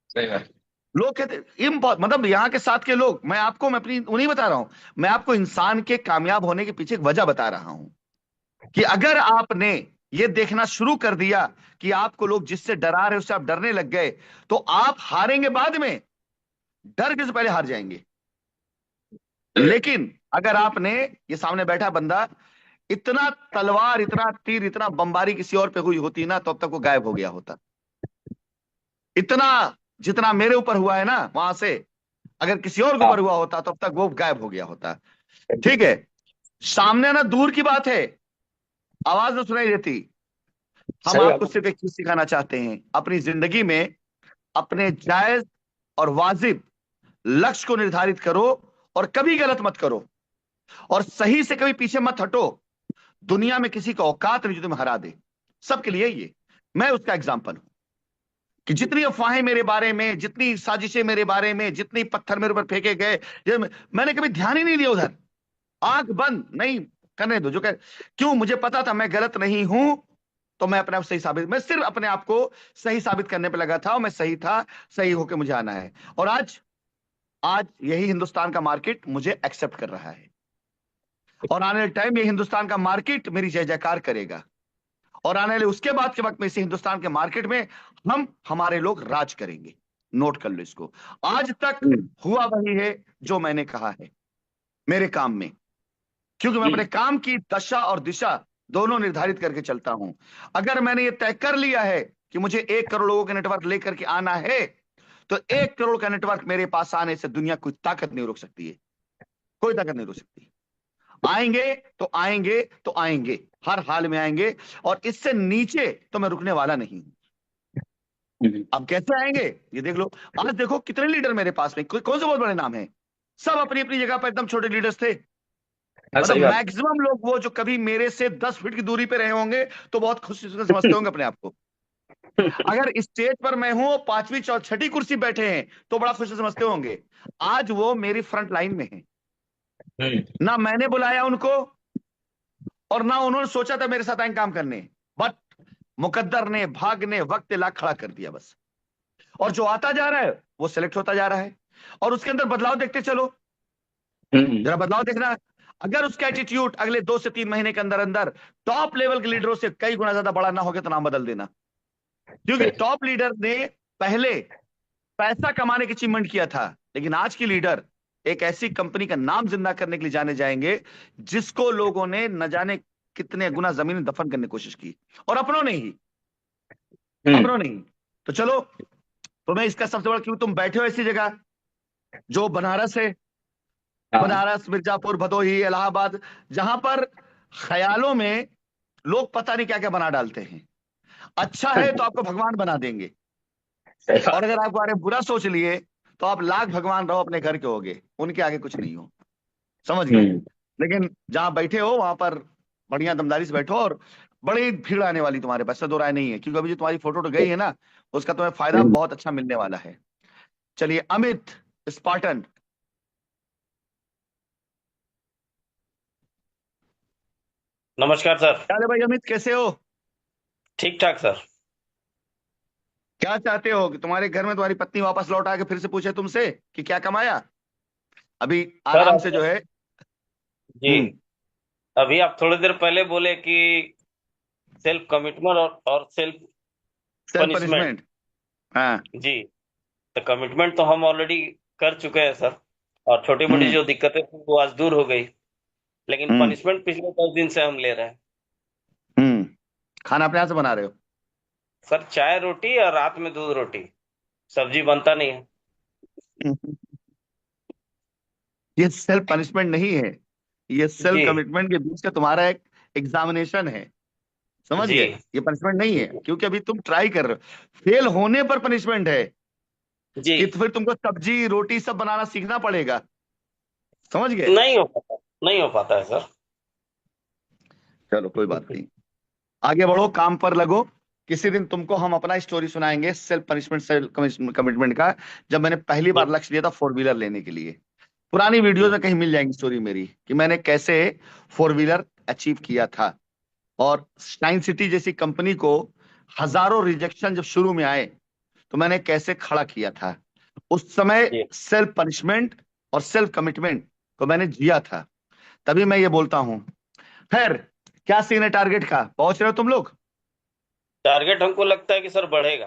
सही बात। लोग कहते मतलब यहाँ के साथ के लोग, मैं अपनी वो नहीं बता रहा हूं, मैं आपको इंसान के कामयाब होने के पीछे एक वजह बता रहा हूं, कि अगर आपने ये देखना शुरू कर दिया कि आपको लोग जिससे डरा रहे उससे आप डरने लग गए, तो आप हारेंगे बाद में, डर के से पहले हार जाएंगे। लेकिन अगर आपने, ये सामने बैठा बंदा, इतना तलवार, इतना तीर, इतना बमबारी किसी और पे हुई होती ना, तो अब तक वो गायब हो गया होता। इतना जितना मेरे ऊपर हुआ है ना वहां से, अगर किसी और के हाँ ऊपर हुआ होता तो अब तक वो गायब हो गया होता। ठीक है, सामने ना दूर की बात है, आवाज तो सुनाई देती। हम सही आपको बात। सिर्फ एक चीज सिखाना चाहते हैं, अपनी जिंदगी में अपने जायज और वाजिब लक्ष्य को निर्धारित करो, और कभी गलत मत करो, और सही से कभी पीछे मत हटो। दुनिया में किसी का औकात नहीं जो तुम्हें हरा दे। सबके लिए ये मैं उसका एग्जाम्पल हूं कि जितनी अफवाहें मेरे बारे में, जितनी साजिशें मेरे बारे में, जितनी पत्थर मेरे ऊपर फेंके गए, मैंने कभी ध्यान ही नहीं दिया उधर। आंख बंद नहीं करने दो। जो कह क्यों, मुझे पता था मैं गलत नहीं हूं, तो मैं अपने आप सही साबित, मैं सिर्फ अपने आप को सही साबित करने पे लगा था और मैं सही था, सही होके मुझे आना है। और आज आज यही हिंदुस्तान का मार्केट मुझे एक्सेप्ट कर रहा है और आने वाले टाइम में हिंदुस्तान का मार्केट मेरी जय जयकार करेगा और आने वाले उसके बाद के वक्त में इसी हिंदुस्तान के मार्केट में हमारे लोग राज करेंगे। नोट कर लो इसको। आज तक हुआ वही है जो मैंने कहा है मेरे काम में, क्योंकि मैं अपने काम की दशा और दिशा दोनों निर्धारित करके चलता हूं। अगर मैंने ये तय कर लिया है कि मुझे 1 करोड़ लोगों का नेटवर्क लेकर के आना है, तो 1 करोड़ का नेटवर्क मेरे पास आने से दुनिया कोई ताकत नहीं रोक सकती है, कोई ताकत नहीं रोक सकती। आएंगे तो आएंगे तो आएंगे, हर हाल में आएंगे और इससे नीचे तो मैं रुकने वाला नहीं हूं। अब कैसे आएंगे ये देख लो। आज देखो कितने लीडर मेरे पास में, कौन से बहुत बड़े नाम हैं, सब अपनी अपनी जगह पर एकदम छोटे लीडर्स थे। मतलब मैक्सिमम लोग वो जो कभी मेरे से 10 फीट की दूरी पे रहे होंगे तो बहुत खुशी से समझते होंगे अपने आप को। अगर स्टेज पर मैं हूं, 5वीं 6ठी कुर्सी बैठे हैं तो बड़ा खुशी से समझते होंगे। आज वो मेरी फ्रंट लाइन में है, ना मैंने बुलाया उनको और ना उन्होंने सोचा था मेरे साथ आए काम करने, बट मुकद्दर ने, भाग ने, वक्त ला खड़ा कर दिया बस। और जो आता जा रहा है वो सिलेक्ट होता जा रहा है और उसके अंदर बदलाव देखते चलो। जरा बदलाव देखना। अगर उसका एटीट्यूड अगले 2 से 3 महीने के अंदर अंदर टॉप लेवल के लीडरों से कई गुना ज्यादा बड़ा ना हो गया तो नाम बदल देना, क्योंकि टॉप लीडर ने पहले पैसा कमाने की अचीवमेंट किया था, लेकिन आज की लीडर एक ऐसी कंपनी का नाम जिंदा करने के लिए जाने जाएंगे जिसको लोगों ने न जाने कितने गुना जमीन दफन करने की कोशिश की, और अपनों ने ही, अपनों ने ही। तो चलो, तो मैं इसका सबसे बड़ा, क्यों तुम बैठे हो ऐसी जगह जो बनारस है, बनारस, मिर्जापुर, भदोही, इलाहाबाद, जहां पर ख्यालों में लोग पता नहीं क्या क्या बना डालते हैं। अच्छा है तो आपको भगवान बना देंगे, और अगर आपको बारे में बुरा सोच लिए तो आप लाख भगवान रहो अपने घर के होगे, उनके आगे कुछ नहीं हो। समझ गए? लेकिन जहां बैठे हो वहां पर बढ़िया दमदारी से बैठो और बड़ी भीड़ आने वाली तुम्हारे पास, दो राय नहीं है, क्योंकि अभी जो तुम्हारी फोटो तो गई है ना, उसका तुम्हें फायदा बहुत अच्छा मिलने वाला है। चलिए अमित स्पार्टन। नमस्कार सर। क्या है भाई अमित, कैसे हो? ठीक ठाक सर। क्या चाहते हो कि तुम्हारे घर में तुम्हारी पत्नी वापस लौट आके फिर से पूछे तुमसे कि क्या कमाया? अभी आराम से जो है जी, अभी आप थोड़ी देर पहले बोले कि सेल्फ कमिटमेंट और सेल्फ पनिशमेंट। हाँ जी, तो कमिटमेंट तो हम ऑलरेडी कर चुके हैं सर, और छोटी मोटी जो दिक्कतें थी वो आज दूर हो गई, लेकिन पनिशमेंट पिछले 10 दिन से हम ले रहे हैं। खाना अपने हाथ से बना रहे हो? सर चाय रोटी और रात में दूध रोटी, सब्जी बनता नहीं है। ये सेल्फ पनिशमेंट नहीं है, ये सेल्फ कमिटमेंट के बीच का तुम्हारा एक एग्जामिनेशन है। समझ गए? ये पनिशमेंट नहीं है, क्योंकि अभी तुम ट्राई कर रहे हो। फेल होने पर पनिशमेंट है जी, कि तो फिर तुमको सब्जी रोटी सब बनाना सीखना पड़ेगा। समझ गए? नहीं हो पाता है सर। चलो कोई बात नहीं, आगे बढ़ो, काम पर लगो। किसी दिन तुमको हम अपना स्टोरी सुनाएंगे सेल्फ पनिशमेंट, सेल्फ कमिटमेंट का, जब मैंने पहली बार लक्ष्य लिया था 4 व्हीलर लेने के लिए। पुरानी वीडियोज में कहीं मिल जाएंगी स्टोरी मेरी कि मैंने कैसे 4 व्हीलर अचीव किया था, और शाइन सिटी जैसी कंपनी को हजारों रिजेक्शन जब शुरू में आए तो मैंने कैसे खड़ा किया था। उस समय सेल्फ पनिशमेंट और सेल्फ कमिटमेंट को मैंने जिया था, तभी मैं ये बोलता हूं। खैर, क्या सीन है टारगेट का, पहुंच रहे हो तुम लोग? टारगेट हमको लगता है कि सर बढ़ेगा,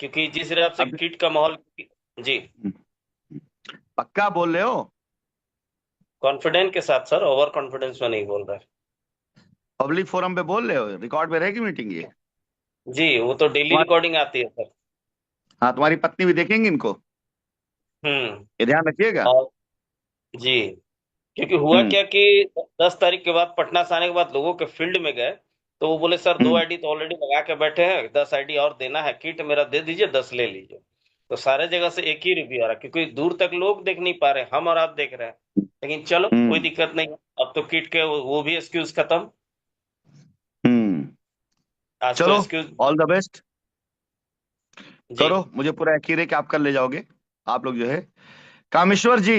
क्योंकि जिस हिसाब से किट का माहौल। जी, पक्का बोल रहे हो? कॉन्फिडेंस के साथ सर, ओवर कॉन्फिडेंस में नहीं बोल रहा है। पब्लिक फोरम पे बोल रहे हो? रिकॉर्ड में रहेगी मीटिंग ये? जी, वो तो डेली रिकॉर्डिंग आती है सर। हाँ, तुम्हारी पत्नी भी देखेंगी इनको, ये ध्यान रखिएगा। जी, क्योंकि हुआ क्या कि 10 तारीख के बाद पटना से आने के बाद लोगों के फील्ड में गए तो वो बोले सर 2 आईडी तो ऑलरेडी लगा के बैठे हैं, 10 आईडी और देना है, किट मेरा दे दीजिए, 10 ले लीजिए। तो सारे जगह से एक ही रिव्यू आ रहा है, क्योंकि दूर तक लोग देख नहीं पा रहे, हम और आप देख रहे हैं। लेकिन चलो कोई दिक्कत नहीं, अब तो किट के वो भी एक्सक्यूज खत्म। हम्म। आज तो चलो, एक्सक्यूज। All the best. जी करो, मुझे पूरा यकीन है कि आप कर ले जाओगे। आप लोग जो है, कामेश्वर जी,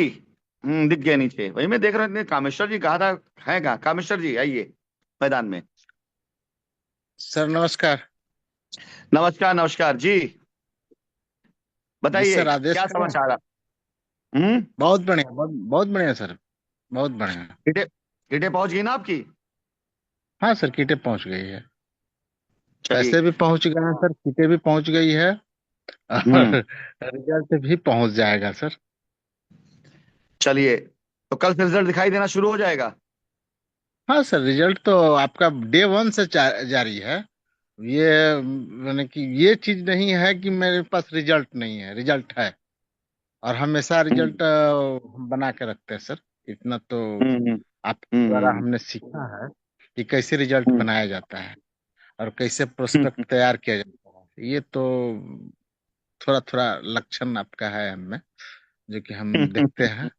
दिख गए नीचे, वही मैं देख रहा था, कामेश्वर जी कहा था, है कहाँ कामेश्वर जी? आइए मैदान में। सर नमस्कार। नमस्कार, नमस्कार जी, जी बताइए सर, आदेश क्या करें। समाचार है? हम्म। बहुत बढ़िया, बहुत बढ़िया सर, बहुत बढ़िया। किटे किटे पहुंच गई ना आपकी? हाँ सर, किटें पहुंच गई है, चलिए। पैसे भी पहुंच गए हैं सर, किटें भी पहुंच गई है और हम्म। रिजल्ट भी पहुंच जाएगा सर। चलिए, तो कल से रिजल्ट दिखाई देना शुरू हो जाएगा। हाँ सर, रिजल्ट तो आपका डे 1 से जारी है। ये मैंने कि ये चीज नहीं है कि मेरे पास रिजल्ट नहीं है, रिजल्ट है। और हमेशा हम्म। रिजल्ट हम बना के रखते हैं सर। इतना तो हम्म। आपके द्वारा हम्म। हमने सीखा है कि कैसे रिजल्ट हम्म। बनाया जाता है और कैसे हम्म। प्रोस्पेक्ट तैयार किया जाता है। ये तो थोड़ा थोड़ा लक्षण आपका है हमें, जो कि हम देखते हैं,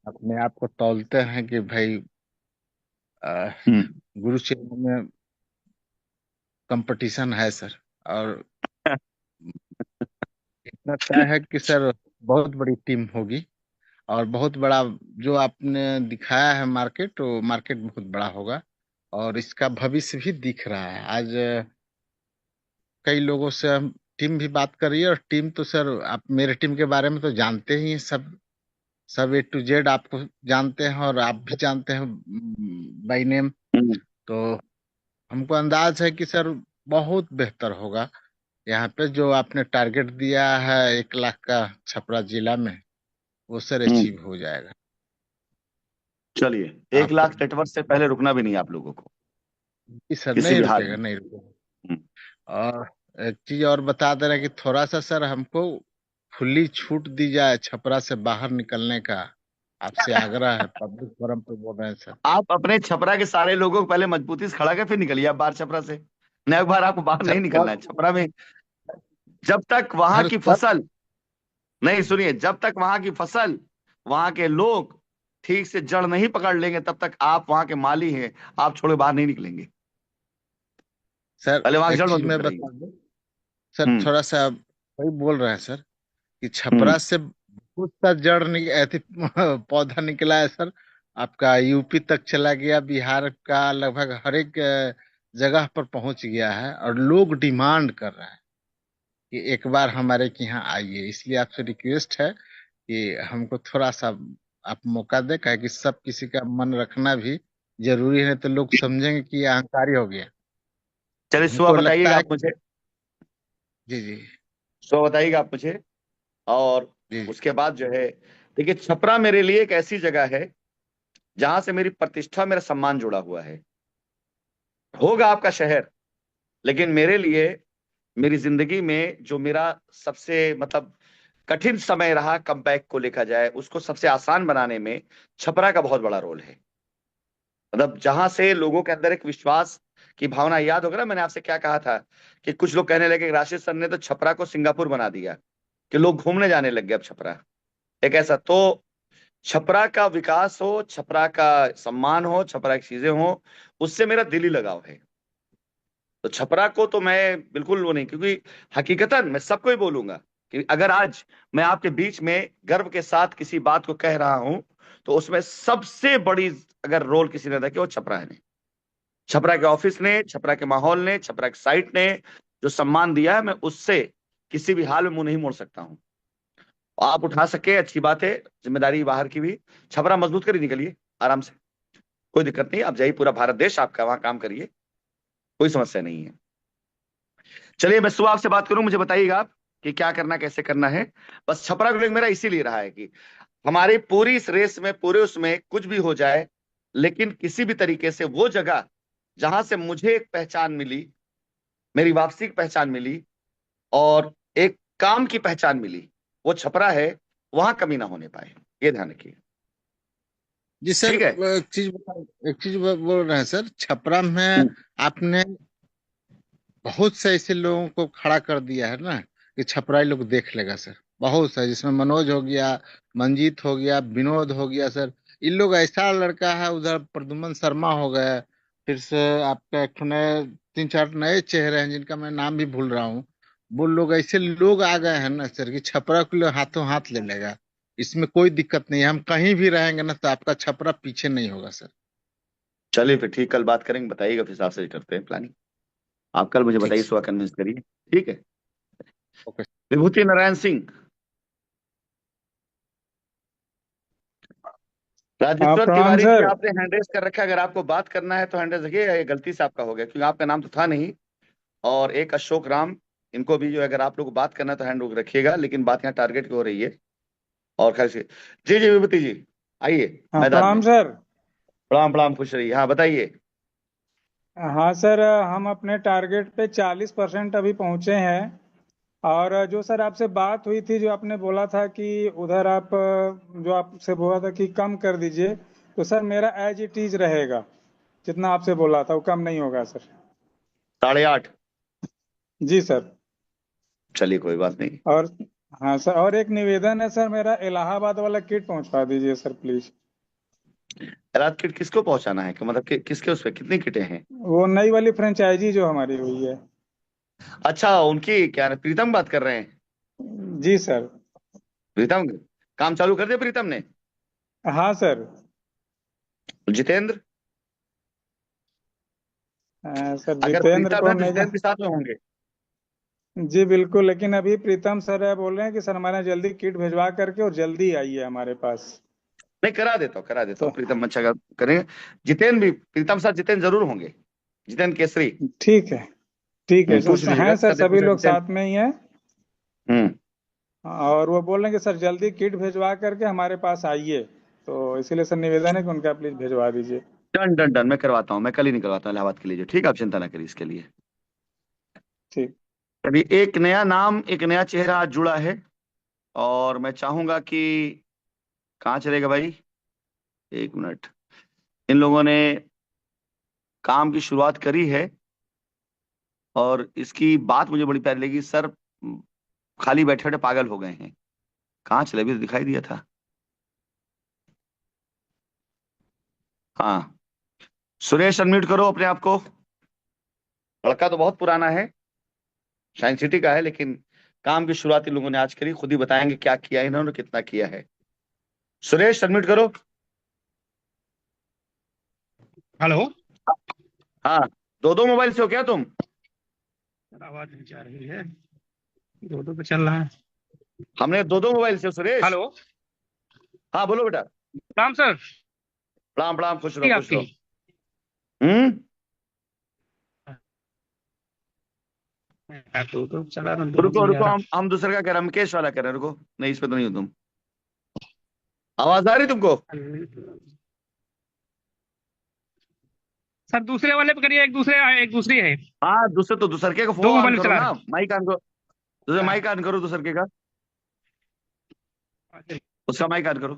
अपने आप को तौलते हैं कि भाई अ, हम्म। गुरु चरणों में कंपटीशन है सर। और इतना तय है कि सर बहुत बड़ी टीम होगी और बहुत बड़ा जो आपने दिखाया है मार्केट, वो मार्केट बहुत बड़ा होगा और इसका भविष्य भी दिख रहा है। आज कई लोगों से हम टीम भी बात कर रही है और टीम तो सर आप मेरे टीम के बारे में तो जानते ही हैं सब, सब A to Z आपको जानते हैं और आप भी जानते हैं बाय नेम। हम्म। तो हमको अंदाज है कि सर बहुत बेहतर होगा। यहाँ पे जो आपने टारगेट दिया है 1 लाख का छपरा जिला में, वो सर हम्म। अचीव हो जाएगा। चलिए, एक आपका लाख नेटवर्क से पहले रुकना भी नहीं आप लोगों को, जी सर, किसी नहीं भी हाल रुकेगा, में। नहीं रुकेगा। हम्म। और एक चीज और बता दे रहे हैं कि थोड़ा सा सर हमको खुली छूट दी जाए छपरा से बाहर निकलने का, आपसे आग्रह है, पब्लिक फोरम पे बोल रहे हैं सर। आप अपने छपरा के सारे लोगों को पहले मजबूती से खड़ा कर, फिर निकलिए आप बाहर छपरा से। न, एक बार आपको बाहर सर नहीं निकलना है सब छपरा में। जब तक वहां हर की सब फसल, नहीं सुनिए, जब तक वहां की फसल, वहां के लोग ठीक से जड़ नहीं पकड़ लेंगे, तब तक आप वहां के माली हैं, आप छोड़े बाहर नहीं निकलेंगे। सर पहले वहां की एक जड़ चीज मजबूत मैं कराइए। बता दूं सर, हम्म। थोड़ा सा वही बोल रहे हैं सर कि हम्म। छपरा से बहुत सा जड़ ऐसी पौधा निकला है सर। आपका यूपी तक चला गया, बिहार का लगभग हर एक जगह पर पहुंच गया है और लोग डिमांड कर रहे हैं कि एक बार हमारे के यहाँ आइए। इसलिए आपसे रिक्वेस्ट है कि हमको थोड़ा सा आप मौका दें, काहे कि सब किसी का मन रखना भी जरूरी है, तो लोग समझेंगे कि ये अहंकारी हो गया। चलिए, सुबह हमको लगता बताइएगा है आप कि मुझे, जी जी, सुबह बताइएगा आप मुझे। और जी जी उसके बाद जो है, देखिए, छपरा मेरे लिए एक ऐसी जगह है जहां से मेरी प्रतिष्ठा, मेरा सम्मान जुड़ा हुआ है। होगा आपका शहर, लेकिन मेरे लिए, मेरी जिंदगी में जो मेरा सबसे मतलब कठिन समय रहा, कमबैक को लेकर जाए, उसको सबसे आसान बनाने में छपरा का बहुत बड़ा रोल है। मतलब जहां से लोगों के अंदर एक विश्वास की भावना, याद होगा ना मैंने आपसे क्या कहा था, कि कुछ लोग कहने लगे राशिद सर ने तो छपरा को सिंगापुर बना दिया, कि लोग घूमने जाने लग गए अब छपरा। एक ऐसा तो, छपरा का विकास हो, छपरा का सम्मान हो, छपरा की चीजें हो, उससे मेरा दिली लगाव है। तो छपरा को तो मैं बिल्कुल वो नहीं, क्योंकि हकीकतन मैं सबको ही बोलूंगा कि अगर आज मैं आपके बीच में गर्व के साथ किसी बात को कह रहा हूं, तो उसमें सबसे बड़ी अगर रोल किसी ने अदा किया, वो छपरा ने, छपरा के ऑफिस ने, छपरा के माहौल ने, छपरा की साइट ने जो सम्मान दिया है, मैं उससे किसी भी हाल में मुंह नहीं मोड़ सकता हूं। आप उठा सके अच्छी बात है, जिम्मेदारी बाहर की भी। छपरा मजबूत कर ही निकलिए आराम से, कोई दिक्कत नहीं, आप जाइए, पूरा भारत देश आपका, वहां काम करिए, कोई समस्या नहीं है। चलिए, मैं सुबह आपसे बात करूं, मुझे बताइएगा आप कि क्या करना, कैसे करना है। बस छपरा को लेकर मेरा इसीलिए रहा है कि हमारी पूरी इस रेस में, पूरे उसमें कुछ भी हो जाए, लेकिन किसी भी तरीके से वो जगह जहां से मुझे एक पहचान मिली, मेरी वापसी की पहचान मिली, और एक काम की पहचान मिली, वो छपरा है, वहां कमी ना होने पाए, ये ध्यान रखिए। जी सर। ठीक है। एक चीज बोल रहे हैं सर, छपरा में हम्म। आपने बहुत से ऐसे लोगों को खड़ा कर दिया है ना कि छपराई लोग देख लेगा सर। बहुत से, जिसमें मनोज हो गया, मंजीत हो गया, विनोद हो गया सर। इन लोग ऐसा लड़का है, उधर प्रद्युम्न शर्मा हो गए, फिर से आपका एक ठो नए 3-4 नए चेहरे हैं जिनका मैं नाम भी भूल रहा हूँ। वो लोग ऐसे लोग आ गए हैं ना सर कि छपरा को लोग हाथों हाथ ले लेगा। इसमें कोई दिक्कत नहीं है, हम कहीं भी रहेंगे ना तो आपका छपरा पीछे नहीं होगा सर। चलिए फिर ठीक, कल बात करेंगे, बताइएगा, फिर हिसाब से करते हैं प्लानिंग। आप कल मुझे ठीक बताइए, सर। सुबह कन्विंस करिए। ठीक है। ओके। विभूति नारायण सिंह। हाँ, राजेश्वर प्रणाम तिवारी जी, सर। आपने हैंड रेस कर रखा है, अगर आपको बात करना है तो हैंड रेस रखिए। ये गलती से आपका हो गया, क्योंकि आपका नाम तो था नहीं। और एक अशोक राम, इनको भी जो है, अगर आप लोग को बात करना है तो हैंड रखिएगा, लेकिन बात यहाँ टारगेट की हो रही है। और खैर से, जी जी विभूति जी, आइए हाँ, मैदान प्रणाम में। सर। प्रणाम प्रणाम, खुश रहिए। हाँ बताइए। हाँ सर, हम अपने टारगेट पे 40% अभी पहुंचे हैं। और जो सर आपसे बात हुई थी, जो आपने बोला था कि उधर आप, जो आपसे बोला था कि कम कर दीजिए, तो सर मेरा एज इट इज रहेगा। जितना आपसे बोला था वो कम नहीं होगा सर। 8:30। जी सर। चलिए कोई बात नहीं। और हाँ सर, और एक निवेदन है सर मेरा, इलाहाबाद वाला किट पहुंचवा दीजिए सर प्लीज। रात किट किसको पहुंचाना है, कि मतलब किसके, उस पर कितनी किटें हैं? वो नई वाली फ्रेंचाइजी जो हमारी हुई है। अच्छा, उनकी क्या है, प्रीतम बात कर रहे हैं? जी सर। प्रीतम, काम चालू कर दिया प्रीतम ने? हाँ सर। जितेंद्र? सर अगर जितेंद्र प्रीतम को है तो नहीं जितेंद्र भी साथ में होंगे। जी बिल्कुल, लेकिन अभी प्रीतम सर बोल रहे हैं कि सर हमारे यहाँ जल्दी किट भिजवा करके और जल्दी आइए हमारे पास। नहीं, करा देता हूँ, करा देता तो हूँ, प्रीतम अच्छा करेंगे। जितेंद्र भी, प्रीतम साथ जितेंद्र जरूर होंगे। जितेंद्र केसरी। ठीक है। ठीक है पूछ हैं लीजिएगा, सर, कदे सभी पूछा लोग जितेंद्र। साथ में ही हैं। हम्म। और वो बोल रहे हैं कि सर जल्दी किट भिजवा करके हमारे पास आइए, तो इसीलिए सर निवेदन है कि उनका प्लीज भिजवा दीजिए। डन डन डन, मैं करवाता हूँ, मैं कल ही निकलवाता हूँ इलाहाबाद के लिए। जो ठीक है, आप चिंता ना करिए इसके लिए। ठीक। अभी एक नया नाम, एक नया चेहरा आज जुड़ा है, और मैं चाहूंगा कि, कहाँ चलेगा भाई, 1 मिनट। इन लोगों ने काम की शुरुआत करी है, और इसकी बात मुझे बड़ी प्यारी लगी। सर खाली बैठे बैठे पागल हो गए हैं। कहाँ चले, अभी तो दिखाई दिया था। हाँ, सुरेश अनम्यूट करो अपने आप को। लड़का तो बहुत पुराना है, साइंस सिटी का है, लेकिन काम की शुरुआत इन लोगों ने आज करी। खुद ही बताएंगे क्या किया है इन्होंने, कितना किया है। सुरेश अनम्यूट करो। हेलो। हाँ, दो दो मोबाइल से हो क्या तुम? आवाज नहीं जा रही है। दो दो पे चल रहा है। हमने दो दो मोबाइल से हो, सुरेश। हेलो। हाँ बोलो बेटा। राम सर। प्रणाम प्रणाम, खुश रहो खुश आपकी। रहो। हम्म। दो दो चला रहा, दो रुको नहीं आ रुको, रहा। हम दूसरे का कह रहे हैं, मुकेश वाला कह रहे हैं, रुको। नहीं, इस पे तो नहीं हो तुम। आवाज आ रही तुमको? सर दूसरे वाले पे करिए, एक दूसरी है। हाँ, दूसरे तो दूसरे के दो फोन ऑन मोबाइल करो चला ना, रहे माइक ऑन करो। दूसरे हैं। माइक ऑन करो दूसरे के का, उसका माइक ऑन करो।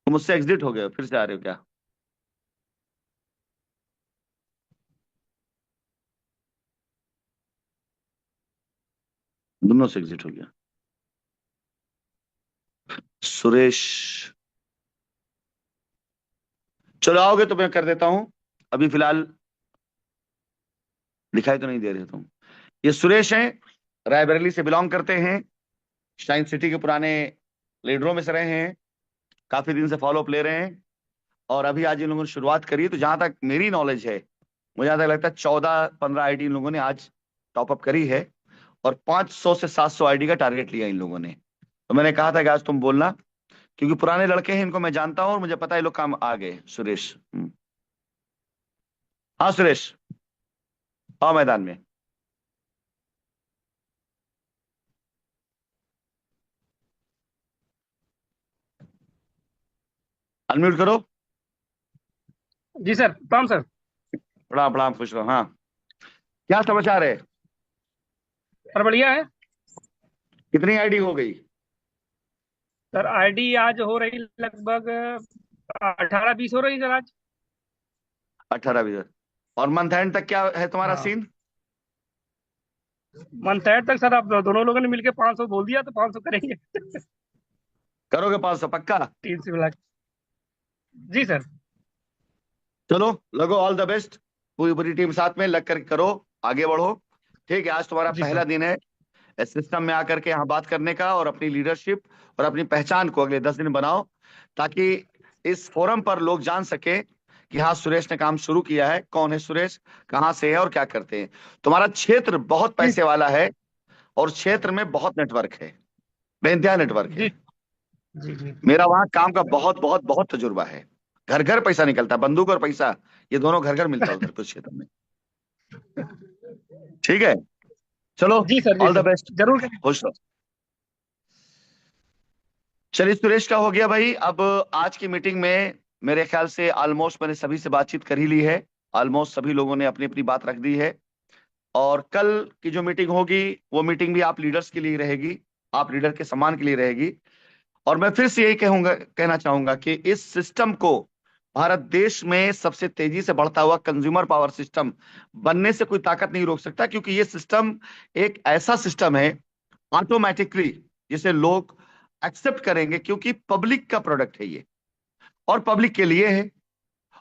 तुम मुझसे एग्जिट हो गए हो, फिर से आ रहे हो क्या? दोनों से एग्जिट हो गया। सुरेश, चलो आओगे तो मैं कर देता हूं। अभी फिलहाल दिखाई तो नहीं दे रहे तुम। ये सुरेश हैं, रायबरेली से बिलोंग करते हैं, साइंस सिटी के पुराने लीडरों में से रहे हैं, काफी दिन से फॉलो अप ले रहे हैं। और अभी आज इन लोगों ने शुरुआत करी है, तो जहां तक मेरी नॉलेज है, मुझे जहां तक लगता है 14-15 आईडी इन लोगों ने आज टॉप अप करी है, और 500 से 700 आईडी का टारगेट लिया इन लोगों ने। तो मैंने कहा था कि आज तुम बोलना, क्योंकि पुराने लड़के हैं, इनको मैं जानता हूं, और मुझे पता है ये लोग काम आ गए। सुरेश। हाँ सुरेश, आओ मैदान में। अनम्यूट करो। जी सर, प्रणाम सर। प्रणाम प्रणाम, खुश रहो। हाँ, क्या समाचार है? सर बढ़िया है। कितनी आईडी हो गई? सर आईडी आज हो रही लगभग 18-20 हो रही सर आज। 18-20। और मंथ एंड तक क्या है तुम्हारा हाँ। सीन? मंथ एंड तक सर आप दोनों लोगों ने मिलके 500 बोल दिया तो 500 करेंगे। करोगे 500 पक्का? टीम से मिला के। जी सर। चलो लगो, ऑल द बेस्ट, पूरी पूरी टीम साथ में लग कर करो, आगे बढ़ो। ठीक है, आज तुम्हारा जी पहला सर। दिन है इस सिस्टम में आकर के यहाँ बात करने का, और अपनी लीडरशिप और अपनी पहचान को अगले 10 दिन बनाओ, ताकि इस फोरम पर लोग जान सके कि हाँ सुरेश ने काम शुरू किया है, कौन है सुरेश, कहाँ से है और क्या करते हैं। तुम्हारा क्षेत्र बहुत पैसे वाला है और क्षेत्र में बहुत नेटवर्क है, बेइंतहा नेटवर्क जी है। जी जी। मेरा वहां काम का बहुत बहुत बहुत तजुर्बा है। घर घर पैसा निकलता है, बंदूक और पैसा ये दोनों घर घर मिलता है उधर कुछ क्षेत्र में। ठीक है, चलो जी सर। जी ऑल द सर बेस्ट, जरूर करेंगे। खुश रहो। चलिए सुरेश का हो गया भाई। अब आज की मीटिंग में मेरे ख्याल से ऑलमोस्ट मैंने सभी से बातचीत कर ही ली है, ऑलमोस्ट सभी लोगों ने अपनी अपनी बात रख दी है। और कल की जो मीटिंग होगी वो मीटिंग भी आप लीडर्स के लिए रहेगी, आप लीडर के सम्मान के लिए रहेगी। और मैं फिर से यही कहना चाहूंगा कि इस सिस्टम को भारत देश में सबसे तेजी से बढ़ता हुआ कंज्यूमर पावर सिस्टम बनने से कोई ताकत नहीं रोक सकता, क्योंकि ये सिस्टम एक ऐसा सिस्टम है ऑटोमेटिकली जिसे लोग एक्सेप्ट करेंगे, क्योंकि पब्लिक का प्रोडक्ट है ये और पब्लिक के लिए है।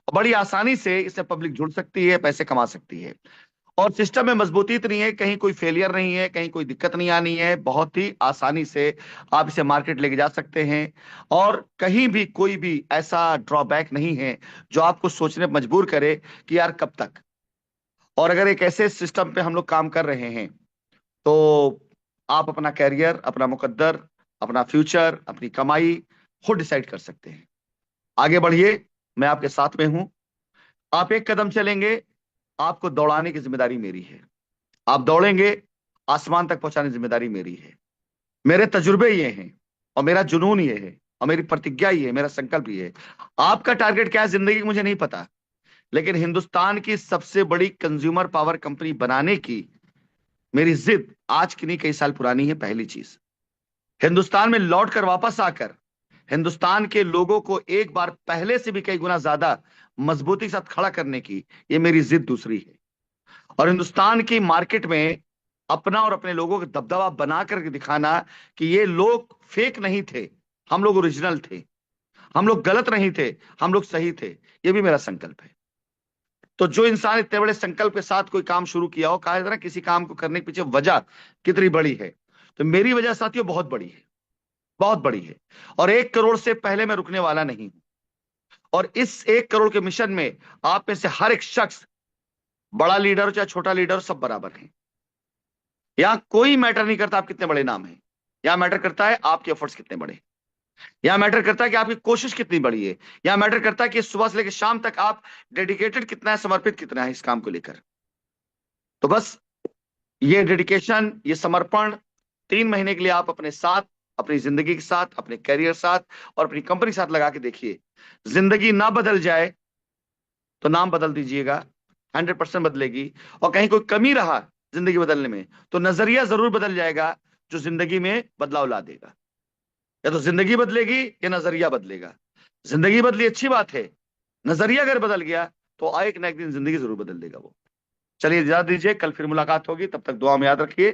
बड़ी आसानी से इससे पब्लिक जुड़ सकती है, पैसे कमा सकती है, और सिस्टम में मजबूती इतनी है, कहीं कोई फेलियर नहीं है, कहीं कोई दिक्कत नहीं आनी है, बहुत ही आसानी से आप इसे मार्केट लेके जा सकते हैं। और कहीं भी कोई भी ऐसा ड्रॉबैक नहीं है जो आपको सोचने पर मजबूर करे कि यार कब तक। और अगर एक ऐसे सिस्टम पे हम लोग काम कर रहे हैं तो आप अपना कैरियर, अपना मुकद्दर, अपना फ्यूचर, अपनी कमाई खुद डिसाइड कर सकते हैं। आगे बढ़िए, मैं आपके साथ में हूं। आप एक कदम चलेंगे, आपको दौड़ाने की जिम्मेदारी मेरी है। आप दौड़ेंगे, आसमान तक पहुंचाने की जिम्मेदारी मेरी है। मेरे तजुर्बे ये हैं और मेरा जुनून ये है और मेरी प्रतिज्ञा ये है, मेरा संकल्प ये है। आपका टारगेट क्या है जिंदगी की मुझे नहीं पता, लेकिन हिंदुस्तान की सबसे बड़ी कंज्यूमर पावर कंपनी बनाने की मेरी जिद आज की नहीं, कई साल पुरानी है। पहली चीज, हिंदुस्तान में लौट कर वापस आकर हिंदुस्तान के लोगों को एक बार पहले से भी कई गुना ज्यादा मजबूती के साथ खड़ा करने की ये मेरी जिद दूसरी है। और हिंदुस्तान की मार्केट में अपना और अपने लोगों का दबदबा बना करके दिखाना कि ये लोग फेक नहीं थे, हम लोग ओरिजिनल थे, हम लोग गलत नहीं थे, हम लोग सही थे, ये भी मेरा संकल्प है। तो जो इंसान इतने बड़े संकल्प के साथ कोई काम शुरू किया हो, कहा जाता है ना किसी काम को करने के पीछे वजह कितनी बड़ी है, तो मेरी वजह साथियों बहुत बड़ी है, बहुत बड़ी है। और 1 करोड़ से पहले मैं रुकने वाला नहीं हूं। और इस 1 करोड़ के मिशन में आप में से हर एक शख्स, बड़ा लीडर हो चाहे छोटा लीडर हो, सब बराबर हैं। यहां कोई मैटर नहीं करता आप कितने बड़े नाम हैं, यहां मैटर करता है आपके एफर्ट्स कितने बड़े, यहां मैटर करता है कि आपकी कोशिश कितनी बड़ी है, यहां मैटर करता है कि सुबह से लेकर शाम तक आप डेडिकेटेड कितना है, समर्पित कितना है इस काम को लेकर। तो बस ये डेडिकेशन, ये समर्पण 3 महीने के लिए आप अपने साथ, अपनी जिंदगी के साथ, अपने कैरियर साथ और अपनी कंपनी के साथ लगा के देखिए। जिंदगी ना बदल जाए तो नाम बदल दीजिएगा, 100% बदलेगी। और कहीं कोई कमी रहा जिंदगी बदलने में तो नजरिया जरूर बदल जाएगा, जो जिंदगी में बदलाव ला देगा। या तो जिंदगी बदलेगी या नजरिया बदलेगा। जिंदगी बदली अच्छी बात है, नजरिया अगर बदल गया तो एक ना एक दिन जिंदगी जरूर बदल देगा वो। चलिए इजाजत दीजिए, कल फिर मुलाकात होगी, तब तक दुआ में याद रखिए।